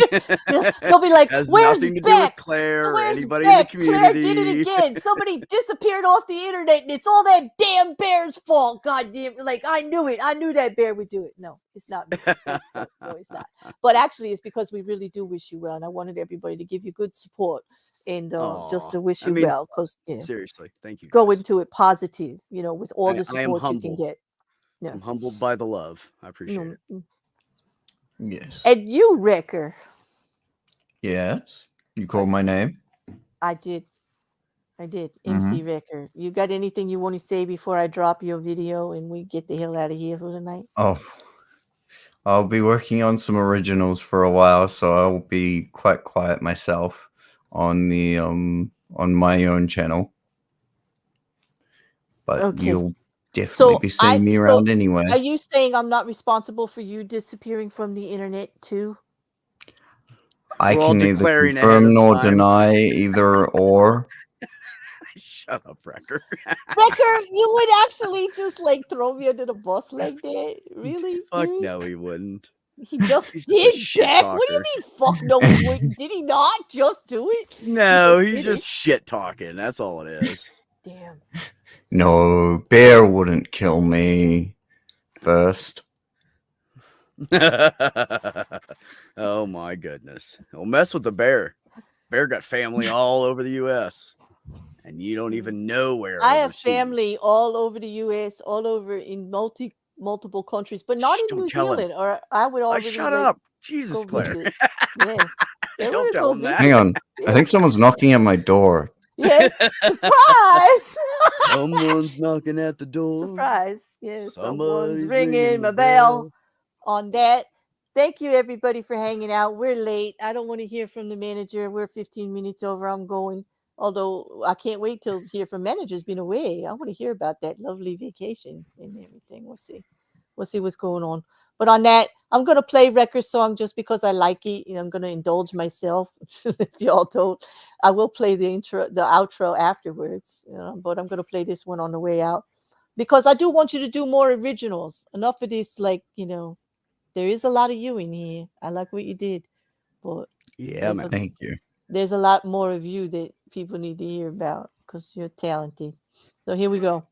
They'll be like, has where's nothing to do Beck? with Claire or Where's anybody Beck? in the Claire community. did it again. Somebody disappeared off the internet, and it's all that damn bear's fault. God damn! Like, I knew it. I knew that bear would do it. No, it's not me. No, it's not. But actually, it's because we really do wish you well, and I wanted everybody to give you good support and just to wish you well. Because seriously, thank you. Go guys. into it positive, with all the I am support you can humble. get. Yeah. I'm humbled by the love. I appreciate it. Yes. And you, Wrecker. Yes. You called my name? I did. MC Wrecker. You got anything you want to say before I drop your video and we get the hell out of here for the night? Oh, I'll be working on some originals for a while, so I'll be quite quiet myself on the on my own channel. But you'll definitely be seeing me around anyway. Are you saying I'm not responsible for you disappearing from the internet too? I can neither confirm nor deny either or. Shut up, Wrecker. Wrecker, you would actually just throw me under the bus like that? Really? Fuck dude? no, he wouldn't. He just He's did, just a shit Beck. What do you talker. mean, fuck no, he wouldn't? Did he not just do it? No, He he's just shit talking. That's all it is. Damn. No, Bear wouldn't kill me first. Oh my goodness. Don't mess with the bear. Bear got family all over the US. and you don't even know where. I have overseas. family all over the U.S., all over in multiple countries, but not Shh, in don't New tell him. Zealand. Or I would already Shut like up, Jesus, go Claire. visit. Yeah, they Don't want to tell go him that. visit. Hang on. I Yeah. think someone's knocking at my door. Yes, surprise! Someone's knocking at the door. Surprise! Yes, someone's Somebody's ringing my the bell. On that, thank you everybody for hanging out. We're late. I don't want to hear from the manager. We're 15 minutes over. I'm going. Although I can't wait till hear from managers been away. I want to hear about that lovely vacation and everything. We'll see. We'll see what's going on. But on that, I'm gonna play record song just because I like it. I'm gonna indulge myself. If y'all don't, I will play the outro afterwards. But I'm gonna play this one on the way out because I do want you to do more originals. Enough of this, there is a lot of you in here. I like what you did, but yeah, man. Thank you. There's a lot more of you that people need to hear about because you're talented. So here we go.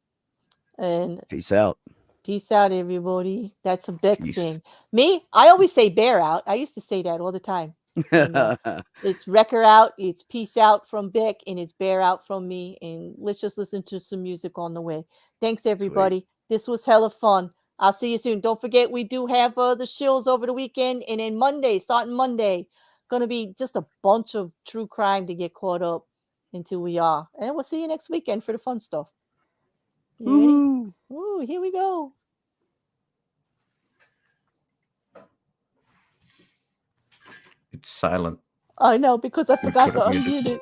And peace out. Peace out, everybody. That's a Beck thing. Me, I always say bear out. I used to say that all the time. And, it's wrecker out, it's peace out from Beck, and it's bear out from me. And let's just listen to some music on the way. Thanks, everybody. Sweet. This was hella fun. I'll see you soon. Don't forget, we do have the shills over the weekend. And then starting Monday, going to be just a bunch of true crime to get caught up into we are. And we'll see you next weekend for the fun stuff. Ooh, here we go. It's silent. I know, because I forgot to unmute it.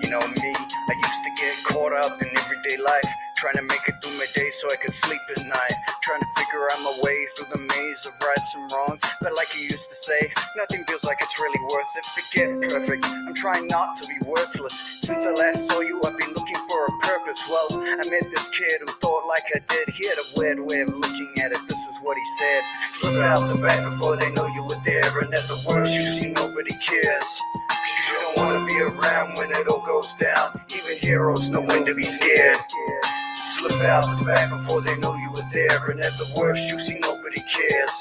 You know me, I used to get caught up in everyday life, trying to make it through my day so I could sleep at night, trying to figure out my way through the maze of rights and wrongs. But like you used to say, nothing feels like it's really worth it to get perfect. I'm trying not to be worthless. Since I last saw you, I've been looking for a purpose. Well, I met this kid who thought like I did. He had a weird way of looking at it. This is what he said: slip out the back before they know you were there. And at the worst, you see nobody cares. You don't want to be around when it all goes down. Even heroes know when to be scared. Slip out the back before they know you were there. And at the worst, you see nobody cares.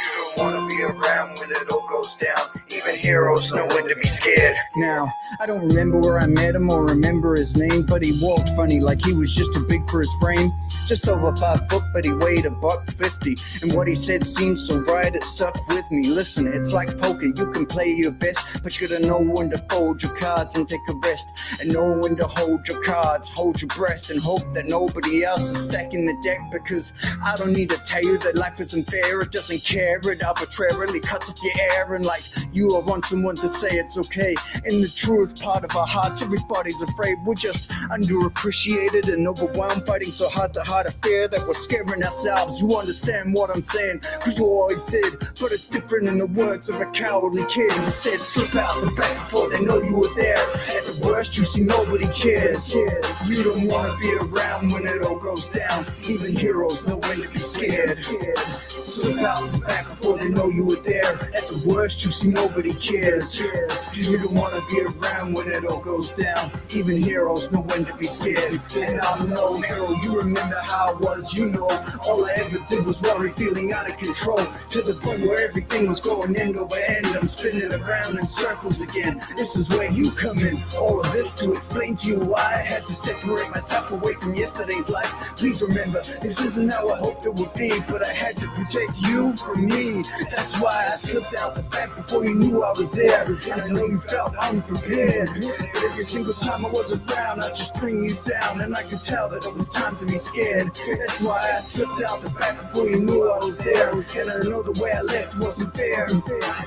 You don't want to be around when it all goes down. Even heroes know when to be scared. Now, I don't remember where I met him or remember his name, but he walked funny like he was just too big for his frame. Just over 5 foot, but he weighed $150. And what he said seemed so right, it stuck with me. Listen, it's like poker, you can play your best, but you gotta know when to fold your cards and take a rest. And know when to hold your cards, hold your breath, and hope that nobody else is stacking the deck. Because I don't need to tell you that life isn't fair, it doesn't care, it arbitrarily cuts off your air. And like you or want someone to say it's okay. In the truest part of our hearts, everybody's afraid. We're just underappreciated and overwhelmed, fighting so hard to hide a fear that we're scaring ourselves. You understand what I'm saying, cause you always did. But it's different in the words of a cowardly kid who said, slip out the back before they know you were there. At the worst, you see nobody cares. You don't wanna be around when it all goes down. Even heroes know when to be scared. Slip out the back before they know you were there. At the worst, you see nobody cares. You don't wanna be around when it all goes down. Even heroes know when to be scared. And I'm no hero, you remember how I was, you know. All I ever did was worry, feeling out of control, to the point where everything was going end over end. I'm spinning around in circles again. This is where you come in. All of this to explain to you why I had to separate myself away from yesterday's life. Please remember, this isn't how I hoped it would be, but I had to protect you from me. That's why I slipped out the back before you knew I was there. And I know you felt unprepared, but every single time I was around, I'd just bring you down. And I could tell that it was time to be scared. That's why I slipped out the back before you knew I was there. And I know the way I left wasn't fair.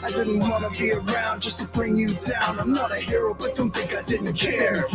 I didn't want to be around just to bring you down. I'm not a hero, but don't think I didn't care.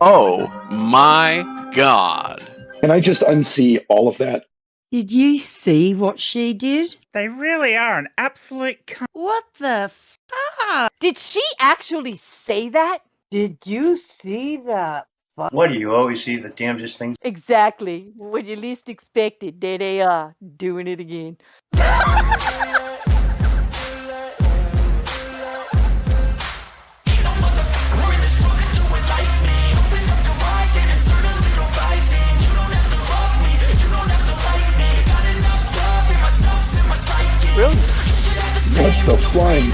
Oh my God. Can I just unsee all of that? Did you see what she did? They really are an absolute cunt. What the fuck? Did she actually say that? Did you see that? What do you always see the damnedest things? Exactly. When you least expect it, there they are, doing it again. Brilliant. That stuff's flying.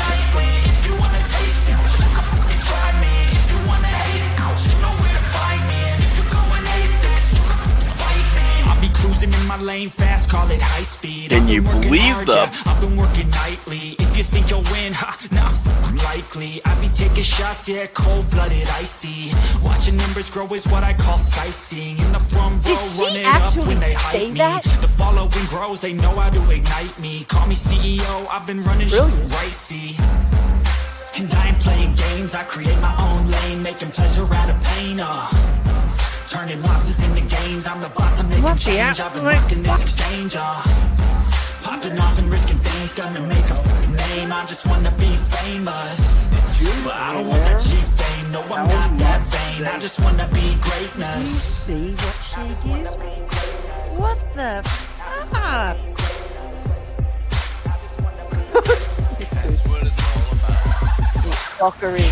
Cruising in my lane fast, call it high speed. Can you believe that? I've been working nightly. If you think you'll win, nah, likely. I be taking shots, yeah, cold-blooded, icy. Watching numbers grow is what I call sightseeing. In the front row, running up when they hype me. The following grows, they know how to ignite me. Call me CEO, I've been running shit right, see. And I ain't playing games, I create my own lane, making pleasure out of pain, turning losses into gains, I'm the boss, I'm making change. I've been rocking this exchange, popping off and risking things, gonna make a name. I just wanna be famous, but I don't want that cheap fame. No, I'm not that vain. I just wanna be greatness. See what she did? What the fuck? That's what it's all about. Fuckery.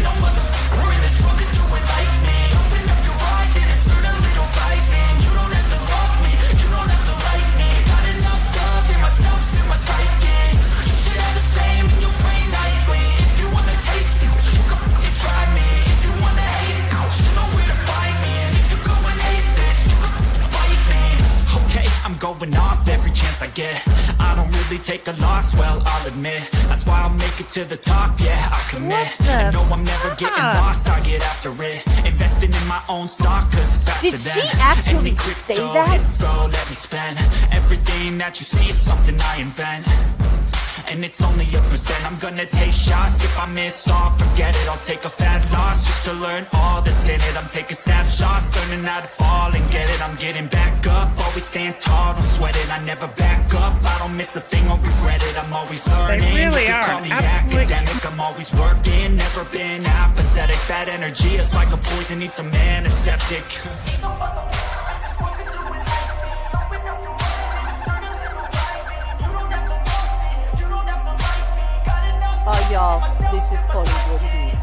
Going off every chance I get. I don't really take a loss, well, I'll admit. That's why I'll make it to the top, yeah, I commit. I know I'm never getting lost, I get after it. Investing in my own stock, cause it's faster Did than she actually any say crypto. that? Hits go, let me spend. Everything that you see is something I invent. And it's only a percent. I'm gonna take shots. If I miss all, forget it. I'll take a fat loss just to learn all that's in it. I'm taking snapshots, learning how to fall and get it. I'm getting back up, always stand tall, don't sweat it. I never back up, I don't miss a thing or regret it. I'm always learning. They really You can are call me absolute academic. I'm always working, never been apathetic. That energy is like a poison, needs some antiseptic. Oh, y'all, this is probably what it is.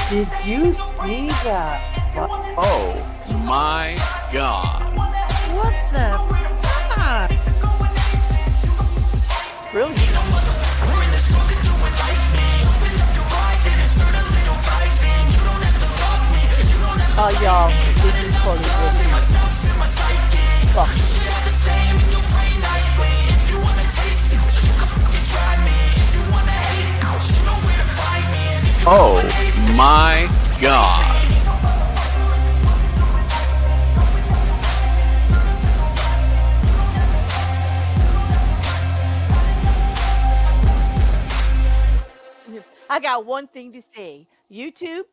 Did you see that? Oh my god. What the fuck? Brilliant. Oh, y'all, this is probably what it is. Fuck. Oh my god. I got one thing to say. YouTube,